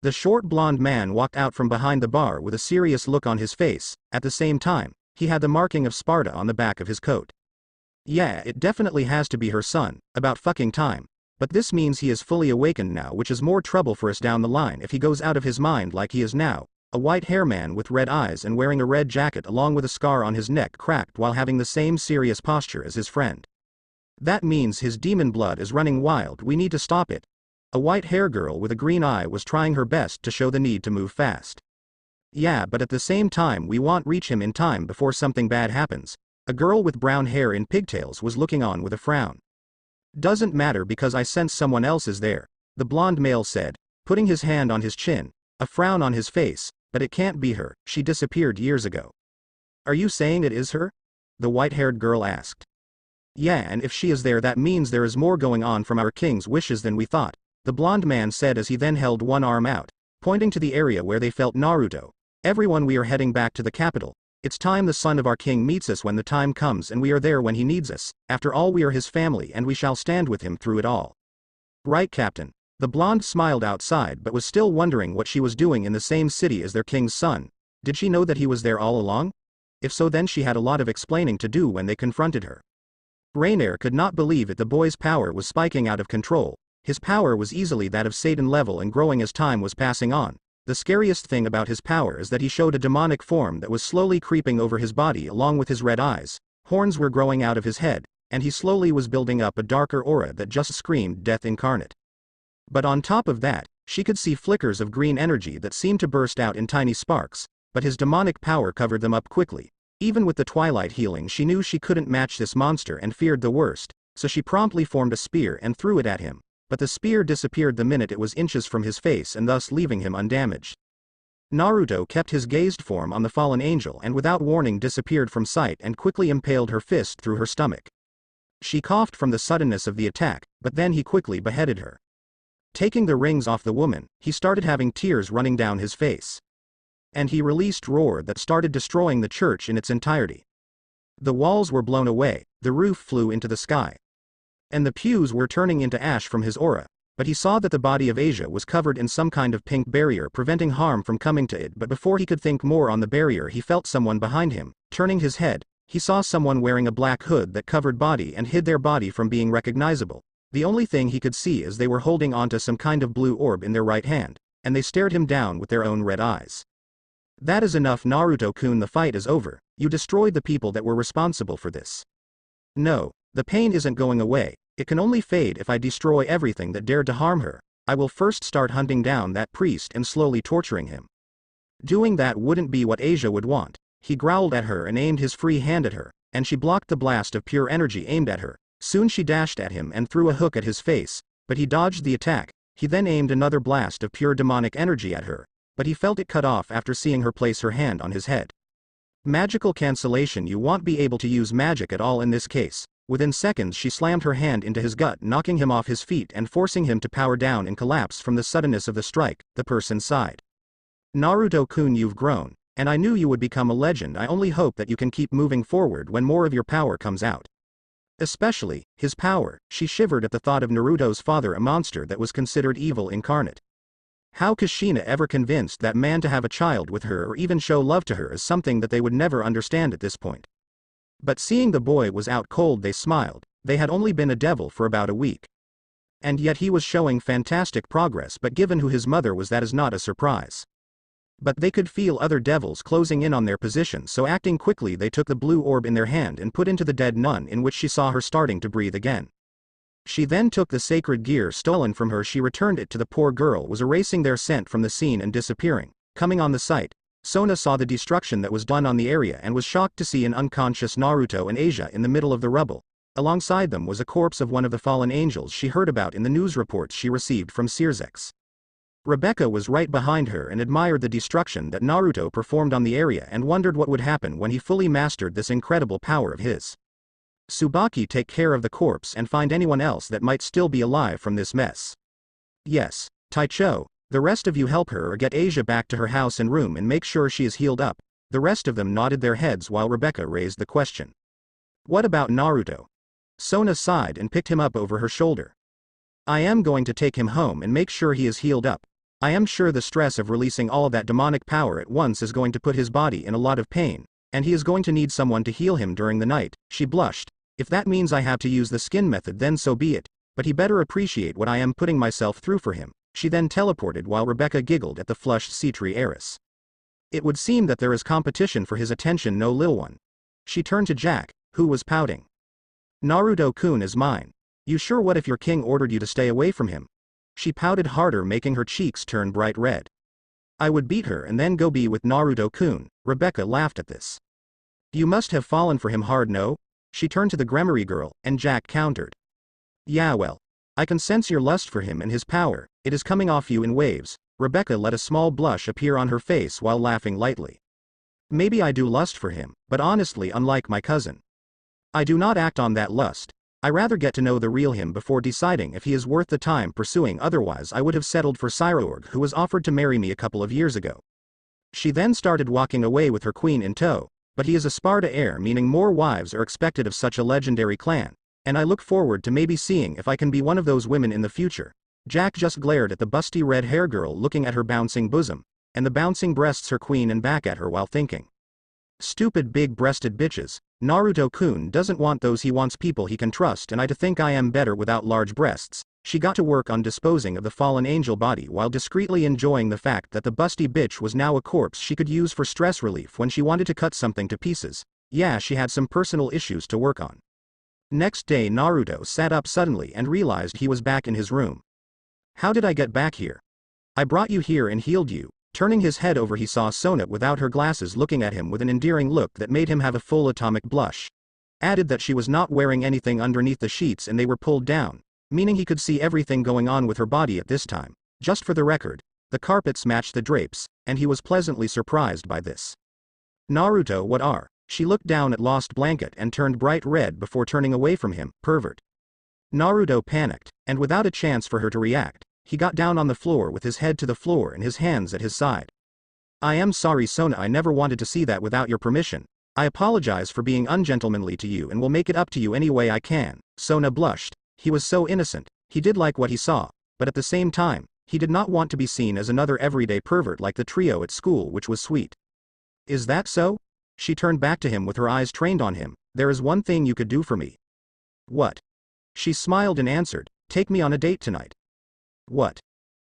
The short blonde man walked out from behind the bar with a serious look on his face. At the same time, he had the marking of Sparta on the back of his coat. Yeah, it definitely has to be her son. About fucking time. But this means he is fully awakened now, which is more trouble for us down the line if he goes out of his mind like he is now. A white hair man with red eyes and wearing a red jacket along with a scar on his neck cracked while having the same serious posture as his friend. That means his demon blood is running wild. We need to stop it. A white hair girl with a green eye was trying her best to show the need to move fast. Yeah, but at the same time we want reach him in time before something bad happens. A girl with brown hair in pigtails was looking on with a frown. Doesn't matter because I sense someone else is there, the blonde male said, putting his hand on his chin, a frown on his face, but it can't be her, she disappeared years ago. Are you saying it is her? The white-haired girl asked. Yeah, and if she is there that means there is more going on from our king's wishes than we thought, the blonde man said as he then held one arm out, pointing to the area where they felt Naruto. Everyone, we are heading back to the capital. It's time the son of our king meets us when the time comes, and we are there when he needs us. After all, we are his family and we shall stand with him through it all. Right, Captain. The blonde smiled outside but was still wondering what she was doing in the same city as their king's son. Did she know that he was there all along? If so, then she had a lot of explaining to do when they confronted her. Rainier could not believe it. The boy's power was spiking out of control. His power was easily that of Satan level and growing as time was passing on. The scariest thing about his power is that he showed a demonic form that was slowly creeping over his body along with his red eyes. Horns were growing out of his head, and he slowly was building up a darker aura that just screamed death incarnate. But on top of that, she could see flickers of green energy that seemed to burst out in tiny sparks, but his demonic power covered them up quickly. Even with the twilight healing, she knew she couldn't match this monster and feared the worst, so she promptly formed a spear and threw it at him. But the spear disappeared the minute it was inches from his face and thus leaving him undamaged. Naruto kept his gazed form on the fallen angel and without warning disappeared from sight and quickly impaled her fist through her stomach. She coughed from the suddenness of the attack, but then he quickly beheaded her. Taking the rings off the woman, he started having tears running down his face. And he released roar that started destroying the church in its entirety. The walls were blown away, the roof flew into the sky. And the pews were turning into ash from his aura, but he saw that the body of Asia was covered in some kind of pink barrier preventing harm from coming to it. But before he could think more on the barrier, he felt someone behind him. Turning his head, he saw someone wearing a black hood that covered body and hid their body from being recognizable. The only thing he could see is they were holding onto some kind of blue orb in their right hand, and they stared him down with their own red eyes. That is enough, Naruto-kun, the fight is over. You destroyed the people that were responsible for this. No. The pain isn't going away, it can only fade if I destroy everything that dared to harm her. I will first start hunting down that priest and slowly torturing him. Doing that wouldn't be what Asia would want. He growled at her and aimed his free hand at her, and she blocked the blast of pure energy aimed at her. Soon she dashed at him and threw a hook at his face, but he dodged the attack. He then aimed another blast of pure demonic energy at her, but he felt it cut off after seeing her place her hand on his head. Magical cancellation. You won't be able to use magic at all in this case. Within seconds she slammed her hand into his gut, knocking him off his feet and forcing him to power down and collapse from the suddenness of the strike. The person sighed. Naruto-kun, you've grown, and I knew you would become a legend. I only hope that you can keep moving forward when more of your power comes out. Especially, his power. She shivered at the thought of Naruto's father, a monster that was considered evil incarnate. How Kushina ever convinced that man to have a child with her or even show love to her is something that they would never understand at this point. But seeing the boy was out cold, they smiled. They had only been a devil for about a week. And yet he was showing fantastic progress, but given who his mother was, that is not a surprise. But they could feel other devils closing in on their position, so acting quickly they took the blue orb in their hand and put into the dead nun, in which she saw her starting to breathe again. She then took the sacred gear stolen from her. She returned it to the poor girl, was erasing their scent from the scene and disappearing. Coming on the site, Sona saw the destruction that was done on the area and was shocked to see an unconscious Naruto and Asia in the middle of the rubble. Alongside them was a corpse of one of the fallen angels she heard about in the news reports she received from Sirzex. Rebecca was right behind her and admired the destruction that Naruto performed on the area and wondered what would happen when he fully mastered this incredible power of his. Tsubaki, take care of the corpse and find anyone else that might still be alive from this mess. Yes, Taicho, the rest of you help her or get Asia back to her house and room and make sure she is healed up. The rest of them nodded their heads while Rebecca raised the question. What about Naruto? Sona sighed and picked him up over her shoulder. I am going to take him home and make sure he is healed up. I am sure the stress of releasing all that demonic power at once is going to put his body in a lot of pain, and he is going to need someone to heal him during the night. She blushed. If that means I have to use the skin method, then so be it, but he better appreciate what I am putting myself through for him. She then teleported while Rebecca giggled at the flushed Cetri heiress. It would seem that there is competition for his attention, no lil one. She turned to Jack, who was pouting. Naruto-kun is mine. You sure? What if your king ordered you to stay away from him? She pouted harder, making her cheeks turn bright red. I would beat her and then go be with Naruto-kun. Rebecca laughed at this. You must have fallen for him hard, no? She turned to the Gremory girl, and Jack countered. Yeah, well, I can sense your lust for him and his power. It is coming off you in waves. Rebecca let a small blush appear on her face while laughing lightly. Maybe I do lust for him, but honestly, unlike my cousin, I do not act on that lust. I rather get to know the real him before deciding if he is worth the time pursuing. Otherwise I would have settled for Cyroorg, who was offered to marry me a couple of years ago. She then started walking away with her queen in tow. But he is a Sparta heir, meaning more wives are expected of such a legendary clan, and I look forward to maybe seeing if I can be one of those women in the future. Jack just glared at the busty red hair girl looking at her bouncing bosom, and the bouncing breasts her queen, and back at her while thinking. Stupid big-breasted bitches. Naruto-kun doesn't want those, he wants people he can trust, and I to think I am better without large breasts. She got to work on disposing of the fallen angel body while discreetly enjoying the fact that the busty bitch was now a corpse she could use for stress relief when she wanted to cut something to pieces. Yeah, she had some personal issues to work on. Next day Naruto sat up suddenly and realized he was back in his room. How did I get back here? I brought you here and healed you. Turning his head over, he saw Sona without her glasses looking at him with an endearing look that made him have a full atomic blush. Added that she was not wearing anything underneath the sheets and they were pulled down, meaning he could see everything going on with her body at this time. Just for the record, the carpets matched the drapes, and he was pleasantly surprised by this. Naruto, what are? She looked down at lost blanket and turned bright red before turning away from him. Pervert. Naruto panicked, and without a chance for her to react, he got down on the floor with his head to the floor and his hands at his side. I am sorry, Sona, I never wanted to see that without your permission. I apologize for being ungentlemanly to you and will make it up to you any way I can. Sona blushed. He was so innocent. He did like what he saw, but at the same time, he did not want to be seen as another everyday pervert like the trio at school, which was sweet. Is that so? She turned back to him with her eyes trained on him. There is one thing you could do for me. What? She smiled and answered, take me on a date tonight. What?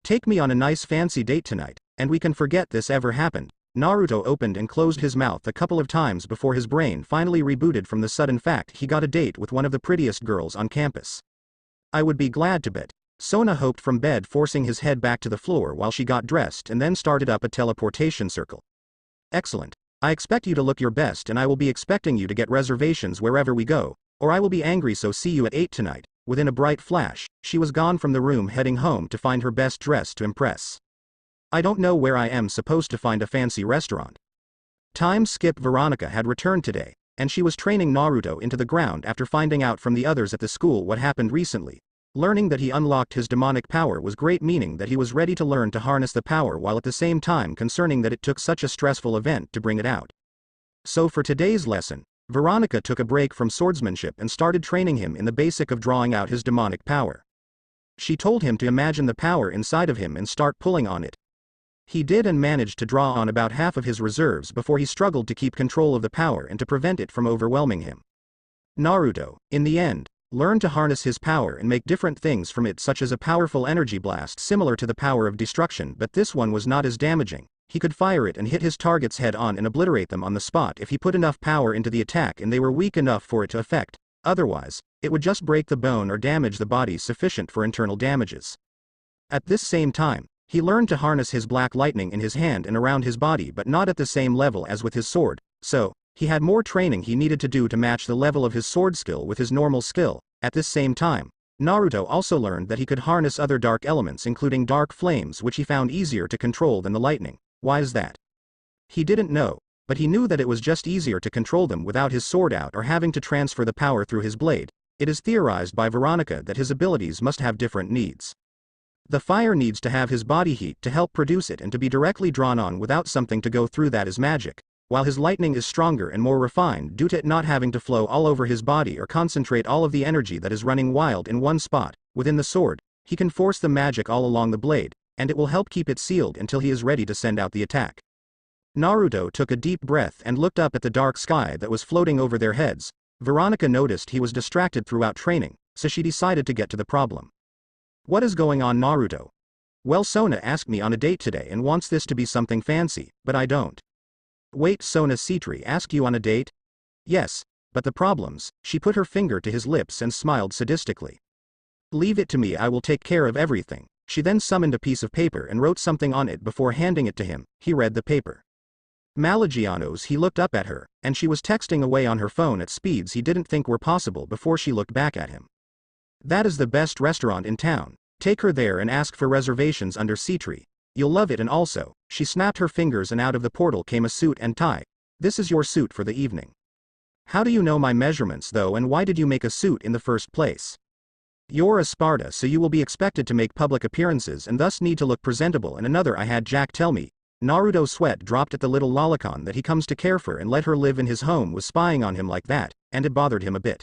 Take me on a nice fancy date tonight, and we can forget this ever happened. Naruto opened and closed his mouth a couple of times before his brain finally rebooted from the sudden fact he got a date with one of the prettiest girls on campus. I would be glad to bet. Sona hoped from bed, forcing his head back to the floor while she got dressed and then started up a teleportation circle. Excellent. I expect you to look your best, and I will be expecting you to get reservations wherever we go, or I will be angry, so see you at 8 tonight. Within a bright flash, she was gone from the room, heading home to find her best dress to impress. I don't know where I am supposed to find a fancy restaurant. Time skip. Veronica had returned today, and she was training Naruto into the ground after finding out from the others at the school what happened recently. Learning that he unlocked his demonic power was great, meaning that he was ready to learn to harness the power, while at the same time concerning that it took such a stressful event to bring it out. So for today's lesson, Veronica took a break from swordsmanship and started training him in the basic of drawing out his demonic power. She told him to imagine the power inside of him and start pulling on it. He did and managed to draw on about half of his reserves before he struggled to keep control of the power and to prevent it from overwhelming him. Naruto, in the end, learned to harness his power and make different things from it, such as a powerful energy blast similar to the power of destruction, but this one was not as damaging. He could fire it and hit his targets head on and obliterate them on the spot if he put enough power into the attack and they were weak enough for it to affect. Otherwise, it would just break the bone or damage the body sufficient for internal damages. At this same time, he learned to harness his black lightning in his hand and around his body, but not at the same level as with his sword, so he had more training he needed to do to match the level of his sword skill with his normal skill. At this same time, Naruto also learned that he could harness other dark elements, including dark flames, which he found easier to control than the lightning. Why is that? He didn't know, but he knew that it was just easier to control them without his sword out or having to transfer the power through his blade. It is theorized by Veronica that his abilities must have different needs. The fire needs to have his body heat to help produce it and to be directly drawn on without something to go through, that is magic, while his lightning is stronger and more refined due to it not having to flow all over his body or concentrate all of the energy that is running wild in one spot. Within the sword, he can force the magic all along the blade, and it will help keep it sealed until he is ready to send out the attack. Naruto took a deep breath and looked up at the dark sky that was floating over their heads. Veronica noticed he was distracted throughout training, so she decided to get to the problem. What is going on, Naruto? Well, Sona asked me on a date today and wants this to be something fancy, but I don't. Wait, Sona Citri asked you on a date? Yes, but the problems. She put her finger to his lips and smiled sadistically. Leave it to me, I will take care of everything. She then summoned a piece of paper and wrote something on it before handing it to him. He read the paper. Malagianos, he looked up at her, and she was texting away on her phone at speeds he didn't think were possible before she looked back at him. That is the best restaurant in town. Take her there and ask for reservations under Citri. You'll love it, and also, she snapped her fingers and out of the portal came a suit and tie. This is your suit for the evening. How do you know my measurements though, and why did you make a suit in the first place? You're a Sparta, so you will be expected to make public appearances and thus need to look presentable. And another, I had Jack tell me. Naruto's sweat dropped at the little lolicon that he comes to care for and let her live in his home was spying on him like that, and it bothered him a bit.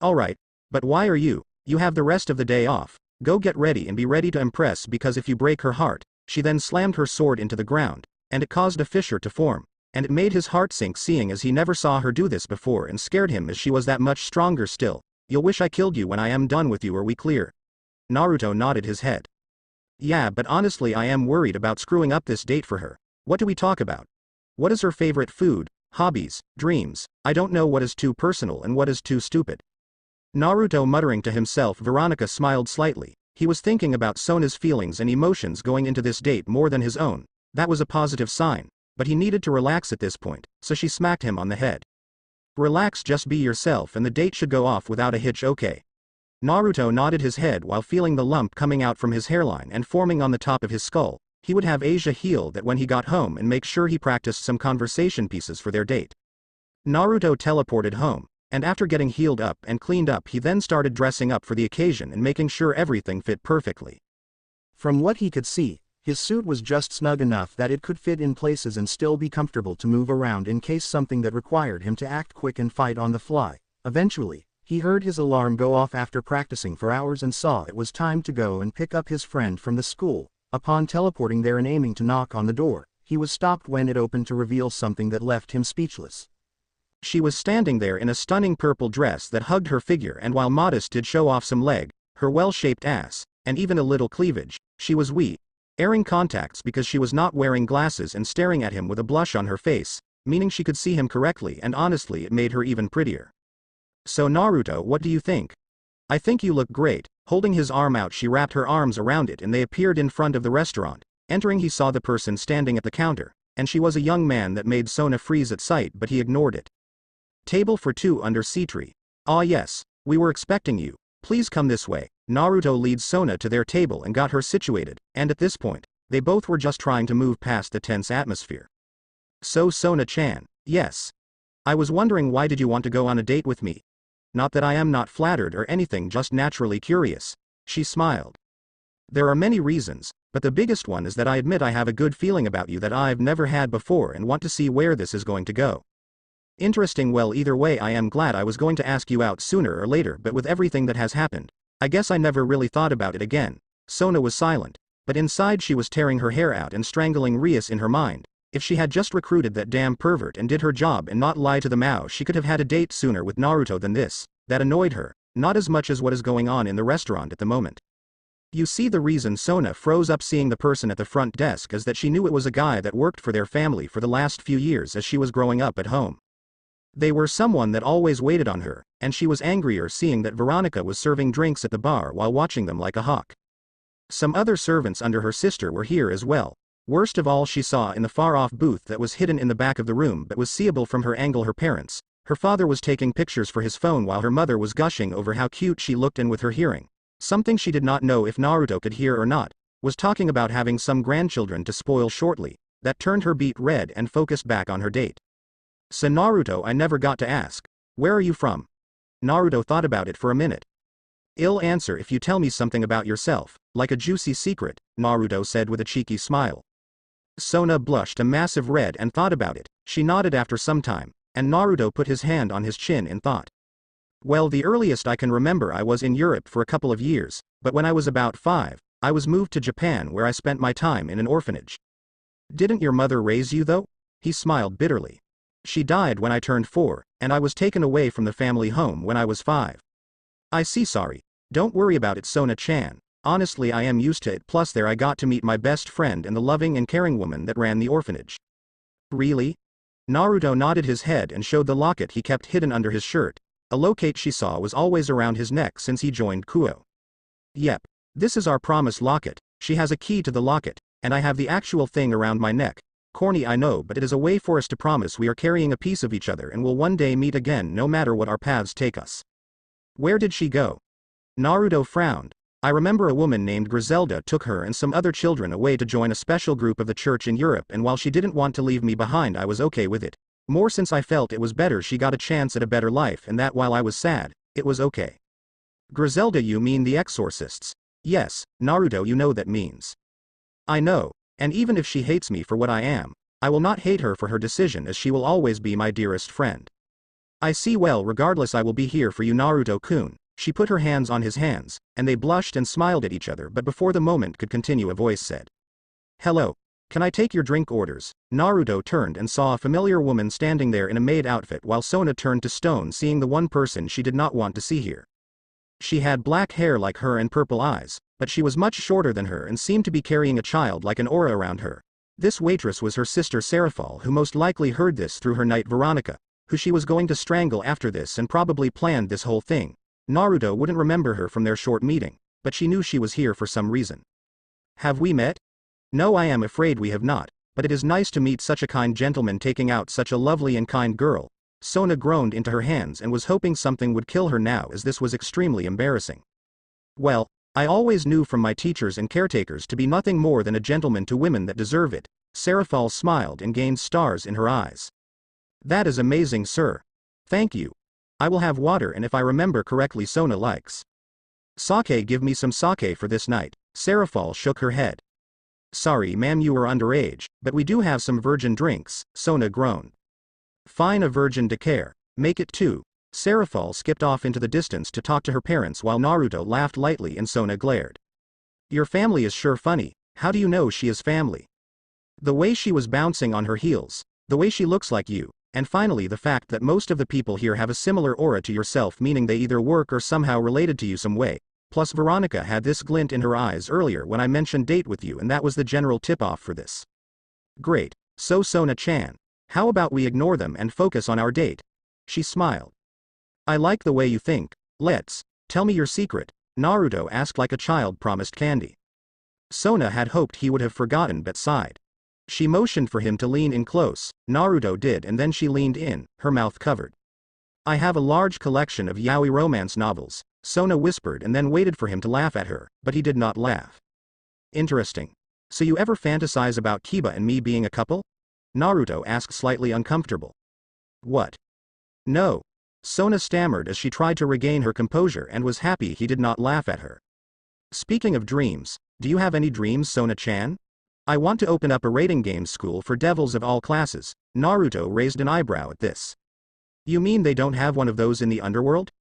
Alright, but why are you? You have the rest of the day off. Go get ready and be ready to impress, because if you break her heart. She then slammed her sword into the ground, and it caused a fissure to form, and it made his heart sink, seeing as he never saw her do this before, and scared him as she was that much stronger still. You'll wish I killed you when I am done with you, are we clear? Naruto nodded his head. Yeah, but honestly I am worried about screwing up this date for her. What do we talk about? What is her favorite food, hobbies, dreams? I don't know what is too personal and what is too stupid. Naruto muttering to himself. Veronica smiled slightly. He was thinking about Sona's feelings and emotions going into this date more than his own. That was a positive sign, but he needed to relax at this point, so she smacked him on the head. Relax, just be yourself and the date should go off without a hitch, okay? Naruto nodded his head while feeling the lump coming out from his hairline and forming on the top of his skull. He would have Asia heal that when he got home and make sure he practiced some conversation pieces for their date. Naruto teleported home, and after getting healed up and cleaned up, he then started dressing up for the occasion and making sure everything fit perfectly. From what he could see, his suit was just snug enough that it could fit in places and still be comfortable to move around in case something that required him to act quick and fight on the fly. Eventually, he heard his alarm go off after practicing for hours and saw it was time to go and pick up his friend from the school. Upon teleporting there and aiming to knock on the door, he was stopped when it opened to reveal something that left him speechless. She was standing there in a stunning purple dress that hugged her figure, and while modest did show off some leg, her well-shaped ass, and even a little cleavage, she was wearing contacts because she was not wearing glasses and staring at him with a blush on her face, meaning she could see him correctly, and honestly it made her even prettier. So Naruto, what do you think? I think you look great. Holding his arm out, she wrapped her arms around it and they appeared in front of the restaurant. Entering, he saw the person standing at the counter, and she was a young man that made Sona freeze at sight, but he ignored it. Table for two under Citri. Ah yes, we were expecting you. Please come this way. Naruto leads Sona to their table and got her situated, and at this point, they both were just trying to move past the tense atmosphere. So Sona-chan, yes. I was wondering, why did you want to go on a date with me? Not that I am not flattered or anything, just naturally curious. She smiled. There are many reasons, but the biggest one is that I admit I have a good feeling about you that I've never had before and want to see where this is going to go. Interesting. Well, either way, I am glad. I was going to ask you out sooner or later, but with everything that has happened, I guess I never really thought about it again. Sona was silent, but inside she was tearing her hair out and strangling Rias in her mind. If she had just recruited that damn pervert and did her job and not lie to the Mao, she could have had a date sooner with Naruto than this. That annoyed her, not as much as what is going on in the restaurant at the moment. You see, the reason Sona froze up seeing the person at the front desk is that she knew it was a guy that worked for their family for the last few years as she was growing up at home. They were someone that always waited on her, and she was angrier seeing that Veronica was serving drinks at the bar while watching them like a hawk. Some other servants under her sister were here as well. Worst of all, she saw in the far-off booth that was hidden in the back of the room but was seeable from her angle her parents. Her father was taking pictures for his phone while her mother was gushing over how cute she looked, and with her hearing something she did not know if Naruto could hear or not, was talking about having some grandchildren to spoil shortly. That turned her beet red and focused back on her date. So Naruto, I never got to ask, where are you from? Naruto thought about it for a minute. I'll answer if you tell me something about yourself, like a juicy secret, Naruto said with a cheeky smile. Sona blushed a massive red and thought about it. She nodded after some time, and Naruto put his hand on his chin in thought. Well, the earliest I can remember, I was in Europe for a couple of years, but when I was about 5, I was moved to Japan where I spent my time in an orphanage. Didn't your mother raise you though? He smiled bitterly. She died when I turned 4, and I was taken away from the family home when I was 5. I see. Sorry. Don't worry about it, Sona-chan. Honestly, I am used to it, plus there I got to meet my best friend and the loving and caring woman that ran the orphanage. Really? Naruto nodded his head and showed the locket he kept hidden under his shirt. A locate she saw was always around his neck since he joined Kuo. Yep. This is our promise locket. She has a key to the locket, and I have the actual thing around my neck. Corny, I know, but it is a way for us to promise we are carrying a piece of each other and will one day meet again no matter what our paths take us. Where did she go? Naruto frowned. I remember a woman named Griselda took her and some other children away to join a special group of the church in Europe, and while she didn't want to leave me behind, I was okay with it. More since I felt it was better she got a chance at a better life, and that while I was sad, it was okay. Griselda, you mean the exorcists? Yes, Naruto, you know that means. I know, and even if she hates me for what I am, I will not hate her for her decision, as she will always be my dearest friend. I see. Well, regardless, I will be here for you, Naruto-kun. She put her hands on his hands, and they blushed and smiled at each other, but before the moment could continue, a voice said, "Hello. Can I take your drink orders?" Naruto turned and saw a familiar woman standing there in a maid outfit, while Sona turned to stone seeing the one person she did not want to see here. She had black hair like her and purple eyes, but she was much shorter than her and seemed to be carrying a child like an aura around her. This waitress was her sister Seraphal, who most likely heard this through her knight Veronica, who she was going to strangle after this and probably planned this whole thing. Naruto wouldn't remember her from their short meeting, but she knew she was here for some reason. Have we met? No, I am afraid we have not, but it is nice to meet such a kind gentleman taking out such a lovely and kind girl. Sona groaned into her hands and was hoping something would kill her now, as this was extremely embarrassing. Well, I always knew from my teachers and caretakers to be nothing more than a gentleman to women that deserve it. Seraphal smiled and gained stars in her eyes. That is amazing, sir. Thank you. I will have water, and if I remember correctly, Sona likes sake. Give me some sake for this night. Seraphal shook her head. Sorry, ma'am, you are underage, but we do have some virgin drinks, Sona groaned. Fine, a virgin de care. Make it 2. Seraphal skipped off into the distance to talk to her parents while Naruto laughed lightly and Sona glared. Your family is sure funny. How do you know she is family? The way she was bouncing on her heels, the way she looks like you, and finally the fact that most of the people here have a similar aura to yourself, meaning they either work or somehow related to you some way. Plus Veronica had this glint in her eyes earlier when I mentioned date with you, and that was the general tip-off for this. Great. So Sona-chan, how about we ignore them and focus on our date? She smiled. I like the way you think. Let's. Tell me your secret, Naruto asked like a child promised candy. Sona had hoped he would have forgotten but sighed. She motioned for him to lean in close. Naruto did, and then she leaned in, her mouth covered. I have a large collection of yaoi romance novels, Sona whispered and then waited for him to laugh at her, but he did not laugh. Interesting. So you ever fantasize about Kiba and me being a couple? Naruto asked, slightly uncomfortable. What? No. Sona stammered as she tried to regain her composure and was happy he did not laugh at her. Speaking of dreams, do you have any dreams, Sona-chan? I want to open up a rating game school for devils of all classes. Naruto raised an eyebrow at this. You mean they don't have one of those in the underworld?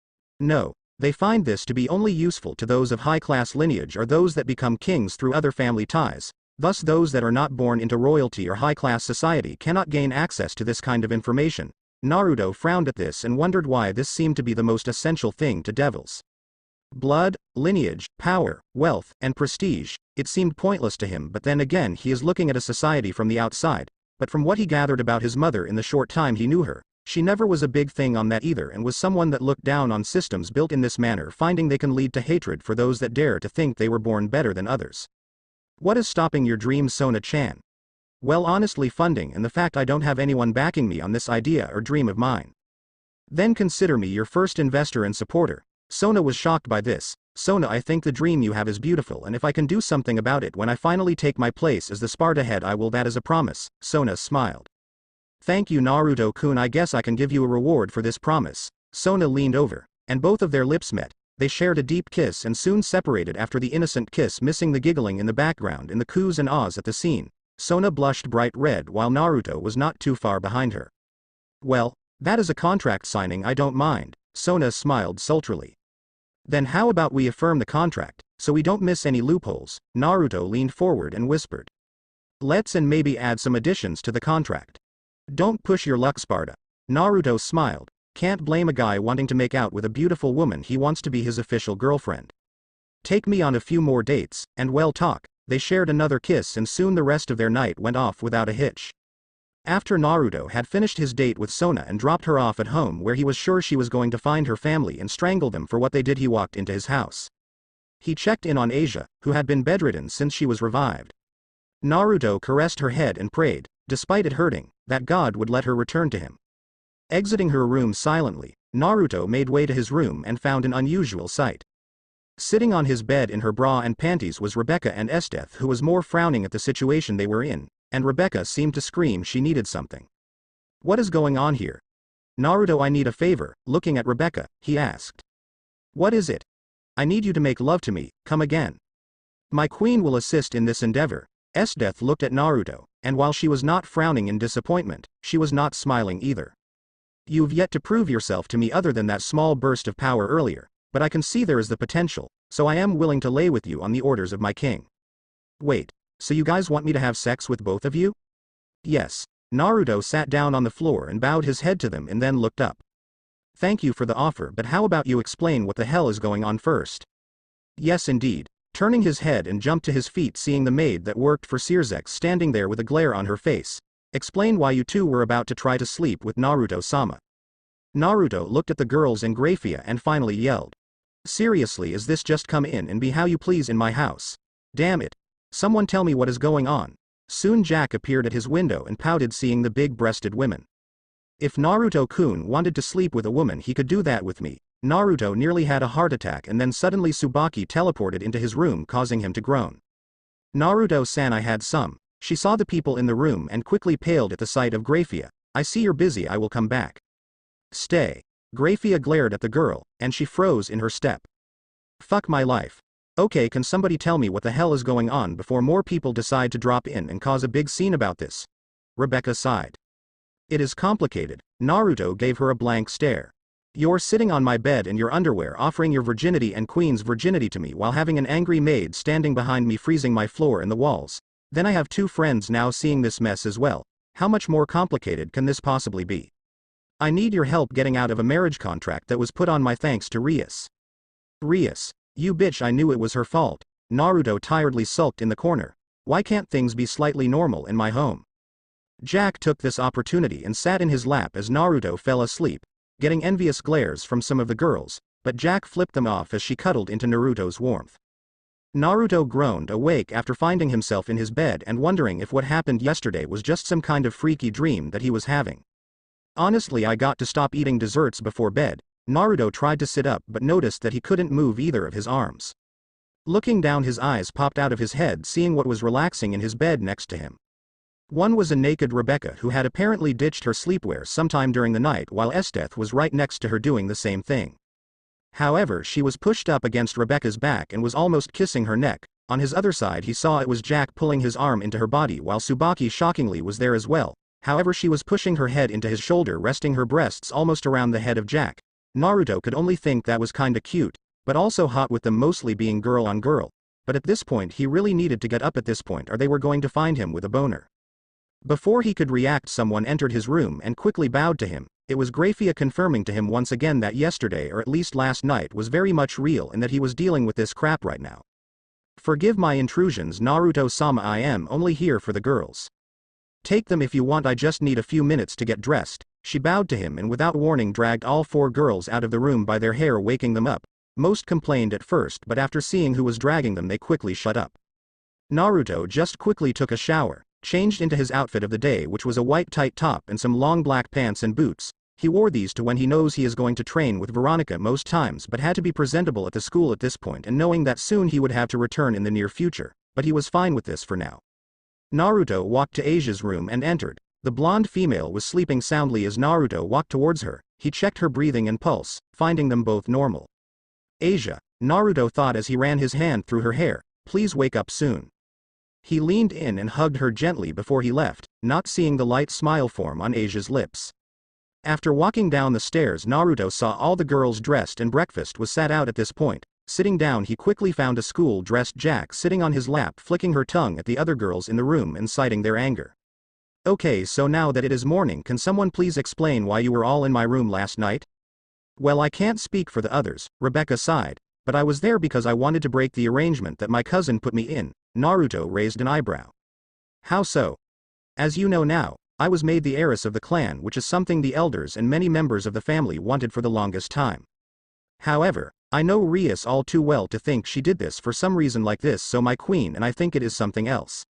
No. They find this to be only useful to those of high-class lineage or those that become kings through other family ties. Thus those that are not born into royalty or high-class society cannot gain access to this kind of information. Naruto frowned at this and wondered why this seemed to be the most essential thing to devils. Blood, lineage, power, wealth, and prestige, it seemed pointless to him, but then again he is looking at a society from the outside, but from what he gathered about his mother in the short time he knew her, she never was a big thing on that either and was someone that looked down on systems built in this manner, finding they can lead to hatred for those that dare to think they were born better than others. What is stopping your dreams, Sona-chan? Well, honestly, funding and the fact I don't have anyone backing me on this idea or dream of mine. Then consider me your first investor and supporter. Sona was shocked by this. Sona, I think the dream you have is beautiful, and if I can do something about it when I finally take my place as the Sparta head, I will. That is a promise. Sona smiled. Thank you, Naruto-kun, I guess I can give you a reward for this promise. Sona leaned over, and both of their lips met. They shared a deep kiss and soon separated after the innocent kiss, missing the giggling in the background and the coos and ahs at the scene. Sona blushed bright red while Naruto was not too far behind her. Well, that is a contract signing, I don't mind. Sona smiled sultrily. Then how about we affirm the contract, so we don't miss any loopholes? Naruto leaned forward and whispered. Let's and maybe add some additions to the contract. Don't push your luck, Sparta. Naruto smiled. Can't blame a guy wanting to make out with a beautiful woman he wants to be his official girlfriend. Take me on a few more dates, and well talk. They shared another kiss and soon the rest of their night went off without a hitch. After Naruto had finished his date with Sona and dropped her off at home where he was sure she was going to find her family and strangle them for what they did, he walked into his house. He checked in on Asia, who had been bedridden since she was revived. Naruto caressed her head and prayed, despite it hurting, that God would let her return to him. Exiting her room silently, Naruto made way to his room and found an unusual sight. Sitting on his bed in her bra and panties was Rebecca and Esteth, who was more frowning at the situation they were in. And Rebecca seemed to scream she needed something. What is going on here? Naruto, I need a favor. Looking at Rebecca, he asked. What is it? I need you to make love to me. Come again. My queen will assist in this endeavor. Esteth looked at Naruto, and while she was not frowning in disappointment, she was not smiling either. You've yet to prove yourself to me other than that small burst of power earlier, but I can see there is the potential, so I am willing to lay with you on the orders of my king. Wait. So you guys want me to have sex with both of you? Yes. Naruto sat down on the floor and bowed his head to them and then looked up. Thank you for the offer, but how about you explain what the hell is going on first? Yes indeed. Turning his head and jumped to his feet, seeing the maid that worked for Sirzex standing there with a glare on her face. Explain why you two were about to try to sleep with Naruto-sama. Naruto looked at the girls and Grafia and finally yelled. Seriously, is this just come in and be how you please in my house? Damn it. Someone tell me what is going on. Soon Jack appeared at his window and pouted, seeing the big-breasted women. If Naruto-kun wanted to sleep with a woman, he could do that with me. Naruto nearly had a heart attack, and then suddenly Tsubaki teleported into his room, causing him to groan. Naruto-san, I had some. She saw the people in the room and quickly paled at the sight of Grafia. I see you're busy, I will come back. Stay. Grafia glared at the girl, and she froze in her step. Fuck my life. Okay, can somebody tell me what the hell is going on before more people decide to drop in and cause a big scene about this? Rebecca sighed. It is complicated. Naruto gave her a blank stare. You're sitting on my bed in your underwear offering your virginity and Queen's virginity to me while having an angry maid standing behind me freezing my floor and the walls. Then I have two friends now seeing this mess as well. How much more complicated can this possibly be? I need your help getting out of a marriage contract that was put on my thanks to Rias. Rias. You bitch, I knew it was her fault. Naruto tiredly sulked in the corner. Why can't things be slightly normal in my home? Jack took this opportunity and sat in his lap as Naruto fell asleep, getting envious glares from some of the girls, but Jack flipped them off as she cuddled into Naruto's warmth. Naruto groaned awake after finding himself in his bed and wondering if what happened yesterday was just some kind of freaky dream that he was having. Honestly, I got to stop eating desserts before bed. Naruto tried to sit up but noticed that he couldn't move either of his arms. Looking down, his eyes popped out of his head, seeing what was relaxing in his bed next to him. One was a naked Rebecca who had apparently ditched her sleepwear sometime during the night, while Esteth was right next to her doing the same thing. However, she was pushed up against Rebecca's back and was almost kissing her neck. On his other side he saw it was Jack pulling his arm into her body while Tsubaki shockingly was there as well. However, she was pushing her head into his shoulder, resting her breasts almost around the head of Jack. Naruto could only think that was kinda cute, but also hot with them mostly being girl on girl. But at this point he really needed to get up at this point or they were going to find him with a boner. Before he could react, someone entered his room and quickly bowed to him. It was Grafia confirming to him once again that yesterday or at least last night was very much real and that he was dealing with this crap right now. Forgive my intrusions, Naruto-sama, I am only here for the girls. Take them if you want, I just need a few minutes to get dressed. She bowed to him and without warning dragged all 4 girls out of the room by their hair, waking them up. Most complained at first, but after seeing who was dragging them they quickly shut up. Naruto just quickly took a shower, changed into his outfit of the day, which was a white tight top and some long black pants and boots. He wore these to when he knows he is going to train with Veronica most times, but had to be presentable at the school at this point and knowing that soon he would have to return in the near future, but he was fine with this for now. Naruto walked to Asia's room and entered. The blonde female was sleeping soundly as Naruto walked towards her. He checked her breathing and pulse, finding them both normal. Asia, Naruto thought as he ran his hand through her hair, please wake up soon. He leaned in and hugged her gently before he left, not seeing the light smile form on Asia's lips. After walking down the stairs, Naruto saw all the girls dressed and breakfast was sat out at this point. Sitting down, he quickly found a school-dressed Jack sitting on his lap, flicking her tongue at the other girls in the room and citing their anger. Okay, so now that it is morning, can someone please explain why you were all in my room last night? Well, I can't speak for the others, Rebecca sighed, but I was there because I wanted to break the arrangement that my cousin put me in. Naruto raised an eyebrow. How so? As you know now, I was made the heiress of the clan, which is something the elders and many members of the family wanted for the longest time. However, I know Rias all too well to think she did this for some reason like this, so my queen and I think it is something else.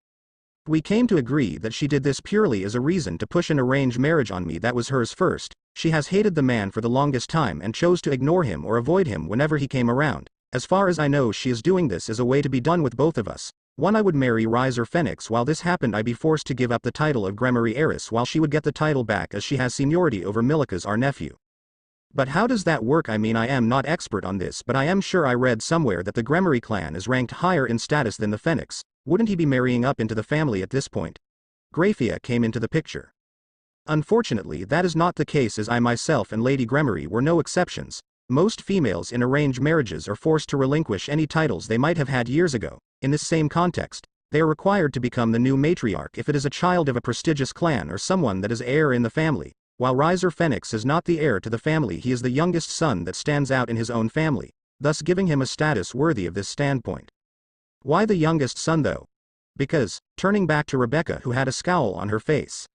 We came to agree that she did this purely as a reason to push an arranged marriage on me that was hers first. She has hated the man for the longest time and chose to ignore him or avoid him whenever he came around. As far as I know, she is doing this as a way to be done with both of us. One, I would marry Rias or Phoenix. While this happened, I'd be forced to give up the title of Gremory heiress while she would get the title back as she has seniority over Milika's our nephew. But how does that work? I mean, I am not expert on this, but I am sure I read somewhere that the Gremory clan is ranked higher in status than the Phoenix. Wouldn't he be marrying up into the family at this point? Grafia came into the picture. Unfortunately, that is not the case, as I myself and Lady Gremory were no exceptions. Most females in arranged marriages are forced to relinquish any titles they might have had years ago. In this same context, they are required to become the new matriarch if it is a child of a prestigious clan or someone that is heir in the family. While Rias or Phoenix is not the heir to the family, he is the youngest son that stands out in his own family, thus giving him a status worthy of this standpoint. Why the youngest son though? Because, turning back to Rebecca, who had a scowl on her face.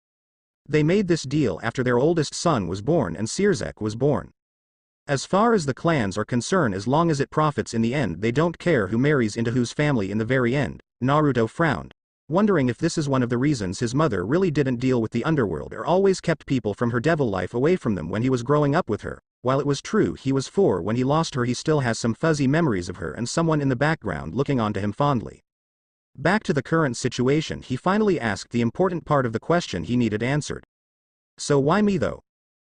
They made this deal after their oldest son was born and Sirzek was born. As far as the clans are concerned, as long as it profits in the end, they don't care who marries into whose family in the very end. Naruto frowned, wondering if this is one of the reasons his mother really didn't deal with the underworld or always kept people from her devil life away from them when he was growing up with her. While it was true he was 4 when he lost her, he still has some fuzzy memories of her and someone in the background looking onto him fondly. Back to the current situation, he finally asked the important part of the question he needed answered. So why me though?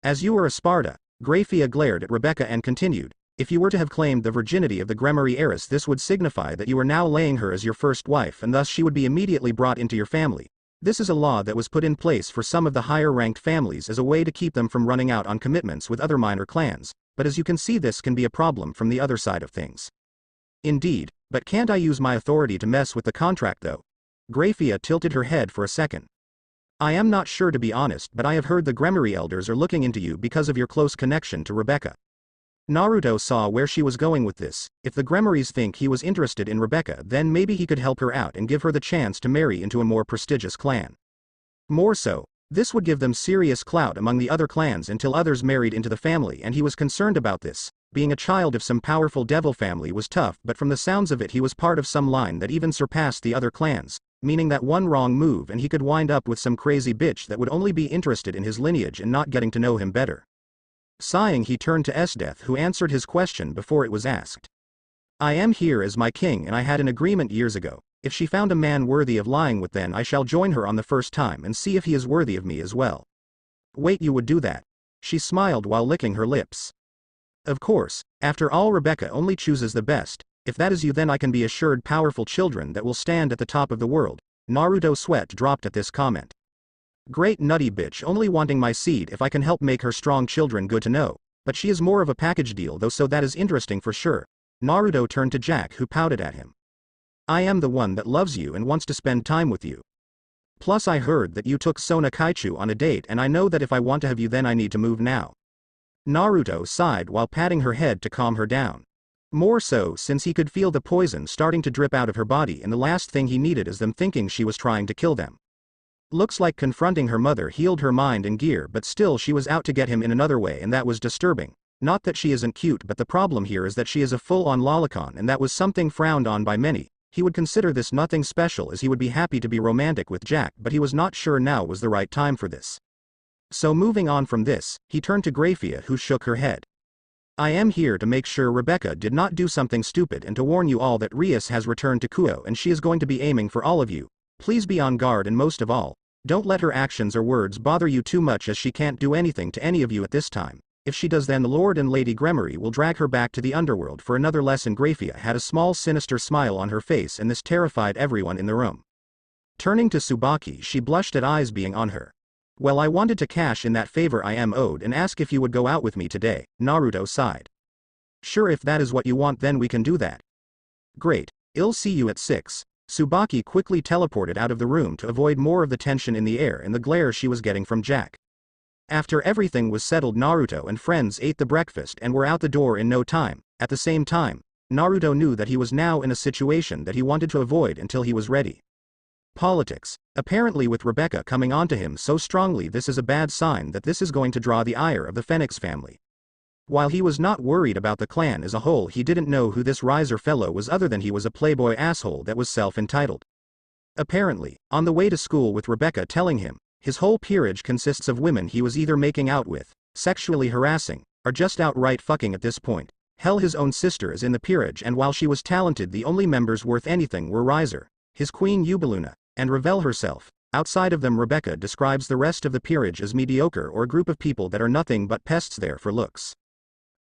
As you were a Sparta. Grafia glared at Rebecca and continued, if you were to have claimed the virginity of the Gremory heiress, this would signify that you are now laying her as your first wife, and thus she would be immediately brought into your family. This is a law that was put in place for some of the higher ranked families as a way to keep them from running out on commitments with other minor clans, but as you can see, this can be a problem from the other side of things. Indeed, but can't I use my authority to mess with the contract though? Grafia tilted her head for a second. I am not sure, to be honest, but I have heard the Gremory elders are looking into you because of your close connection to Rebecca. Naruto saw where she was going with this. If the Gremorys think he was interested in Rebecca, then maybe he could help her out and give her the chance to marry into a more prestigious clan. More so, this would give them serious clout among the other clans until others married into the family, and he was concerned about this. Being a child of some powerful devil family was tough, but from the sounds of it he was part of some line that even surpassed the other clans. Meaning that one wrong move and he could wind up with some crazy bitch that would only be interested in his lineage and not getting to know him better. Sighing, he turned to Esdeath, who answered his question before it was asked. I am here as my king, and I had an agreement years ago. If she found a man worthy of lying with, then I shall join her on the first time and see if he is worthy of me as well. Wait, you would do that? She smiled while licking her lips. Of course, after all Rebecca only chooses the best. If that is you, then I can be assured powerful children that will stand at the top of the world. Naruto sweat dropped at this comment. Great nutty bitch, only wanting my seed if I can help make her strong children, good to know. But she is more of a package deal though, so that is interesting for sure. Naruto turned to Jack, who pouted at him. I am the one that loves you and wants to spend time with you. Plus I heard that you took Sona Kaichu on a date, and I know that if I want to have you then I need to move now. Naruto sighed while patting her head to calm her down. More so since he could feel the poison starting to drip out of her body, and the last thing he needed is them thinking she was trying to kill them. Looks like confronting her mother healed her mind and gear, but still she was out to get him in another way, and that was disturbing. Not that she isn't cute, but the problem here is that she is a full-on lolicon, and that was something frowned on by many. He would consider this nothing special, as he would be happy to be romantic with Jack, but he was not sure now was the right time for this. So moving on from this, he turned to Graphia, who shook her head. I am here to make sure Rebecca did not do something stupid, and to warn you all that Rias has returned to Kuo and she is going to be aiming for all of you. Please be on guard, and most of all, don't let her actions or words bother you too much, as she can't do anything to any of you at this time. If she does, then the Lord and Lady Gremory will drag her back to the underworld for another lesson. Graphia had a small sinister smile on her face, and this terrified everyone in the room. Turning to Tsubaki, she blushed at eyes being on her. Well, I wanted to cash in that favor I am owed and ask if you would go out with me today. Naruto sighed. Sure, if that is what you want, then we can do that. Great. I'll see you at 6. Tsubaki quickly teleported out of the room to avoid more of the tension in the air and the glare she was getting from Jack. After everything was settled, Naruto and friends ate the breakfast and were out the door in no time. At the same time, Naruto knew that he was now in a situation that he wanted to avoid until he was ready. Politics. Apparently, with Rebecca coming onto him so strongly, this is a bad sign that this is going to draw the ire of the Phoenix family. While he was not worried about the clan as a whole, he didn't know who this Riser fellow was, other than he was a playboy asshole that was self-entitled. Apparently, on the way to school with Rebecca telling him, his whole peerage consists of women he was either making out with, sexually harassing, or just outright fucking at this point. Hell, his own sister is in the peerage, and while she was talented, the only members worth anything were Riser, his queen Ubeluna, and Revel herself. Outside of them, Rebecca describes the rest of the peerage as mediocre, or a group of people that are nothing but pests there for looks.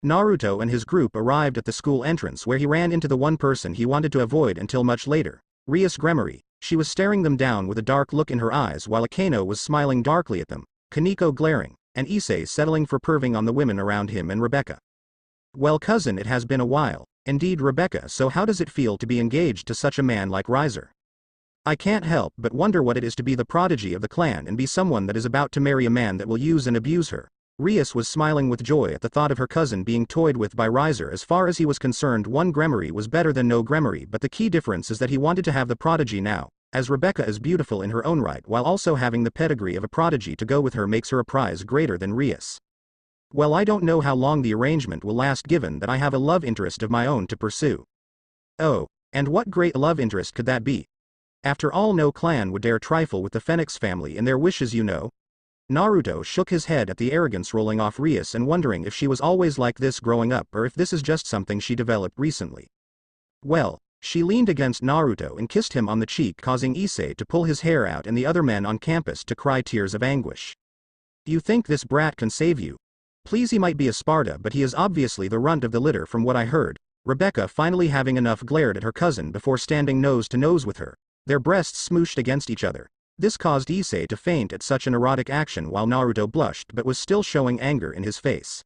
Naruto and his group arrived at the school entrance, where he ran into the one person he wanted to avoid until much later, Rias Gremory. She was staring them down with a dark look in her eyes, while Akano was smiling darkly at them, Kaneko glaring, and Issei settling for perving on the women around him and Rebecca. Well, cousin, it has been a while. Indeed, Rebecca, so how does it feel to be engaged to such a man like Riser? I can't help but wonder what it is to be the prodigy of the clan and be someone that is about to marry a man that will use and abuse her. Rias was smiling with joy at the thought of her cousin being toyed with by Riser. As far as he was concerned, one Gremory was better than no Gremory, but the key difference is that he wanted to have the prodigy now, as Rebecca is beautiful in her own right, while also having the pedigree of a prodigy to go with her makes her a prize greater than Rias. Well, I don't know how long the arrangement will last, given that I have a love interest of my own to pursue. Oh, and what great love interest could that be? After all, no clan would dare trifle with the Phoenix family and their wishes, you know. Naruto shook his head at the arrogance rolling off Rias and wondering if she was always like this growing up, or if this is just something she developed recently. Well, she leaned against Naruto and kissed him on the cheek, causing Issei to pull his hair out and the other men on campus to cry tears of anguish. You think this brat can save you? Please, he might be a Sparta, but he is obviously the runt of the litter from what I heard. Rebecca, finally having enough, glared at her cousin before standing nose to nose with her. Their breasts smooshed against each other. This caused Issei to faint at such an erotic action, while Naruto blushed but was still showing anger in his face.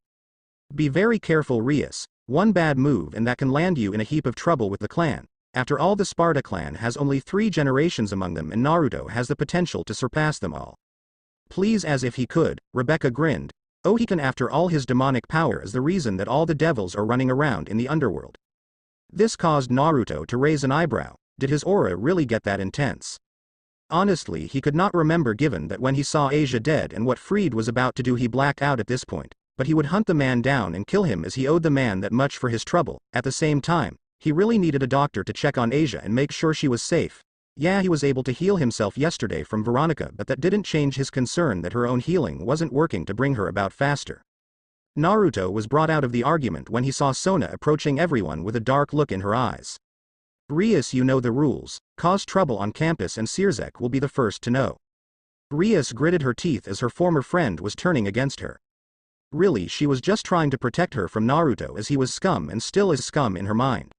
Be very careful, Rias. One bad move and that can land you in a heap of trouble with the clan. After all, the Sparta clan has only 3 generations among them, and Naruto has the potential to surpass them all. Please, as if he could. Rebecca grinned. Oh, he can. After all, his demonic power is the reason that all the devils are running around in the underworld. This caused Naruto to raise an eyebrow. Did his aura really get that intense? Honestly, he could not remember, given that when he saw Asia dead and what Freed was about to do, he blacked out at this point. But he would hunt the man down and kill him, as he owed the man that much for his trouble. At the same time, he really needed a doctor to check on Asia and make sure she was safe. Yeah, he was able to heal himself yesterday from Veronica, but that didn't change his concern that her own healing wasn't working to bring her about faster. Naruto was brought out of the argument when he saw Sona approaching everyone with a dark look in her eyes. Rias, you know the rules. Cause trouble on campus and Sirzek will be the first to know. Rias gritted her teeth as her former friend was turning against her. Really, she was just trying to protect her from Naruto, as he was scum and still is scum in her mind.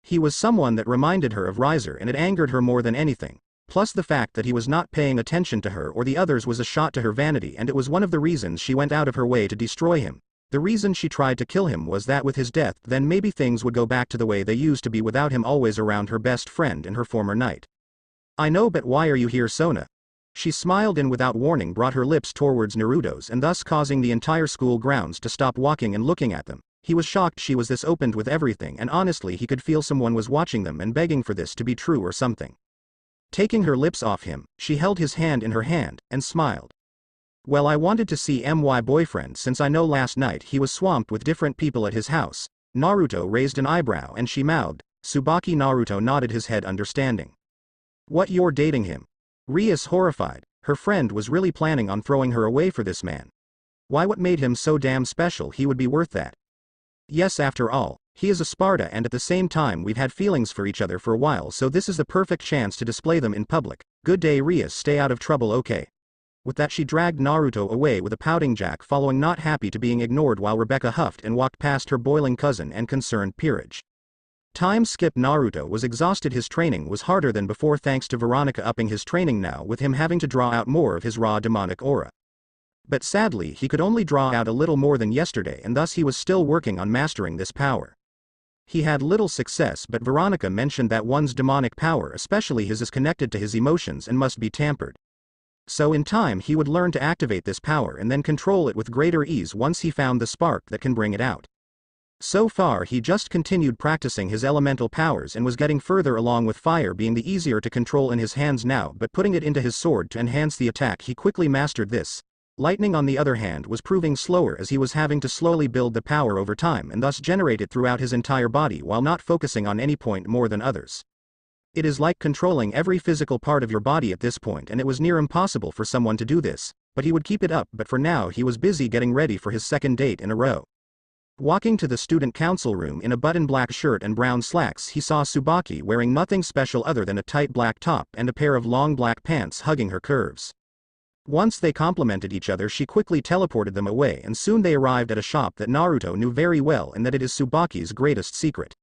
He was someone that reminded her of Rias, and it angered her more than anything. Plus the fact that he was not paying attention to her or the others was a shot to her vanity, and it was one of the reasons she went out of her way to destroy him. The reason she tried to kill him was that with his death then maybe things would go back to the way they used to be without him always around her best friend and her former knight. I know, but why are you here, Sona? She smiled and without warning brought her lips towards Naruto's, and thus causing the entire school grounds to stop walking and looking at them. He was shocked she was this open with everything, and honestly he could feel someone was watching them and begging for this to be true or something. Taking her lips off him, she held his hand in her hand, and smiled. Well, I wanted to see my boyfriend since I know last night he was swamped with different people at his house. Naruto raised an eyebrow and she mouthed. Tsubaki. Naruto nodded his head understanding. What, you're dating him? Rias horrified. Her friend was really planning on throwing her away for this man. Why, what made him so damn special he would be worth that? Yes, after all, he is a Sparta, and at the same time we've had feelings for each other for a while, so this is the perfect chance to display them in public. Good day, Rias, stay out of trouble, okay? With that she dragged Naruto away with a pouting Jack following, not happy to being ignored, while Rebecca huffed and walked past her boiling cousin and concerned peerage. Time skip. Naruto was exhausted. His training was harder than before thanks to Veronica upping his training now, with him having to draw out more of his raw demonic aura. But sadly he could only draw out a little more than yesterday, and thus he was still working on mastering this power. He had little success, but Veronica mentioned that one's demonic power, especially his, is connected to his emotions and must be tampered. So in time he would learn to activate this power and then control it with greater ease once he found the spark that can bring it out. So far he just continued practicing his elemental powers and was getting further along, with fire being the easier to control in his hands now, but putting it into his sword to enhance the attack he quickly mastered this. Lightning on the other hand was proving slower, as he was having to slowly build the power over time and thus generate it throughout his entire body while not focusing on any point more than others. It is like controlling every physical part of your body at this point, and it was near impossible for someone to do this, but he would keep it up. But for now he was busy getting ready for his second date in a row. Walking to the student council room in a button black shirt and brown slacks, he saw Tsubaki wearing nothing special other than a tight black top and a pair of long black pants, hugging her curves. Once they complimented each other, she quickly teleported them away, and soon they arrived at a shop that Naruto knew very well, and that it is Tsubaki's greatest secret.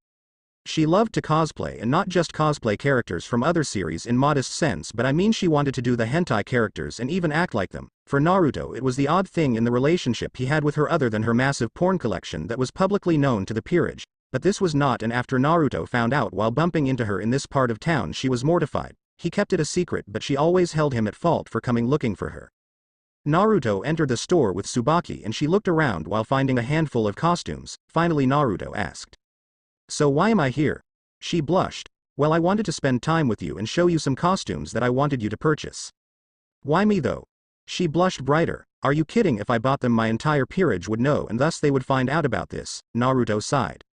She loved to cosplay, and not just cosplay characters from other series in modest sense, but I mean she wanted to do the hentai characters and even act like them. For Naruto it was the odd thing in the relationship he had with her other than her massive porn collection that was publicly known to the peerage, but this was not, and after Naruto found out while bumping into her in this part of town she was mortified. He kept it a secret, but she always held him at fault for coming looking for her. Naruto entered the store with Tsubaki and she looked around while finding a handful of costumes. Finally Naruto asked, "So why am I here?" She blushed. "Well, I wanted to spend time with you and show you some costumes that I wanted you to purchase." "Why me though?" She blushed brighter. "Are you kidding? If I bought them my entire peerage would know, and thus they would find out about this." Naruto sighed.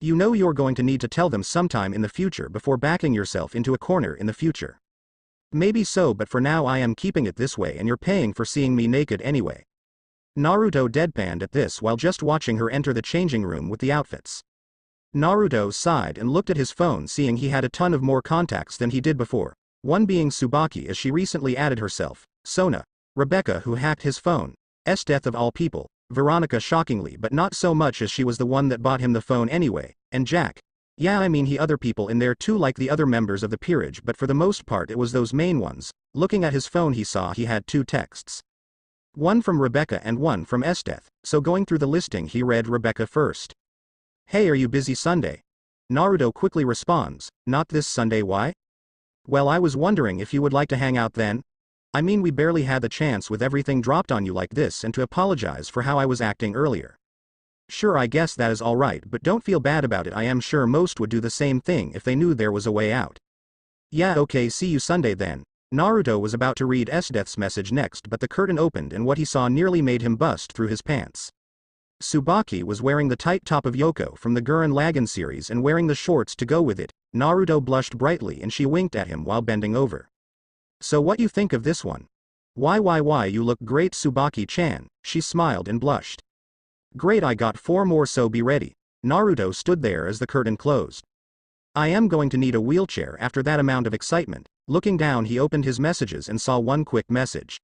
"You know you're going to need to tell them sometime in the future before backing yourself into a corner in the future." "Maybe so, but for now I am keeping it this way, and you're paying for seeing me naked anyway." Naruto deadpanned at this while just watching her enter the changing room with the outfits. Naruto sighed and looked at his phone, seeing he had a ton of more contacts than he did before, one being Tsubaki, as she recently added herself, Sona, Rebecca, who hacked his phone, death of all people, Veronica, shockingly, but not so much, as she was the one that bought him the phone anyway, and Jack. Yeah, I mean he other people in there too, like the other members of the peerage, but for the most part it was those main ones. Looking at his phone he saw he had 2 texts. One from Rebecca and one from death, so going through the listing he read Rebecca first. "Hey, are you busy Sunday?" Naruto quickly responds, "Not this Sunday, why?" "Well, I was wondering if you would like to hang out then? I mean we barely had the chance with everything dropped on you like this, and to apologize for how I was acting earlier." "Sure, I guess that is alright, but don't feel bad about it. I am sure most would do the same thing if they knew there was a way out." "Yeah, okay, see you Sunday then." Naruto was about to read death's message next, but the curtain opened and what he saw nearly made him bust through his pants. Tsubaki was wearing the tight top of Yoko from the Gurren Lagann series and wearing the shorts to go with it. Naruto blushed brightly and she winked at him while bending over. "So what you think of this one?" Why, you look great, Tsubaki-chan." She smiled and blushed. "Great, I got 4 more, so be ready." Naruto stood there as the curtain closed. "I am going to need a wheelchair." After that amount of excitement, looking down he opened his messages and saw one quick message.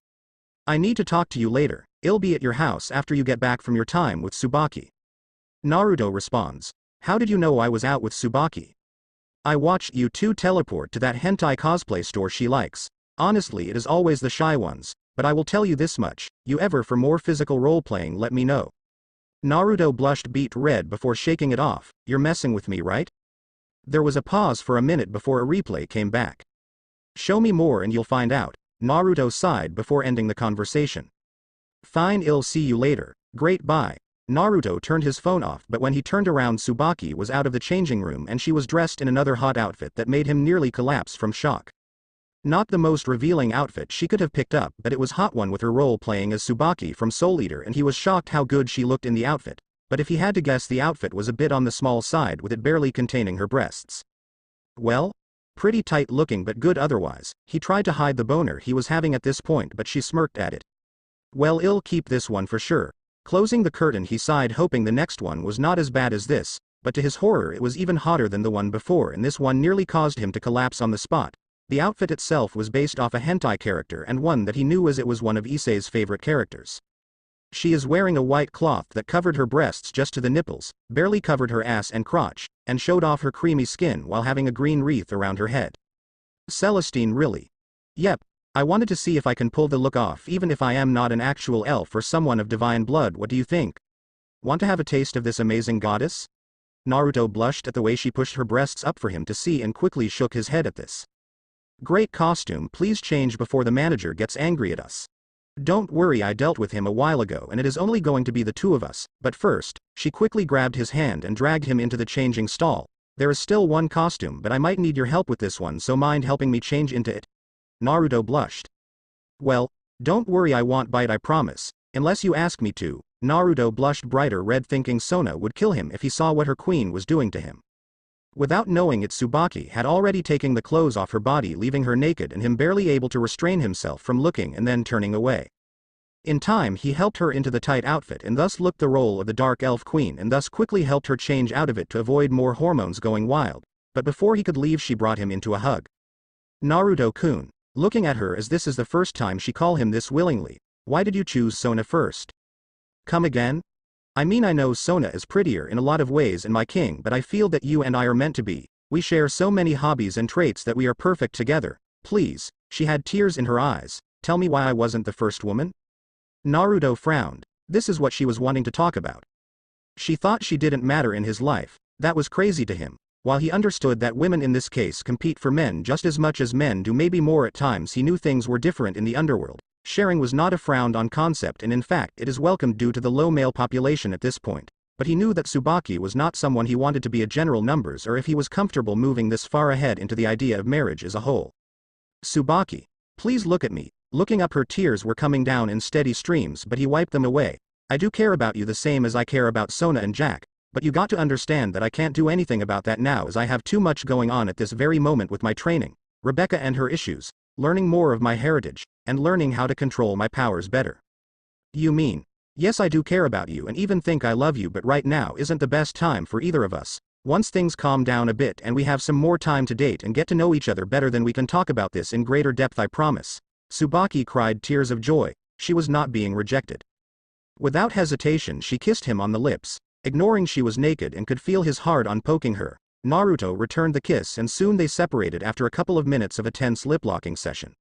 "I need to talk to you later. I'll be at your house after you get back from your time with Tsubaki. Naruto responds. How did you know I was out with Tsubaki? I watched you two teleport to that hentai cosplay store she likes. Honestly, it is always the shy ones, but I will tell you this much, you ever for more physical role-playing let me know. Naruto blushed beet red before shaking it off. You're messing with me, right? There was a pause for a minute before a replay came back. Show me more and you'll find out, Naruto sighed before ending the conversation. Fine, I'll see you later. Great, bye. Naruto turned his phone off, but when he turned around, Tsubaki was out of the changing room and she was dressed in another hot outfit that made him nearly collapse from shock. Not the most revealing outfit she could have picked up, but it was hot one with her role playing as Tsubaki from Soul Eater, and he was shocked how good she looked in the outfit, but if he had to guess, the outfit was a bit on the small side, with it barely containing her breasts. Well? Pretty tight looking but good otherwise. He tried to hide the boner he was having at this point, but she smirked at it. Well, I'll keep this one for sure. Closing the curtain, he sighed, hoping the next one was not as bad as this, but to his horror it was even hotter than the one before, and this one nearly caused him to collapse on the spot. The outfit itself was based off a hentai character, and one that he knew as it was one of Issei's favorite characters. She is wearing a white cloth that covered her breasts just to the nipples, barely covered her ass and crotch, and showed off her creamy skin while having a green wreath around her head. Celestine, really? Yep. I wanted to see if I can pull the look off even if I am not an actual elf or someone of divine blood. What do you think? Want to have a taste of this amazing goddess? Naruto blushed at the way she pushed her breasts up for him to see and quickly shook his head at this. Great costume, please change before the manager gets angry at us. Don't worry, I dealt with him a while ago and it is only going to be the two of us, but first, she quickly grabbed his hand and dragged him into the changing stall. There is still one costume, but I might need your help with this one, so mind helping me change into it? Naruto blushed. Well, don't worry, I won't bite, I promise, unless you ask me to. Naruto blushed brighter red, thinking Sona would kill him if he saw what her queen was doing to him. Without knowing it, Tsubaki had already taken the clothes off her body, leaving her naked and him barely able to restrain himself from looking and then turning away. In time he helped her into the tight outfit and thus looked the role of the dark elf queen, and thus quickly helped her change out of it to avoid more hormones going wild, but before he could leave she brought him into a hug. Naruto-kun, looking at her as this is the first time she call him this willingly, why did you choose Sona first? Come again? I mean, I know Sona is prettier in a lot of ways and my king, but I feel that you and I are meant to be. We share so many hobbies and traits that we are perfect together. Please, she had tears in her eyes, tell me why I wasn't the first woman? Naruto frowned. This is what she was wanting to talk about. She thought she didn't matter in his life. That was crazy to him. While he understood that women in this case compete for men just as much as men do, maybe more at times, he knew things were different in the underworld. Sharing was not a frowned-on concept, and in fact it is welcomed due to the low male population at this point. But he knew that Tsubaki was not someone he wanted to be a general numbers, or if he was comfortable moving this far ahead into the idea of marriage as a whole. Tsubaki, please look at me. Looking up, her tears were coming down in steady streams, but he wiped them away. I do care about you the same as I care about Sona and Jack, but you got to understand that I can't do anything about that now, as I have too much going on at this very moment with my training, Rebecca and her issues, learning more of my heritage, and learning how to control my powers better. You mean? Yes, I do care about you and even think I love you, but right now isn't the best time for either of us. Once things calm down a bit and we have some more time to date and get to know each other better, then we can talk about this in greater depth, I promise. Tsubaki cried tears of joy. She was not being rejected. Without hesitation she kissed him on the lips, ignoring she was naked and could feel his hard-on poking her. Naruto returned the kiss and soon they separated after a couple of minutes of a tense lip-locking session.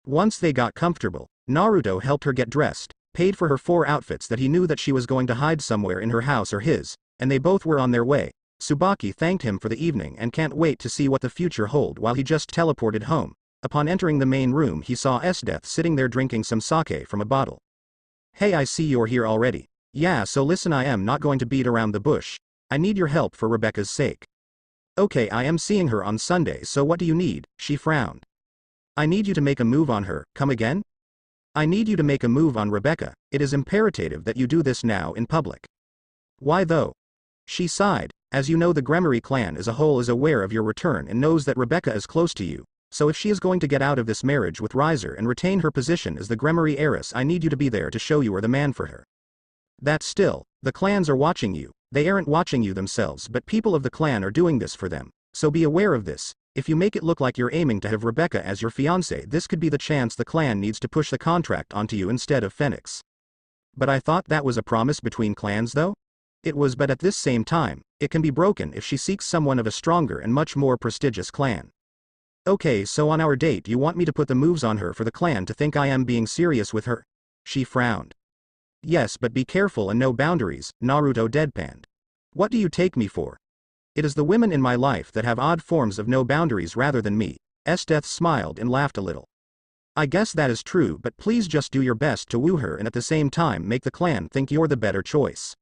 Once they got comfortable, Naruto helped her get dressed, paid for her 4 outfits that he knew that she was going to hide somewhere in her house or his, and they both were on their way. Tsubaki thanked him for the evening and can't wait to see what the future hold while he just teleported home. Upon entering the main room he saw Esdeath sitting there drinking some sake from a bottle. Hey, I see you're here already. Yeah, so listen, I am not going to beat around the bush. I need your help for Rebecca's sake. Okay, I am seeing her on Sunday, so what do you need? She frowned. I need you to make a move on her. Come again? I need you to make a move on Rebecca. It is imperative that you do this now in public. Why though? She sighed. As you know, the Gremory clan as a whole is aware of your return and knows that Rebecca is close to you, so if she is going to get out of this marriage with Riser and retain her position as the Gremory heiress, I need you to be there to show you are the man for her. That still, the clans are watching you. They aren't watching you themselves, but people of the clan are doing this for them, so be aware of this. If you make it look like you're aiming to have Rebecca as your fiancé, this could be the chance the clan needs to push the contract onto you instead of Phoenix. But I thought that was a promise between clans though? It was, but at this same time, it can be broken if she seeks someone of a stronger and much more prestigious clan. Okay, so on our date you want me to put the moves on her for the clan to think I am being serious with her? She frowned. Yes, but be careful and no boundaries, Naruto deadpanned. What do you take me for? It is the women in my life that have odd forms of no boundaries rather than me. Death smiled and laughed a little. I guess that is true, but please just do your best to woo her and at the same time make the clan think you're the better choice.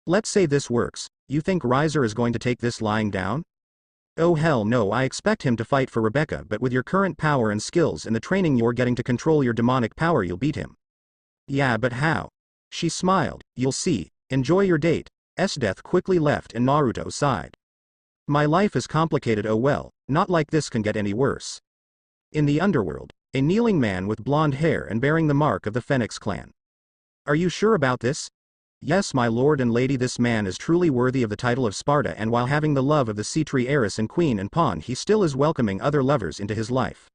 Let's say this works, you think Rias is going to take this lying down? Oh hell no, I expect him to fight for Rebecca, but with your current power and skills and the training you're getting to control your demonic power you'll beat him. Yeah, but how? She smiled. You'll see. Enjoy your date. Death quickly left and Naruto sighed. My life is complicated, oh well, not like this can get any worse. In the underworld, a kneeling man with blonde hair and bearing the mark of the Phoenix clan. Are you sure about this? Yes, my lord and lady, this man is truly worthy of the title of Sparta, and while having the love of the sea tree heiress and queen and pawn, he still is welcoming other lovers into his life.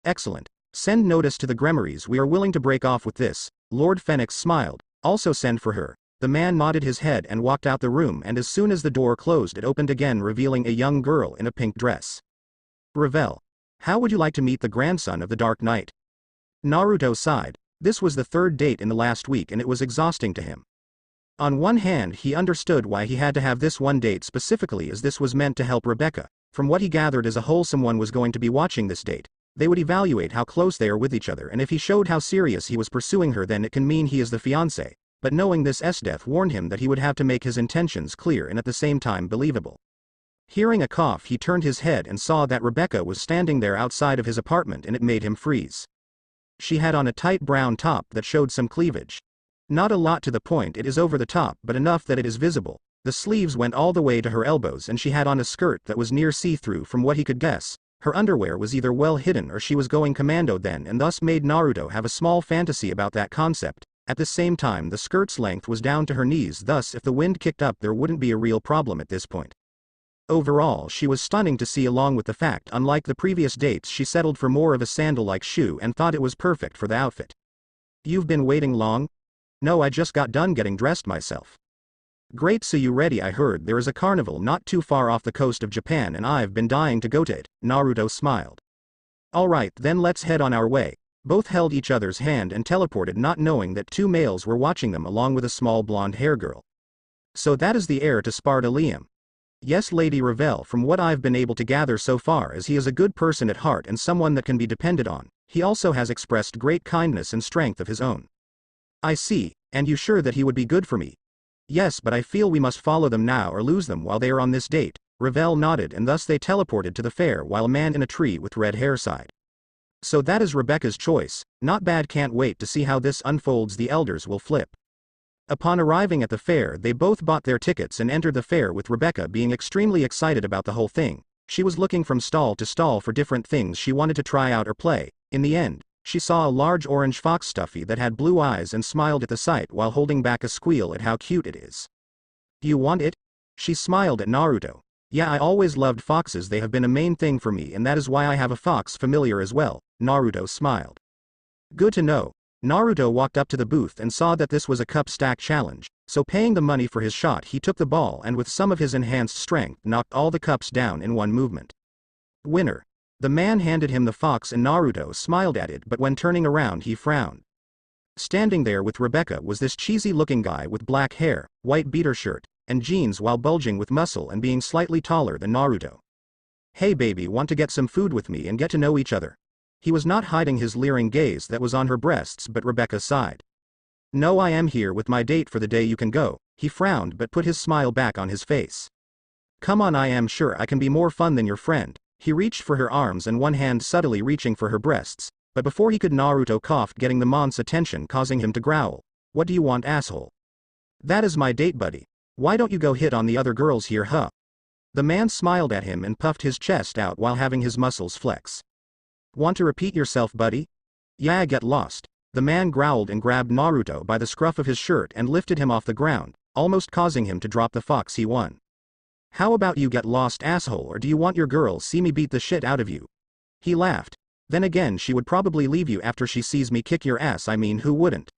Excellent. Send notice to the granaries, we are willing to break off with this. Lord Phoenix smiled. Also send for her. The man nodded his head and walked out the room, and as soon as the door closed it opened again, revealing a young girl in a pink dress. Revel. How would you like to meet the grandson of the Dark Knight? Naruto sighed. This was the third date in the last week and it was exhausting to him. On one hand, he understood why he had to have this one date specifically, as this was meant to help Rebecca. From what he gathered, as a whole, someone was going to be watching this date. They would evaluate how close they are with each other, and if he showed how serious he was pursuing her, then it can mean he is the fiancé. But knowing this, Death warned him that he would have to make his intentions clear and at the same time believable. Hearing a cough, he turned his head and saw that Rebecca was standing there outside of his apartment, and it made him freeze. She had on a tight brown top that showed some cleavage. Not a lot to the point, it is over the top, but enough that it is visible. The sleeves went all the way to her elbows and she had on a skirt that was near see-through. From what he could guess, her underwear was either well hidden or she was going commando then, and thus made Naruto have a small fantasy about that concept. At the same time, the skirt's length was down to her knees, thus if the wind kicked up there wouldn't be a real problem at this point. Overall, she was stunning to see, along with the fact, unlike the previous dates, she settled for more of a sandal-like shoe and thought it was perfect for the outfit. You've been waiting long? No, I just got done getting dressed myself. Great, so you ready? I heard there is a carnival not too far off the coast of Japan and I've been dying to go to it. Naruto smiled. Alright, then let's head on our way. Both held each other's hand and teleported, not knowing that two males were watching them along with a small blonde hair girl. So that is the heir to Sparta, Liam. Yes, Lady Revel, from what I've been able to gather so far, as he is a good person at heart and someone that can be depended on. He also has expressed great kindness and strength of his own. I see, and you sure that he would be good for me? Yes, but I feel we must follow them now or lose them while they are on this date. Revel nodded, and thus they teleported to the fair while a man in a tree with red hair sighed. So that is Rebecca's choice. Not bad, can't wait to see how this unfolds. The elders will flip. Upon arriving at the fair, they both bought their tickets and entered the fair, with Rebecca being extremely excited about the whole thing. She was looking from stall to stall for different things she wanted to try out or play. In the end, she saw a large orange fox stuffy that had blue eyes and smiled at the sight while holding back a squeal at how cute it is. Do you want it? She smiled at Naruto. Yeah, I always loved foxes, they have been a main thing for me, and that is why I have a fox familiar as well. Naruto smiled. Good to know. Naruto walked up to the booth and saw that this was a cup stack challenge, so paying the money for his shot, he took the ball and with some of his enhanced strength knocked all the cups down in one movement. Winner. The man handed him the fox and Naruto smiled at it, but when turning around he frowned. Standing there with Rebecca was this cheesy-looking guy with black hair, white beater shirt, and jeans, while bulging with muscle and being slightly taller than Naruto. Hey baby, want to get some food with me and get to know each other? He was not hiding his leering gaze that was on her breasts, but Rebecca sighed. No, I am here with my date for the day, you can go. He frowned but put his smile back on his face. Come on, I am sure I can be more fun than your friend. He reached for her arms and one hand subtly reaching for her breasts, but before he could, Naruto coughed, getting the man's attention, causing him to growl. What do you want, asshole? That is my date, buddy. Why don't you go hit on the other girls here, huh? The man smiled at him and puffed his chest out while having his muscles flex. Want to repeat yourself, buddy? Yeah, get lost. The man growled and grabbed Naruto by the scruff of his shirt and lifted him off the ground, almost causing him to drop the fox he won. How about you get lost, asshole, or do you want your girl see me beat the shit out of you? He laughed. Then again, she would probably leave you after she sees me kick your ass, I mean, who wouldn't?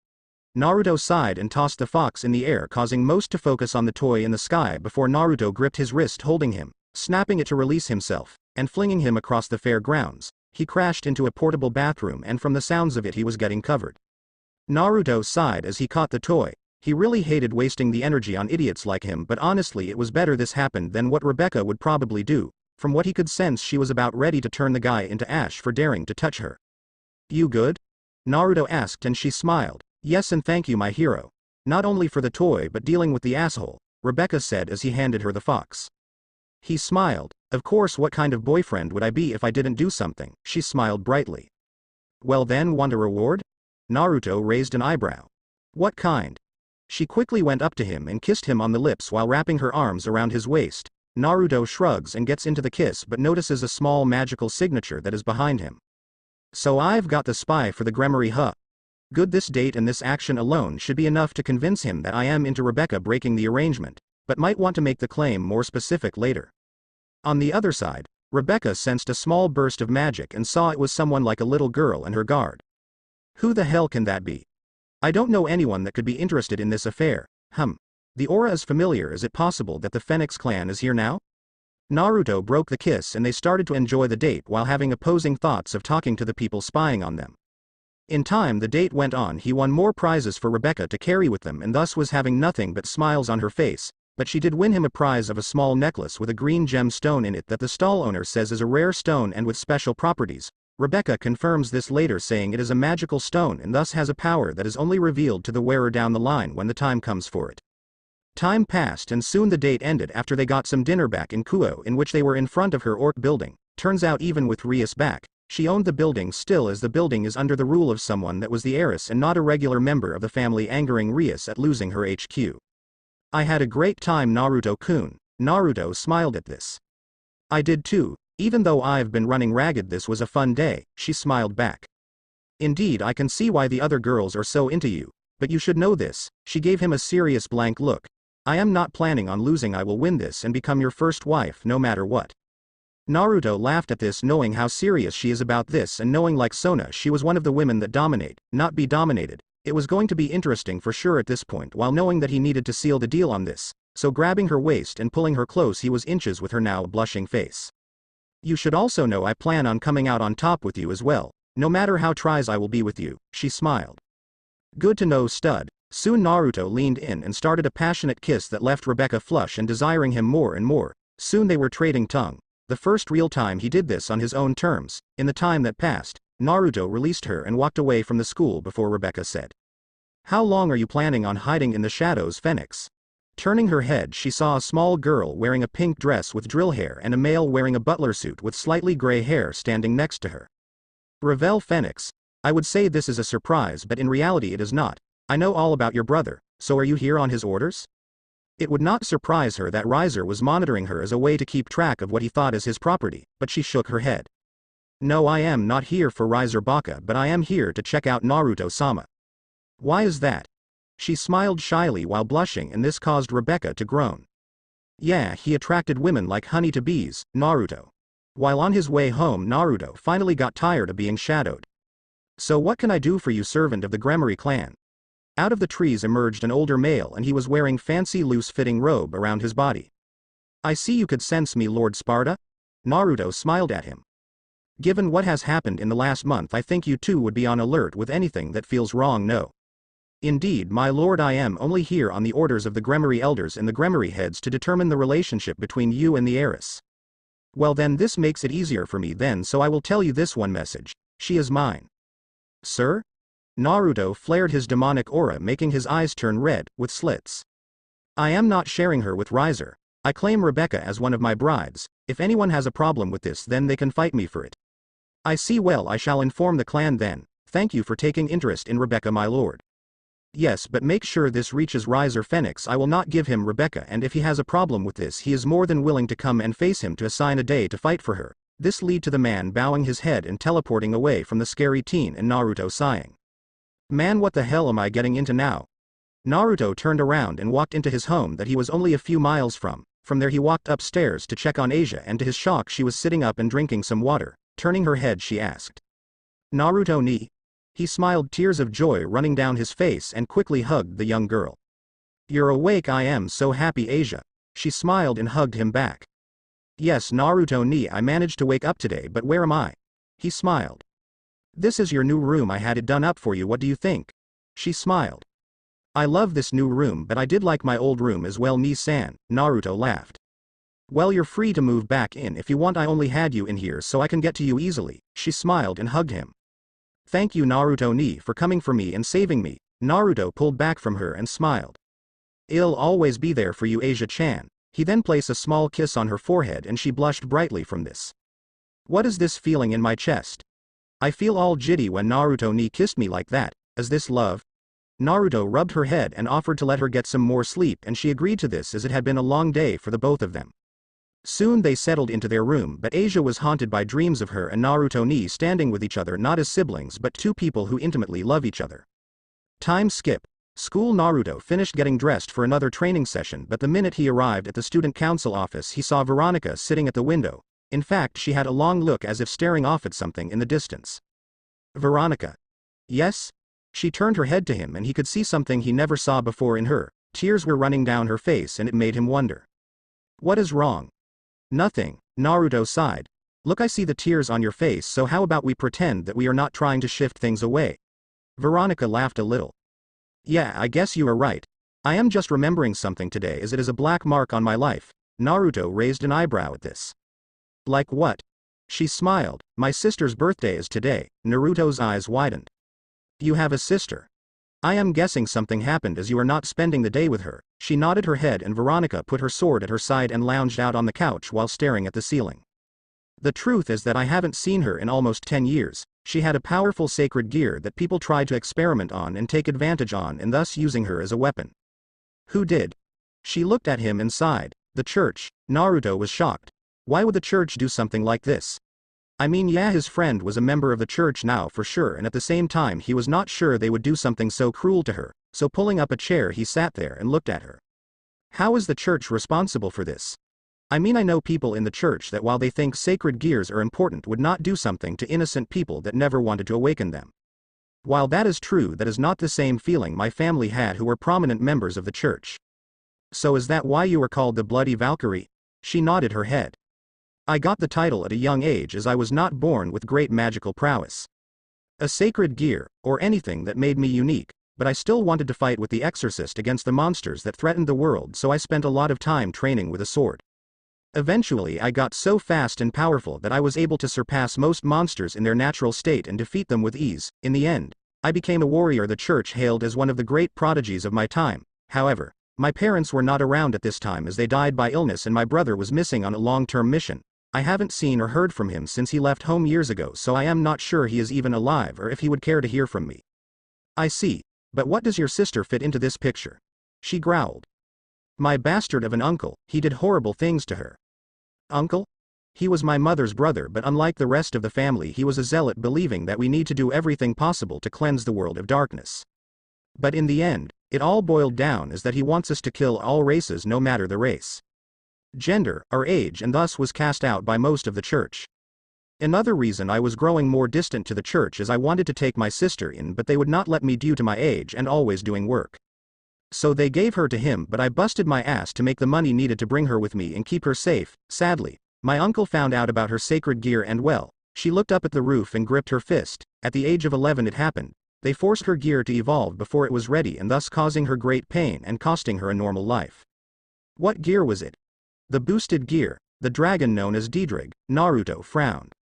Naruto sighed and tossed the fox in the air, causing most to focus on the toy in the sky before Naruto gripped his wrist, holding him, snapping it to release himself, and flinging him across the fair grounds. He crashed into a portable bathroom, and from the sounds of it he was getting covered. Naruto sighed as he caught the toy. He really hated wasting the energy on idiots like him, but honestly it was better this happened than what Rebecca would probably do. From what he could sense, she was about ready to turn the guy into ash for daring to touch her. "You good?" Naruto asked, and she smiled. "Yes, and thank you, my hero. Not only for the toy but dealing with the asshole," Rebecca said as he handed her the fox. He smiled. "Of course, what kind of boyfriend would I be if I didn't do something?" She smiled brightly. "Well then, want a reward?" Naruto raised an eyebrow. "What kind?" She quickly went up to him and kissed him on the lips while wrapping her arms around his waist. Naruto shrugs and gets into the kiss but notices a small magical signature that is behind him. "So I've got the spy for the Gremory, huh? Good, this date and this action alone should be enough to convince him that I am into Rebecca breaking the arrangement, but might want to make the claim more specific later." On the other side, Rebecca sensed a small burst of magic and saw it was someone like a little girl and her guard. "Who the hell can that be? I don't know anyone that could be interested in this affair. The aura is familiar. Is it possible that the Phoenix clan is here now?" Naruto broke the kiss and they started to enjoy the date while having opposing thoughts of talking to the people spying on them. In time the date went on. He won more prizes for Rebecca to carry with them and thus was having nothing but smiles on her face, but she did win him a prize of a small necklace with a green gem stone in it that the stall owner says is a rare stone and with special properties. Rebecca confirms this later, saying it is a magical stone and thus has a power that is only revealed to the wearer down the line when the time comes for it. Time passed and soon the date ended after they got some dinner back in Kuo, in which they were in front of her orc building. Turns out even with Rias back, she owned the building still, as the building is under the rule of someone that was the heiress and not a regular member of the family, angering Rias at losing her HQ. "I had a great time, Naruto-kun." Naruto smiled at this. "I did too. Even though I've been running ragged, this was a fun day," she smiled back. "Indeed, I can see why the other girls are so into you, but you should know this." She gave him a serious blank look. "I am not planning on losing. I will win this and become your first wife no matter what." Naruto laughed at this, knowing how serious she is about this and knowing, like Sona, she was one of the women that dominate, not be dominated. It was going to be interesting for sure at this point, while knowing that he needed to seal the deal on this, so grabbing her waist and pulling her close he was inches with her now blushing face. "You should also know I plan on coming out on top with you as well. No matter how tries I will be with you," she smiled. "Good to know, stud." Soon Naruto leaned in and started a passionate kiss that left Rebecca flush and desiring him more and more. Soon they were trading tongue. The first real time he did this on his own terms. In the time that passed, Naruto released her and walked away from the school before Rebecca said, "How long are you planning on hiding in the shadows, Phoenix?" Turning her head, she saw a small girl wearing a pink dress with drill hair and a male wearing a butler suit with slightly gray hair standing next to her. "Revel, Phoenix. I would say this is a surprise, but in reality it is not. I know all about your brother, so are you here on his orders?" It would not surprise her that Riser was monitoring her as a way to keep track of what he thought as his property, but she shook her head. "No, I am not here for Riser Baka, but I am here to check out Naruto-sama." "Why is that?" She smiled shyly while blushing, and this caused Rebecca to groan. "Yeah, he attracted women like honey to bees, Naruto." While on his way home, Naruto finally got tired of being shadowed. "So what can I do for you, servant of the Gremory clan?" Out of the trees emerged an older male and he was wearing fancy loose-fitting robe around his body. "I see you could sense me, Lord Sparta." Naruto smiled at him. "Given what has happened in the last month, I think you too would be on alert with anything that feels wrong, no?" "Indeed, my lord, I am only here on the orders of the Gremory elders and the Gremory heads to determine the relationship between you and the heiress." "Well then, this makes it easier for me then, so I will tell you this one message. She is mine." "Sir?" Naruto flared his demonic aura, making his eyes turn red, with slits. "I am not sharing her with Riser. I claim Rebecca as one of my brides. If anyone has a problem with this, then they can fight me for it." "I see. Well, I shall inform the clan then. Thank you for taking interest in Rebecca, my lord." "Yes, but make sure this reaches Riser Phoenix. I will not give him Rebecca, and if he has a problem with this, he is more than willing to come and face him to assign a day to fight for her." This led to the man bowing his head and teleporting away from the scary teen and Naruto sighing. "Man, what the hell am I getting into now?" Naruto turned around and walked into his home that he was only a few miles from. From there he walked upstairs to check on Asia, and to his shock she was sitting up and drinking some water. Turning her head she asked, "Naruto ni?" He smiled, tears of joy running down his face, and quickly hugged the young girl. You're awake, I am so happy, Asia. She smiled and hugged him back. Yes, Naruto-ni, I managed to wake up today, but where am I? He smiled. This is your new room, I had it done up for you, what do you think? She smiled. I love this new room, but I did like my old room as well, Ni-san. Naruto laughed. Well, you're free to move back in if you want, I only had you in here so I can get to you easily. She smiled and hugged him. Thank you, Naruto-ni, for coming for me and saving me. Naruto pulled back from her and smiled. I'll always be there for you, Asia-chan. He then placed a small kiss on her forehead and she blushed brightly from this. What is this feeling in my chest? I feel all jitty when Naruto-ni kissed me like that. Is this love? Naruto rubbed her head and offered to let her get some more sleep, and she agreed to this as it had been a long day for the both of them. Soon they settled into their room, but Asia was haunted by dreams of her and Naruto-ni standing with each other, not as siblings but two people who intimately love each other. Time skip. School. Naruto finished getting dressed for another training session, but the minute he arrived at the student council office he saw Veronica sitting at the window. In fact, she had a long look as if staring off at something in the distance. Veronica. Yes? She turned her head to him and he could see something he never saw before in her. Tears were running down her face and it made him wonder. What is wrong? Nothing, Naruto sighed. Look, I see the tears on your face, so how about we pretend that we are not trying to shift things away? Veronica laughed a little. Yeah, I guess you are right. I am just remembering something today as it is a black mark on my life. Naruto raised an eyebrow at this. Like what? She smiled. My sister's birthday is today. Naruto's eyes widened. You have a sister. I am guessing something happened as you are not spending the day with her. She nodded her head and Veronica put her sword at her side and lounged out on the couch while staring at the ceiling. The truth is that I haven't seen her in almost 10 years. She had a powerful sacred gear that people tried to experiment on and take advantage on, and thus using her as a weapon. Who did? She looked at him and sighed. The church. Naruto was shocked. Why would the church do something like this? I mean, yeah, his friend was a member of the church now for sure, and at the same time he was not sure they would do something so cruel to her, so pulling up a chair he sat there and looked at her. How is the church responsible for this? I mean, I know people in the church that while they think sacred gears are important would not do something to innocent people that never wanted to awaken them. While that is true, that is not the same feeling my family had who were prominent members of the church. So is that why you were called the Bloody Valkyrie? She nodded her head. I got the title at a young age as I was not born with great magical prowess. A sacred gear, or anything that made me unique, but I still wanted to fight with the exorcist against the monsters that threatened the world, so I spent a lot of time training with a sword. Eventually I got so fast and powerful that I was able to surpass most monsters in their natural state and defeat them with ease. In the end, I became a warrior the church hailed as one of the great prodigies of my time. However, my parents were not around at this time as they died by illness and my brother was missing on a long-term mission. I haven't seen or heard from him since he left home years ago, so I am not sure he is even alive or if he would care to hear from me. I see, but what does your sister fit into this picture? She growled. My bastard of an uncle, he did horrible things to her. Uncle? He was my mother's brother, but unlike the rest of the family he was a zealot, believing that we need to do everything possible to cleanse the world of darkness. But in the end, it all boiled down is that he wants us to kill all races no matter the race, gender, or age, and thus was cast out by most of the church. Another reason I was growing more distant to the church is I wanted to take my sister in, but they would not let me due to my age and always doing work. So they gave her to him, but I busted my ass to make the money needed to bring her with me and keep her safe. Sadly, my uncle found out about her sacred gear and well, she looked up at the roof and gripped her fist. At the age of 11 it happened. They forced her gear to evolve before it was ready and thus causing her great pain and costing her a normal life. What gear was it? The boosted gear, the dragon known as Diedrig. Naruto frowned.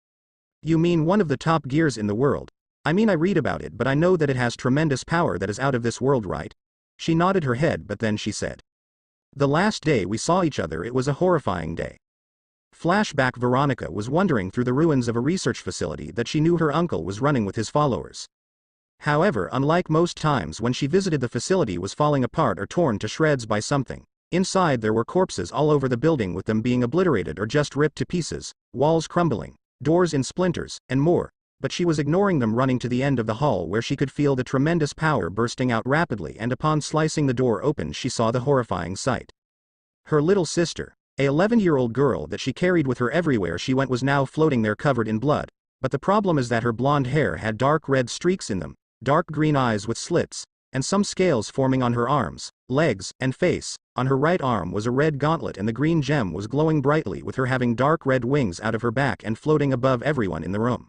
You mean one of the top gears in the world? I mean, I read about it, but I know that it has tremendous power that is out of this world, right? She nodded her head, but then she said. The last day we saw each other it was a horrifying day. Flashback. Veronica was wandering through the ruins of a research facility that she knew her uncle was running with his followers. However, unlike most times when she visited, the facility was falling apart or torn to shreds by something. Inside there were corpses all over the building, with them being obliterated or just ripped to pieces, walls crumbling, doors in splinters, and more, but she was ignoring them, running to the end of the hall where she could feel the tremendous power bursting out rapidly, and upon slicing the door open she saw the horrifying sight. Her little sister, a 11-year-old girl that she carried with her everywhere she went, was now floating there covered in blood, but the problem is that her blonde hair had dark red streaks in them, dark green eyes with slits, and some scales forming on her arms, legs, and face. On her right arm was a red gauntlet and the green gem was glowing brightly with her having dark red wings out of her back and floating above everyone in the room.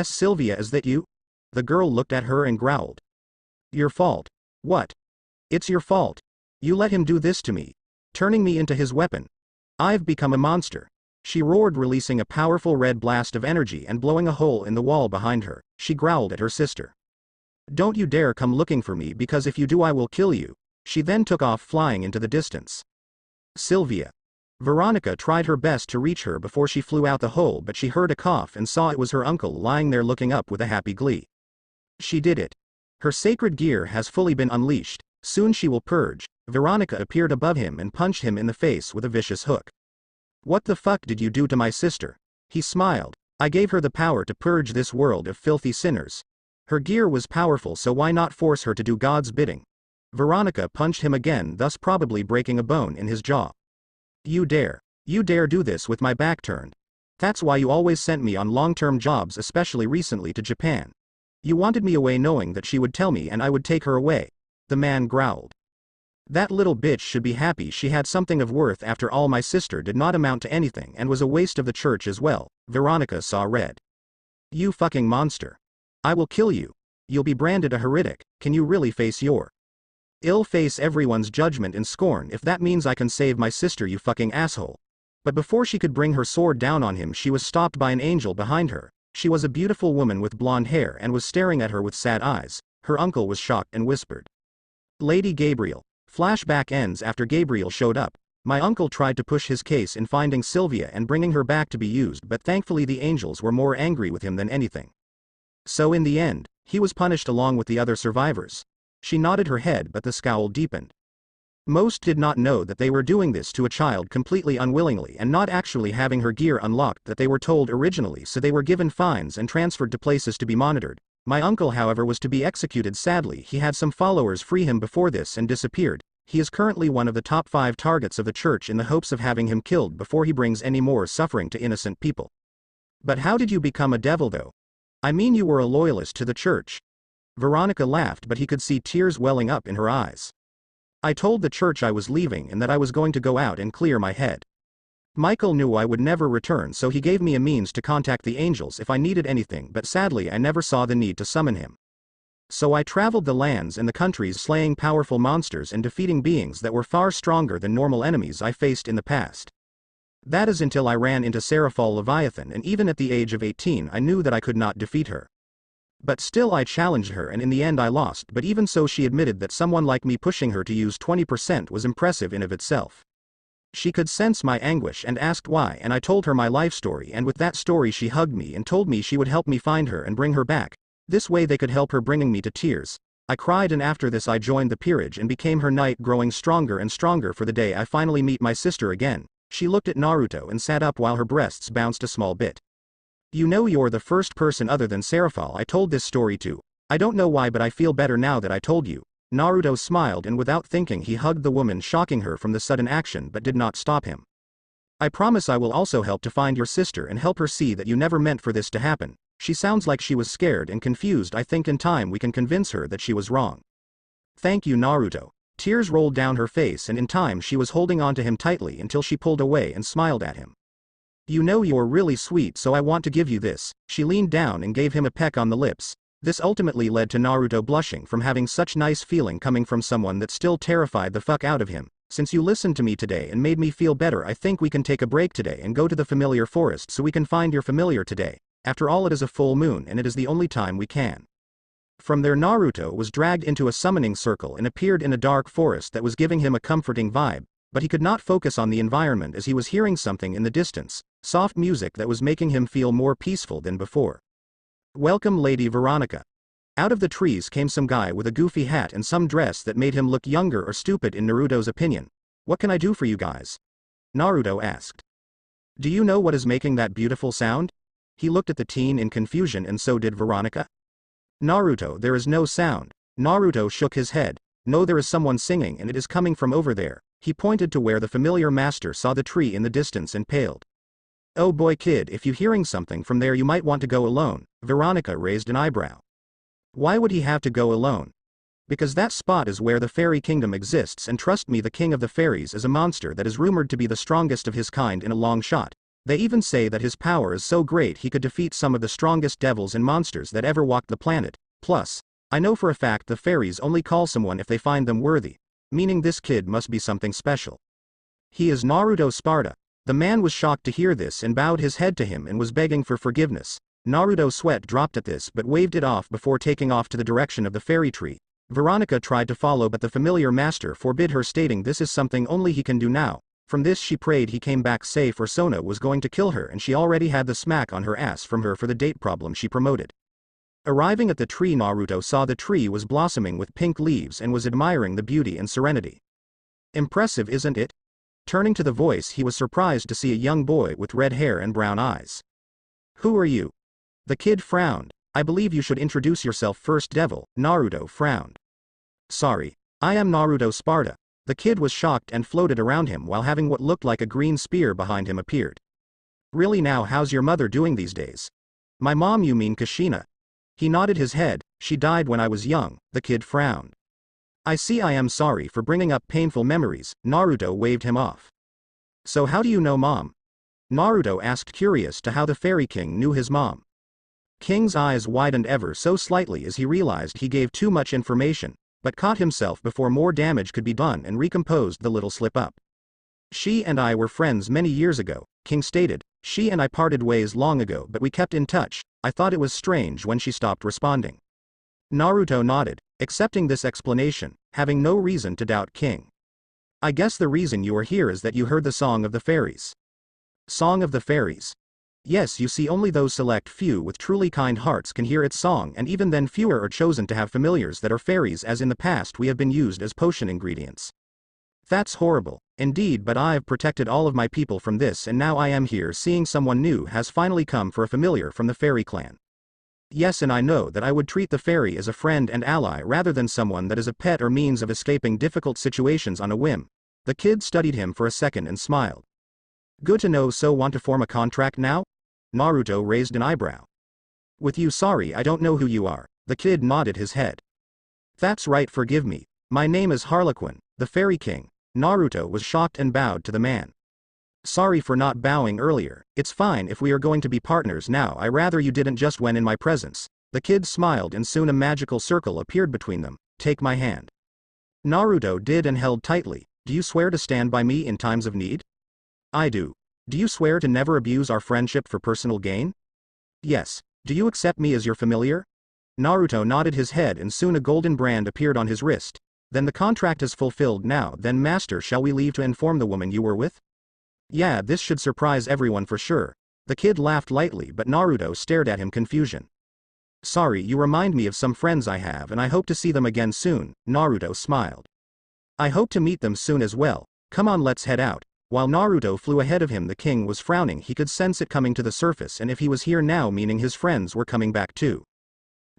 Sylvia, is that you? The girl looked at her and growled. Your fault. What? It's your fault. You let him do this to me. Turning me into his weapon. I've become a monster. She roared, releasing a powerful red blast of energy and blowing a hole in the wall behind her. She growled at her sister. Don't you dare come looking for me, because if you do I will kill you. She then took off flying into the distance. Sylvia. Veronica tried her best to reach her before she flew out the hole, but she heard a cough and saw it was her uncle lying there looking up with a happy glee. She did it. Her sacred gear has fully been unleashed. Soon she will purge. Veronica appeared above him and punched him in the face with a vicious hook. What the fuck did you do to my sister? He smiled. I gave her the power to purge this world of filthy sinners. Her gear was powerful, so why not force her to do God's bidding? Veronica punched him again, thus probably breaking a bone in his jaw. You dare do this with my back turned. That's why you always sent me on long-term jobs, especially recently to Japan. You wanted me away knowing that she would tell me and I would take her away. The man growled. That little bitch should be happy she had something of worth. After all, my sister did not amount to anything and was a waste of the church as well. Veronica saw red. You fucking monster. I will kill you. You'll be branded a heretic. Can you really face your ill face everyone's judgment and scorn if that means I can save my sister, you fucking asshole? But before she could bring her sword down on him, she was stopped by an angel behind her. She was a beautiful woman with blonde hair and was staring at her with sad eyes. Her uncle was shocked and whispered. Lady Gabriel. Flashback ends after Gabriel showed up. My uncle tried to push his case in finding Sylvia and bringing her back to be used, but thankfully the angels were more angry with him than anything. So in the end, he was punished along with the other survivors. She nodded her head, but the scowl deepened. Most did not know that they were doing this to a child completely unwillingly and not actually having her gear unlocked that they were told originally, so they were given fines and transferred to places to be monitored. My uncle, however, was to be executed. Sadly, he had some followers free him before this and disappeared. He is currently one of the top 5 targets of the church in the hopes of having him killed before he brings any more suffering to innocent people. But how did you become a devil though? I mean, you were a loyalist to the church. Veronica laughed, but he could see tears welling up in her eyes. I told the church I was leaving and that I was going to go out and clear my head. Michael knew I would never return, so he gave me a means to contact the angels if I needed anything, but sadly I never saw the need to summon him. So I traveled the lands and the countries, slaying powerful monsters and defeating beings that were far stronger than normal enemies I faced in the past. That is until I ran into Seraphal Leviathan, and even at the age of 18 I knew that I could not defeat her. But still I challenged her and in the end I lost, but even so she admitted that someone like me pushing her to use 20% was impressive in of itself. She could sense my anguish and asked why, and I told her my life story, and with that story she hugged me and told me she would help me find her and bring her back. This way they could help her, bringing me to tears. I cried, and after this I joined the peerage and became her knight, growing stronger and stronger for the day I finally meet my sister again. She looked at Naruto and sat up while her breasts bounced a small bit. You know, you're the first person other than Seraphal I told this story to. I don't know why, but I feel better now that I told you. Naruto smiled, and without thinking he hugged the woman, shocking her from the sudden action, but did not stop him. I promise I will also help to find your sister and help her see that you never meant for this to happen. She sounds like she was scared and confused. I think in time we can convince her that she was wrong. Thank you, Naruto. Tears rolled down her face, and in time she was holding on to him tightly until she pulled away and smiled at him. You know, you're really sweet, so I want to give you this. She leaned down and gave him a peck on the lips. This ultimately led to Naruto blushing from having such nice feeling coming from someone that still terrified the fuck out of him. Since you listened to me today and made me feel better, I think we can take a break today and go to the familiar forest so we can find your familiar today. After all, it is a full moon and it is the only time we can. From there Naruto was dragged into a summoning circle and appeared in a dark forest that was giving him a comforting vibe, but he could not focus on the environment as he was hearing something in the distance, soft music that was making him feel more peaceful than before. Welcome, Lady Veronica. Out of the trees came some guy with a goofy hat and some dress that made him look younger or stupid in Naruto's opinion. What can I do for you guys? Naruto asked. Do you know what is making that beautiful sound? He looked at the teen in confusion, and so did Veronica. Naruto, there is no sound. Naruto shook his head. No, there is someone singing and it is coming from over there. He pointed to where the familiar master saw the tree in the distance and paled. Oh boy, kid, if you hearing something from there you might want to go alone. Veronica raised an eyebrow. Why would he have to go alone? Because that spot is where the fairy kingdom exists, and trust me, the king of the fairies is a monster that is rumored to be the strongest of his kind in a long shot. They even say that his power is so great he could defeat some of the strongest devils and monsters that ever walked the planet. Plus, I know for a fact the fairies only call someone if they find them worthy, meaning this kid must be something special. He is Naruto Sparta. The man was shocked to hear this and bowed his head to him and was begging for forgiveness. Naruto's sweat dropped at this but waved it off before taking off to the direction of the fairy tree. Veronica tried to follow, but the familiar master forbid her, stating this is something only he can do now. From this she prayed he came back safe, or Sona was going to kill her, and she already had the smack on her ass from her for the date problem she promoted. Arriving at the tree, Naruto saw the tree was blossoming with pink leaves and was admiring the beauty and serenity. Impressive, isn't it? Turning to the voice, he was surprised to see a young boy with red hair and brown eyes. Who are you? The kid frowned. I believe you should introduce yourself first, devil. Naruto frowned. Sorry. I am Naruto Sparta. The kid was shocked and floated around him while having what looked like a green spear behind him appeared. Really now, how's your mother doing these days? My mom, you mean Kushina? He nodded his head. She died when I was young. The kid frowned. I see. I am sorry for bringing up painful memories. Naruto waved him off. So how do you know mom? Naruto asked, curious to how the fairy king knew his mom. King's eyes widened ever so slightly as he realized he gave too much information, but caught himself before more damage could be done and recomposed the little slip-up. She and I were friends many years ago, King stated. She and I parted ways long ago, but we kept in touch. I thought it was strange when she stopped responding. Naruto nodded, accepting this explanation, having no reason to doubt King. I guess the reason you are here is that you heard the Song of the Fairies. Song of the Fairies. Yes, you see, only those select few with truly kind hearts can hear its song, and even then fewer are chosen to have familiars that are fairies, as in the past we have been used as potion ingredients. That's horrible. Indeed, but I've protected all of my people from this, and now I am here seeing someone new has finally come for a familiar from the fairy clan. Yes, and I know that I would treat the fairy as a friend and ally rather than someone that is a pet or means of escaping difficult situations on a whim. The kid studied him for a second and smiled. Good to know. So want to form a contract now? Naruto raised an eyebrow. With you? Sorry, I don't know who you are. The kid nodded his head. That's right, forgive me. My name is Harlequin, the fairy king. Naruto was shocked and bowed to the man. Sorry for not bowing earlier. It's fine if we are going to be partners now. I rather you didn't just when in my presence. The kid smiled and soon a magical circle appeared between them. Take my hand. Naruto did and held tightly. Do you swear to stand by me in times of need? I do. Do you swear to never abuse our friendship for personal gain? Yes. Do you accept me as your familiar? Naruto nodded his head and soon a golden brand appeared on his wrist. Then the contract is fulfilled now. Then master, shall we leave to inform the woman you were with? Yeah, this should surprise everyone for sure. The kid laughed lightly, but Naruto stared at him, confusion. Sorry, you remind me of some friends I have and I hope to see them again soon. Naruto smiled. I hope to meet them soon as well. Come on, let's head out. While Naruto flew ahead of him, the king was frowning. He could sense it coming to the surface, and if he was here now, meaning his friends were coming back too.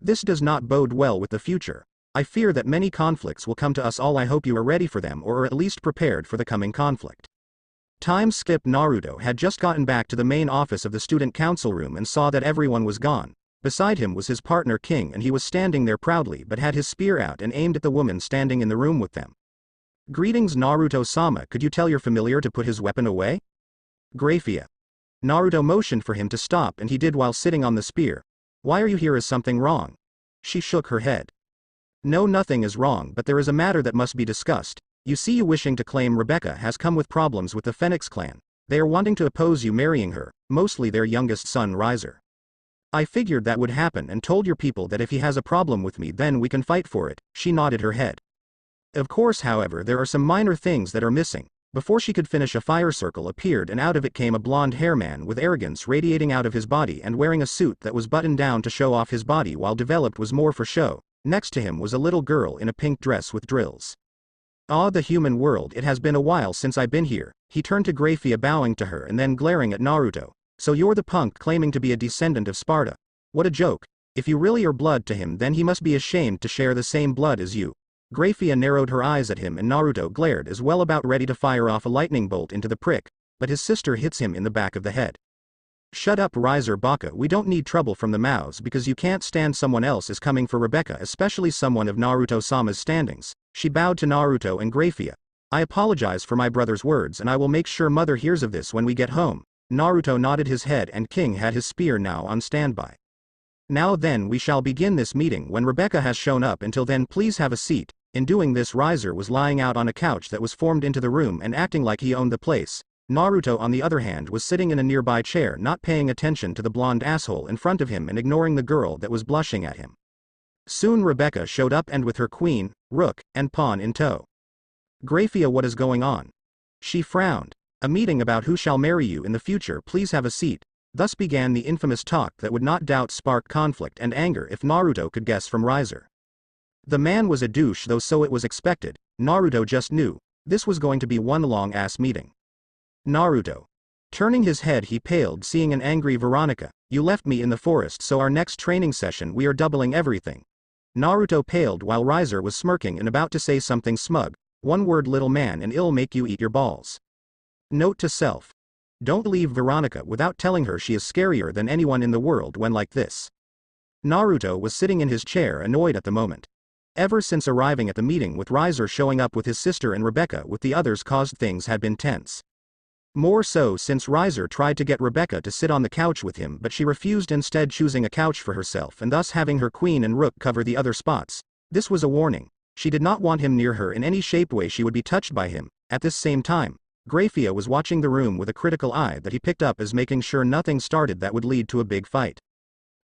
This does not bode well with the future. I fear that many conflicts will come to us all. I hope you are ready for them, or are at least prepared for the coming conflict. Time skip. Naruto had just gotten back to the main office of the student council room and saw that everyone was gone. Beside him was his partner King, and he was standing there proudly but had his spear out and aimed at the woman standing in the room with them. Greetings, Naruto-sama. Could you tell your familiar to put his weapon away? Graphia. Naruto motioned for him to stop, and he did while sitting on the spear. Why are you here? Is something wrong? She shook her head. No, nothing is wrong, but there is a matter that must be discussed. You see, you wishing to claim Rebecca has come with problems with the Phoenix clan. They are wanting to oppose you marrying her, mostly their youngest son Riser. I figured that would happen and told your people that if he has a problem with me then we can fight for it. She nodded her head. Of course, however, there are some minor things that are missing. Before she could finish, a fire circle appeared and out of it came a blonde hair man with arrogance radiating out of his body and wearing a suit that was buttoned down to show off his body while developed was more for show. Next to him was a little girl in a pink dress with drills. Ah, the human world, it has been a while since I've been here. He turned to Graphia, bowing to her and then glaring at Naruto. So you're the punk claiming to be a descendant of Sparta. What a joke. If you really are blood to him then he must be ashamed to share the same blood as you. Graphia narrowed her eyes at him and Naruto glared as well, about ready to fire off a lightning bolt into the prick, but his sister hits him in the back of the head. Shut up, Riser Baka, we don't need trouble from the mouths because you can't stand someone else is coming for Rebecca, especially someone of Naruto-sama's standings. She bowed to Naruto and Grafia. I apologize for my brother's words and I will make sure mother hears of this when we get home. Naruto nodded his head and King had his spear now on standby. Now then we shall begin this meeting when Rebecca has shown up. Until then please have a seat. In doing this, Riser was lying out on a couch that was formed into the room and acting like he owned the place. Naruto on the other hand was sitting in a nearby chair, not paying attention to the blonde asshole in front of him and ignoring the girl that was blushing at him. Soon Rebecca showed up and with her queen, rook, and pawn in tow. Grafia, what is going on? She frowned. A meeting about who shall marry you in the future, please have a seat. Thus began the infamous talk that would not doubt spark conflict and anger if Naruto could guess from Riser. The man was a douche though, so it was expected. Naruto just knew. This was going to be one long ass meeting. Naruto. Turning his head he paled seeing an angry Veronica. You left me in the forest, so our next training session we are doubling everything. Naruto paled while Riser was smirking and about to say something smug. One word, little man, and it'll make you eat your balls. Note to self. Don't leave Veronica without telling her she is scarier than anyone in the world when like this. Naruto was sitting in his chair annoyed at the moment. Ever since arriving at the meeting with Riser showing up with his sister and Rebecca with the others caused things had been tense. More so since Riser tried to get Rebecca to sit on the couch with him but she refused, instead choosing a couch for herself and thus having her queen and rook cover the other spots. This was a warning. She did not want him near her in any shape way she would be touched by him. At this same time, Grafia was watching the room with a critical eye that he picked up as making sure nothing started that would lead to a big fight.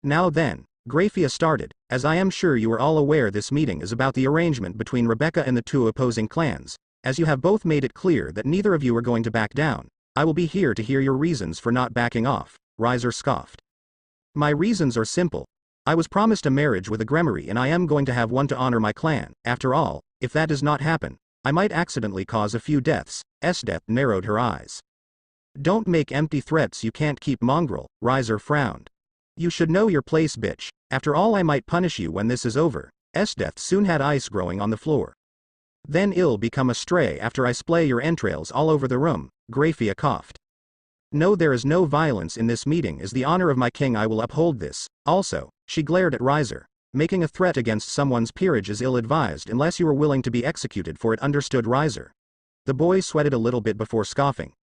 Now then, Grafia started, as I am sure you are all aware this meeting is about the arrangement between Rebecca and the two opposing clans. As you have both made it clear that neither of you are going to back down, I will be here to hear your reasons for not backing off, Riser scoffed. My reasons are simple. I was promised a marriage with a Gremory and I am going to have one to honor my clan. After all, if that does not happen, I might accidentally cause a few deaths. Death narrowed her eyes. Don't make empty threats you can't keep, mongrel, Riser frowned. You should know your place, bitch. After all, I might punish you when this is over. Death soon had ice growing on the floor. Then ill become a stray after I splay your entrails all over the room, Grafia coughed. No, there is no violence in this meeting. As the honor of my king I will uphold this. Also, she glared at Riser. Making a threat against someone's peerage is ill-advised unless you are willing to be executed for it, understood Riser. The boy sweated a little bit before scoffing.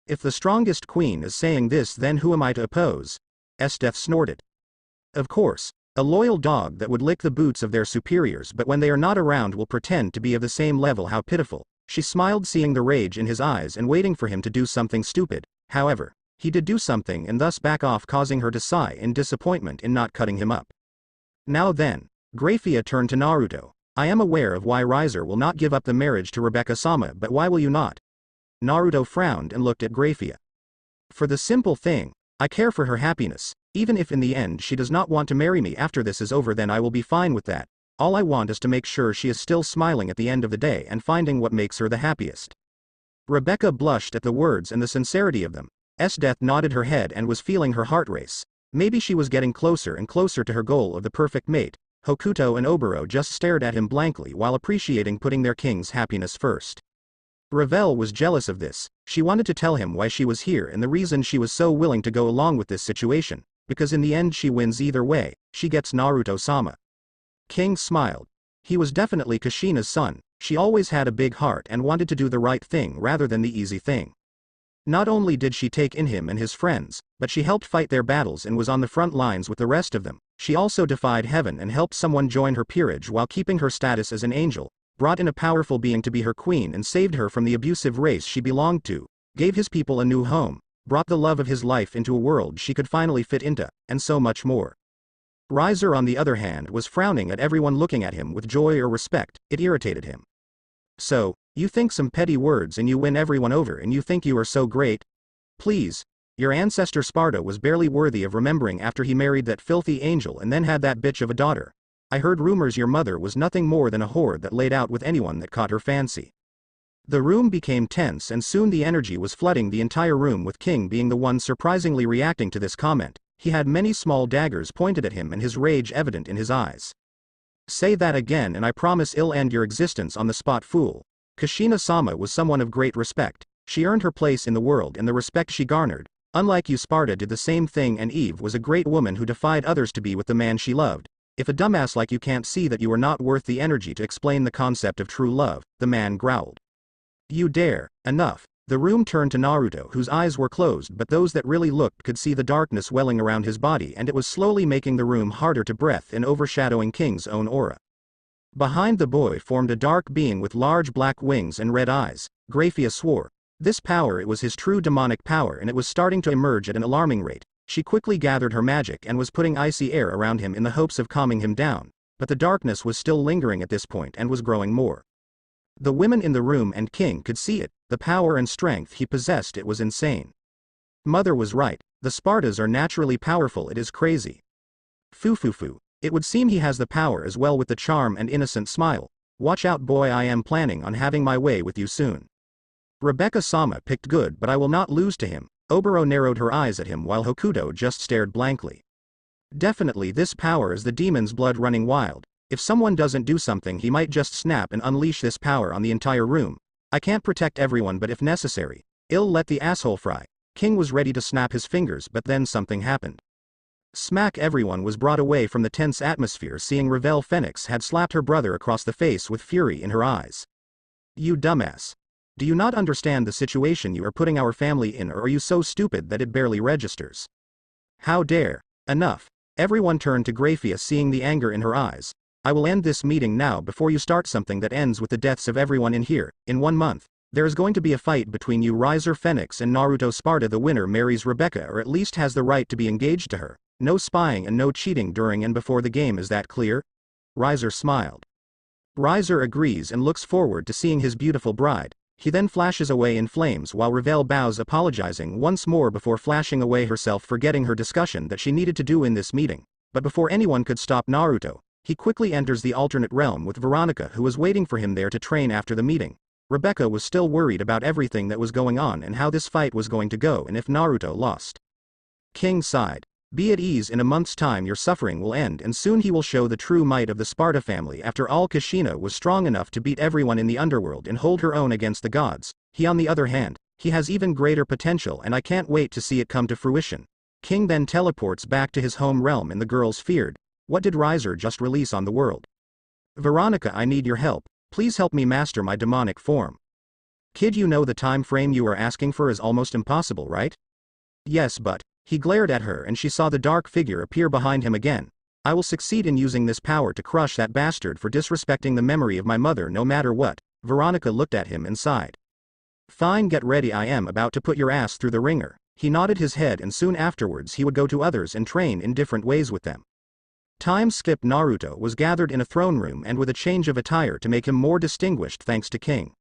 If the strongest queen is saying this, then who am I to oppose? Death snorted. Of course, a loyal dog that would lick the boots of their superiors but when they are not around will pretend to be of the same level. How pitiful. She smiled seeing the rage in his eyes and waiting for him to do something stupid. However, he did do something and thus back off, causing her to sigh in disappointment in not cutting him up. Now then, Grafia turned to Naruto. I am aware of why Riser will not give up the marriage to Rebecca-sama, but why will you not? Naruto frowned and looked at Grafia. For the simple thing, I care for her happiness. Even if in the end she does not want to marry me after this is over, then I will be fine with that. All I want is to make sure she is still smiling at the end of the day and finding what makes her the happiest. Rebecca blushed at the words and the sincerity of them. Death nodded her head and was feeling her heart race. Maybe she was getting closer and closer to her goal of the perfect mate. Hokuto and Oboro just stared at him blankly while appreciating putting their king's happiness first. Ravel was jealous of this. She wanted to tell him why she was here and the reason she was so willing to go along with this situation, because in the end she wins either way. She gets Naruto-sama. King smiled. He was definitely Kushina's son. She always had a big heart and wanted to do the right thing rather than the easy thing. Not only did she take in him and his friends, but she helped fight their battles and was on the front lines with the rest of them. She also defied heaven and helped someone join her peerage while keeping her status as an angel, brought in a powerful being to be her queen and saved her from the abusive race she belonged to, gave his people a new home, brought the love of his life into a world she could finally fit into, and so much more. Riser on the other hand was frowning at everyone looking at him with joy or respect. It irritated him. So, you think some petty words and you win everyone over and you think you are so great? Please. Your ancestor Sparta was barely worthy of remembering after he married that filthy angel and then had that bitch of a daughter. I heard rumors your mother was nothing more than a whore that laid out with anyone that caught her fancy. The room became tense and soon the energy was flooding the entire room, with King being the one surprisingly reacting to this comment. He had many small daggers pointed at him and his rage evident in his eyes. Say that again and I promise I'll end your existence on the spot, fool. Kushina-sama was someone of great respect. She earned her place in the world and the respect she garnered. Unlike you, Sparta did the same thing, and Eve was a great woman who defied others to be with the man she loved. If a dumbass like you can't see that you are not worth the energy to explain the concept of true love, the man growled. You dare. Enough. The room turned to Naruto, whose eyes were closed, but those that really looked could see the darkness welling around his body, and it was slowly making the room harder to breathe and overshadowing King's own aura. Behind the boy formed a dark being with large black wings and red eyes. Graphia swore. This power, it was his true demonic power, and it was starting to emerge at an alarming rate. She quickly gathered her magic and was putting icy air around him in the hopes of calming him down, but the darkness was still lingering at this point and was growing more. The women in the room and King could see it, the power and strength he possessed, it was insane. Mother was right, the Spartas are naturally powerful, it is crazy. Foo. It would seem he has the power as well, with the charm and innocent smile. Watch out boy, I am planning on having my way with you soon. Rebecca-sama picked good, but I will not lose to him. Oboro narrowed her eyes at him while Hokuto just stared blankly. Definitely this power is the demon's blood running wild. If someone doesn't do something, he might just snap and unleash this power on the entire room. I can't protect everyone, but if necessary, I'll let the asshole fry. King was ready to snap his fingers, but then something happened. Smack! Everyone was brought away from the tense atmosphere, seeing Ravel Phoenix had slapped her brother across the face with fury in her eyes. You dumbass. Do you not understand the situation you are putting our family in, or are you so stupid that it barely registers? How dare. Enough. Everyone turned to Graphia, seeing the anger in her eyes. I will end this meeting now before you start something that ends with the deaths of everyone in here. In 1 month, there is going to be a fight between you, Riser Phoenix and Naruto Sparta. The winner marries Rebecca, or at least has the right to be engaged to her. No spying and no cheating during and before the game, is that clear? Riser smiled. Riser agrees and looks forward to seeing his beautiful bride. He then flashes away in flames while Ravel bows, apologizing once more before flashing away herself, forgetting her discussion that she needed to do in this meeting. But before anyone could stop Naruto, he quickly enters the alternate realm with Veronica, who was waiting for him there to train after the meeting. Rebecca was still worried about everything that was going on and how this fight was going to go, and if Naruto lost. King sighed. Be at ease, in a month's time your suffering will end, and soon he will show the true might of the Sparta family. After all, Kushina was strong enough to beat everyone in the underworld and hold her own against the gods. He, on the other hand, he has even greater potential, and I can't wait to see it come to fruition. King then teleports back to his home realm, and the girls feared. What did Riser just release on the world? Veronica, I need your help. Please help me master my demonic form. Kid, you know the time frame you are asking for is almost impossible, right? Yes, but... He glared at her and she saw the dark figure appear behind him again. I will succeed in using this power to crush that bastard for disrespecting the memory of my mother no matter what. Veronica looked at him and sighed. Fine, get ready, I am about to put your ass through the ringer. He nodded his head, and soon afterwards he would go to others and train in different ways with them. Time skip. Naruto was gathered in a throne room and with a change of attire to make him more distinguished thanks to King.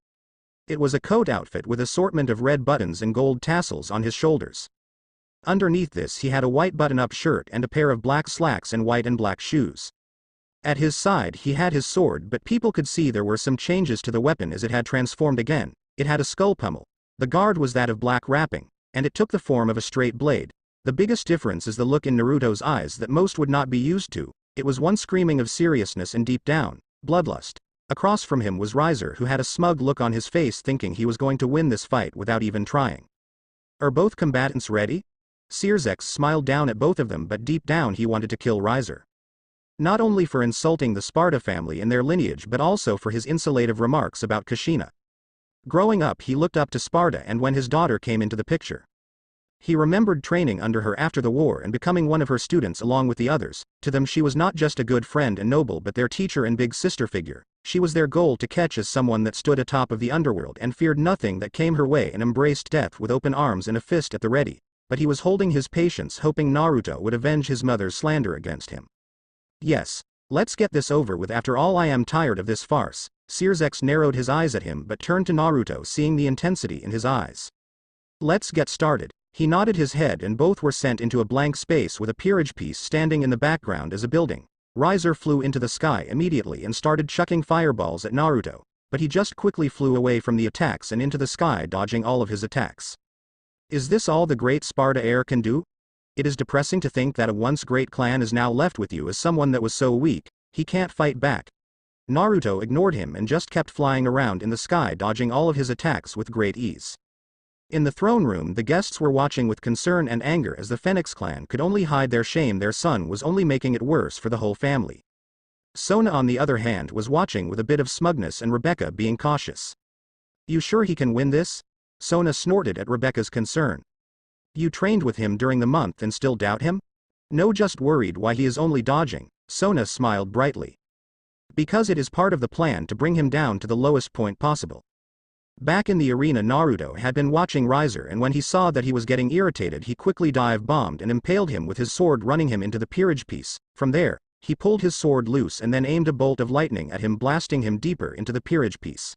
It was a coat outfit with assortment of red buttons and gold tassels on his shoulders. Underneath this he had a white button-up shirt and a pair of black slacks and white and black shoes. At his side he had his sword, but people could see there were some changes to the weapon as it had transformed again. It had a skull pummel. The guard was that of black wrapping, and it took the form of a straight blade. The biggest difference is the look in Naruto's eyes that most would not be used to. It was one screaming of seriousness and deep down, bloodlust. Across from him was Riser, who had a smug look on his face, thinking he was going to win this fight without even trying. Are both combatants ready? Sirzex smiled down at both of them, but deep down he wanted to kill Riser. Not only for insulting the Sparta family and their lineage, but also for his insulative remarks about Kushina. Growing up he looked up to Sparta, and when his daughter came into the picture, he remembered training under her after the war and becoming one of her students along with the others. To them she was not just a good friend and noble, but their teacher and big sister figure. She was their goal to catch as someone that stood atop of the underworld and feared nothing that came her way and embraced death with open arms and a fist at the ready. But he was holding his patience, hoping Naruto would avenge his mother's slander against him. Yes. Let's get this over with, after all I am tired of this farce. Sirzex narrowed his eyes at him but turned to Naruto, seeing the intensity in his eyes. Let's get started. He nodded his head and both were sent into a blank space with a peerage piece standing in the background as a building. Riser flew into the sky immediately and started chucking fireballs at Naruto, but he just quickly flew away from the attacks and into the sky, dodging all of his attacks. Is this all the great Sparta heir can do? It is depressing to think that a once great clan is now left with you as someone that was so weak, he can't fight back. Naruto ignored him and just kept flying around in the sky, dodging all of his attacks with great ease. In the throne room, the guests were watching with concern and anger as the Phoenix clan could only hide their shame. Their son was only making it worse for the whole family. Sona, on the other hand, was watching with a bit of smugness, and Rebecca being cautious. "You sure he can win this?" Sona snorted at Rebecca's concern. "You trained with him during the month and still doubt him?" "No, just worried why he is only dodging." Sona smiled brightly. "Because it is part of the plan to bring him down to the lowest point possible." Back in the arena, Naruto had been watching Riser, and when he saw that he was getting irritated, he quickly dive-bombed and impaled him with his sword, running him into the peerage piece. From there, he pulled his sword loose and then aimed a bolt of lightning at him, blasting him deeper into the peerage piece.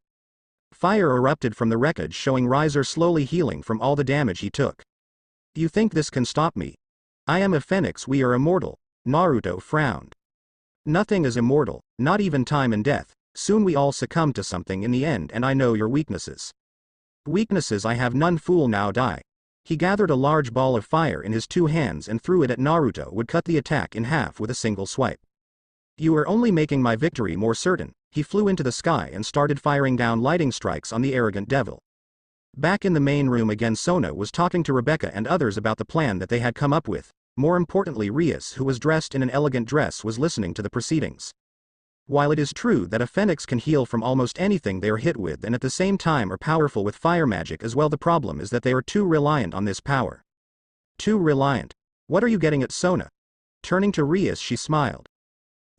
Fire erupted from the wreckage, showing Riser slowly healing from all the damage he took. "You think this can stop me? I am a phoenix, we are immortal." Naruto frowned. "Nothing is immortal, not even time and death. Soon we all succumb to something in the end, and I know your weaknesses." "Weaknesses I have none, fool, now die." He gathered a large ball of fire in his two hands and threw it at Naruto, would cut the attack in half with a single swipe. "You are only making my victory more certain." He flew into the sky and started firing down lightning strikes on the arrogant devil. Back in the main room again, Sona was talking to Rebecca and others about the plan that they had come up with. More importantly, Rias, who was dressed in an elegant dress, was listening to the proceedings. While it is true that a phoenix can heal from almost anything they are hit with and at the same time are powerful with fire magic as well, the problem is that they are too reliant on this power. Too reliant. What are you getting at, Sona? Turning to Rias, she smiled.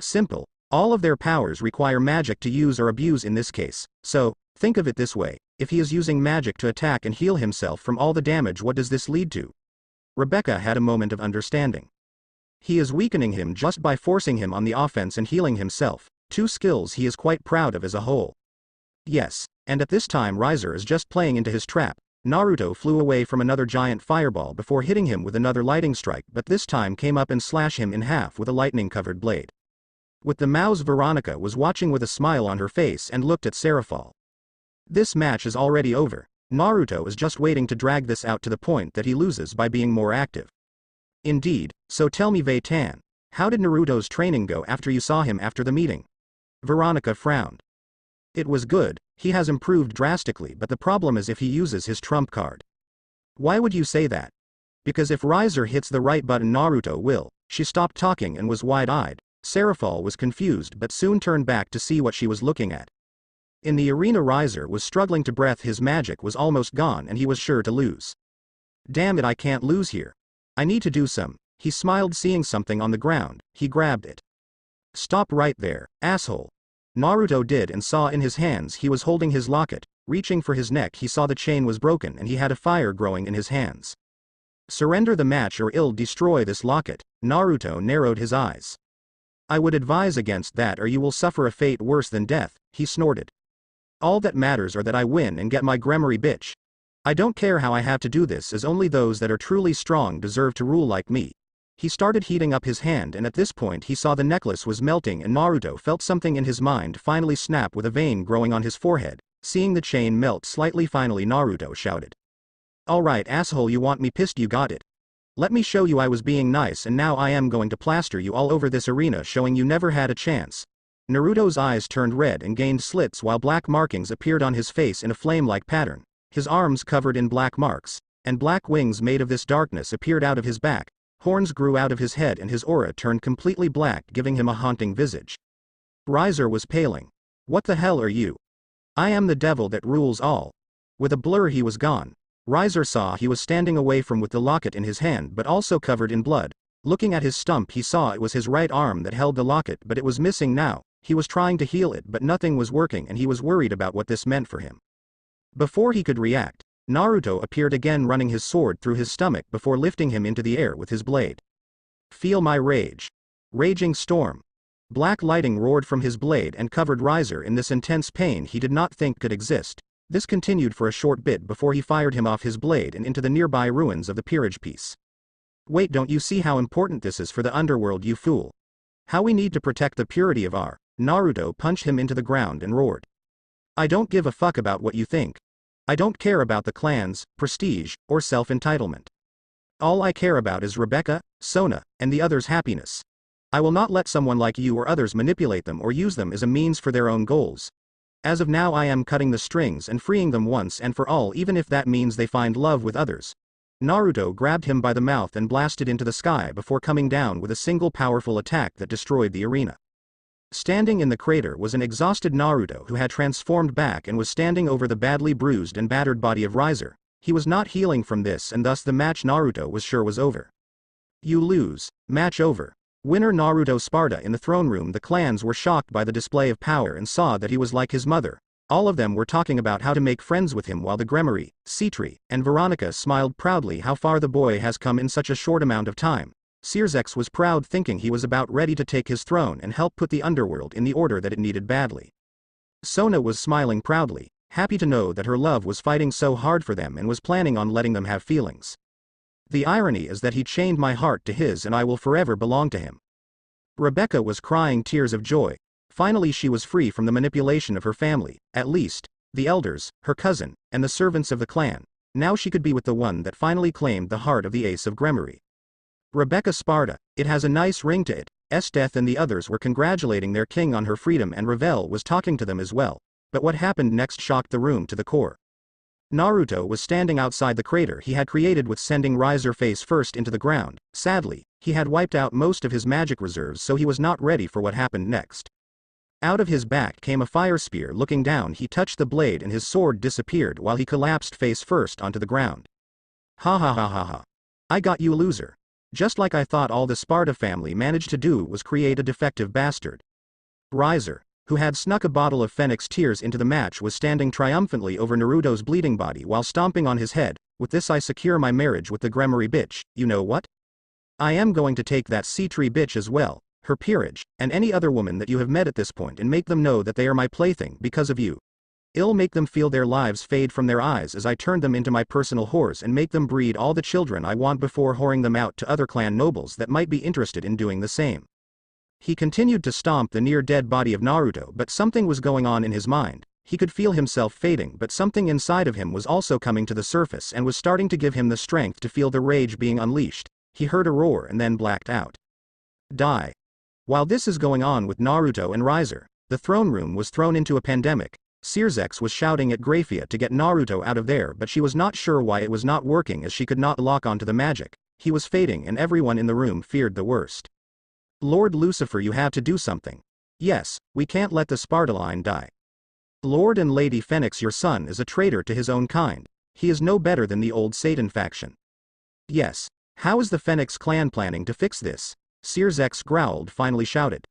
Simple. All of their powers require magic to use or abuse in this case, so, think of it this way, if he is using magic to attack and heal himself from all the damage, what does this lead to? Rebecca had a moment of understanding. He is weakening him just by forcing him on the offense and healing himself. Two skills he is quite proud of as a whole. Yes, and at this time Riser is just playing into his trap. Naruto flew away from another giant fireball before hitting him with another lightning strike, but this time came up and slashed him in half with a lightning-covered blade. With the mouse, Veronica was watching with a smile on her face and looked at Serafal. This match is already over. Naruto is just waiting to drag this out to the point that he loses by being more active. Indeed, so tell me, Veitan, how did Naruto's training go after you saw him after the meeting? Veronica frowned. It was good, he has improved drastically, but the problem is if he uses his trump card. Why would you say that? Because if Riser hits the right button, Naruto will. She stopped talking and was wide-eyed. Serafal was confused but soon turned back to see what she was looking at. In the arena, Riser was struggling to breath, his magic was almost gone and he was sure to lose. Damn it, I can't lose here. I need to do some. He smiled, seeing something on the ground. He grabbed it. Stop right there, asshole. Naruto did and saw in his hands he was holding his locket. Reaching for his neck, he saw the chain was broken and he had a fire growing in his hands. Surrender the match or I'll destroy this locket. Naruto narrowed his eyes. I would advise against that, or you will suffer a fate worse than death, he snorted. All that matters are that I win and get my Gremory, bitch. I don't care how I have to do this, as only those that are truly strong deserve to rule like me. He started heating up his hand, and at this point he saw the necklace was melting and Naruto felt something in his mind finally snap with a vein growing on his forehead. Seeing the chain melt slightly, finally Naruto shouted. Alright, asshole, you want me pissed, you got it. Let me show you I was being nice, and now I am going to plaster you all over this arena, showing you never had a chance. Naruto's eyes turned red and gained slits while black markings appeared on his face in a flame-like pattern. His arms covered in black marks, and black wings made of this darkness appeared out of his back. Horns grew out of his head and his aura turned completely black, giving him a haunting visage. Riser was paling. What the hell are you? I am the devil that rules all. With a blur he was gone. Riser saw he was standing away from with the locket in his hand but also covered in blood. Looking at his stump, he saw it was his right arm that held the locket, but it was missing now. He was trying to heal it but nothing was working and he was worried about what this meant for him. Before he could react, Naruto appeared again, running his sword through his stomach before lifting him into the air with his blade. Feel my rage. Raging storm. Black lighting roared from his blade and covered Riser in this intense pain he did not think could exist. This continued for a short bit before he fired him off his blade and into the nearby ruins of the peerage piece. Wait, don't you see how important this is for the underworld, you fool? How we need to protect the purity of our... Naruto punched him into the ground and roared. I don't give a fuck about what you think. I don't care about the clans, prestige, or self-entitlement. All I care about is Rebecca, Sona, and the others' happiness. I will not let someone like you or others manipulate them or use them as a means for their own goals. As of now I am cutting the strings and freeing them once and for all, even if that means they find love with others. Naruto grabbed him by the mouth and blasted into the sky before coming down with a single powerful attack that destroyed the arena. Standing in the crater was an exhausted Naruto who had transformed back and was standing over the badly bruised and battered body of Rias. He was not healing from this, and thus the match Naruto was sure was over. You lose. Match over. Winner Naruto. Sparta. In the throne room, the clans were shocked by the display of power and saw that he was like his mother. All of them were talking about how to make friends with him, while the Gremory, Citri, and Veronica smiled proudly how far the boy has come in such a short amount of time. Rias was proud, thinking he was about ready to take his throne and help put the underworld in the order that it needed badly. Sona was smiling proudly, happy to know that her love was fighting so hard for them and was planning on letting them have feelings. The irony is that he chained my heart to his and I will forever belong to him. Rebecca was crying tears of joy. Finally she was free from the manipulation of her family, at least, the elders, her cousin, and the servants of the clan. Now she could be with the one that finally claimed the heart of the ace of Gremory. Rebecca. Sparta, it has a nice ring to it. Death and the others were congratulating their king on her freedom, and Ravel was talking to them as well. But what happened next shocked the room to the core. Naruto was standing outside the crater he had created with sending Rias face first into the ground. Sadly, he had wiped out most of his magic reserves, so he was not ready for what happened next. Out of his back came a fire spear. Looking down, he touched the blade and his sword disappeared while he collapsed face first onto the ground. Ha ha ha ha ha. I got you, loser. Just like I thought. All the Sparta family managed to do was create a defective bastard. Rias, who had snuck a bottle of Phoenix tears into the match, was standing triumphantly over Naruto's bleeding body while stomping on his head. With this I secure my marriage with the Gremory bitch. You know what? I am going to take that Citri bitch as well, her peerage, and any other woman that you have met at this point, and make them know that they are my plaything because of you. I'll make them feel their lives fade from their eyes as I turn them into my personal whores and make them breed all the children I want before whoring them out to other clan nobles that might be interested in doing the same. He continued to stomp the near-dead body of Naruto, but something was going on in his mind. He could feel himself fading, but something inside of him was also coming to the surface and was starting to give him the strength to feel the rage being unleashed. He heard a roar and then blacked out. Die. While this is going on with Naruto and Rias, the throne room was thrown into a pandemic. Rias was shouting at Graphia to get Naruto out of there, but she was not sure why it was not working, as she could not lock onto the magic. He was fading and everyone in the room feared the worst. Lord Lucifer, you have to do something. Yes, we can't let the Sparta line die. Lord and Lady Phoenix, your son is a traitor to his own kind. He is no better than the old Satan faction. Yes. How is the Phoenix clan planning to fix this? Rias growled, finally shouted.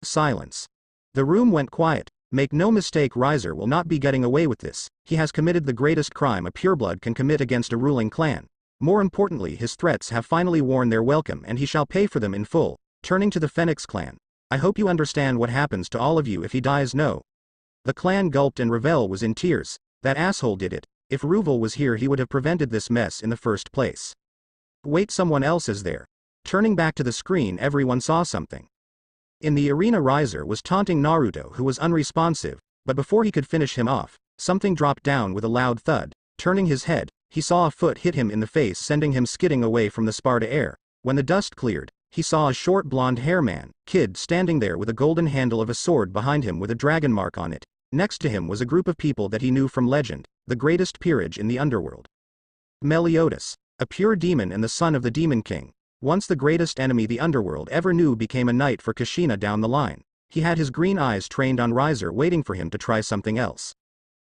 Silence. The room went quiet. Make no mistake, Rias will not be getting away with this. He has committed the greatest crime a pureblood can commit against a ruling clan. More importantly, his threats have finally worn their welcome and he shall pay for them in full. Turning to the Phoenix clan. I hope you understand what happens to all of you if he dies. No. The clan gulped and Ravel was in tears. That asshole did it. If Ruvel was here he would have prevented this mess in the first place. Wait, someone else is there. Turning back to the screen, everyone saw something. In the arena, Rias was taunting Naruto, who was unresponsive, but before he could finish him off, something dropped down with a loud thud. Turning his head, he saw a foot hit him in the face, sending him skidding away from the Sparta air. When the dust cleared, he saw a short blonde hair man, kid, standing there with a golden handle of a sword behind him with a dragon mark on it. Next to him was a group of people that he knew from legend, the greatest peerage in the underworld. Meliodas, a pure demon and the son of the Demon King. Once the greatest enemy the underworld ever knew, became a knight for Kushina down the line. He had his green eyes trained on Rias, waiting for him to try something else.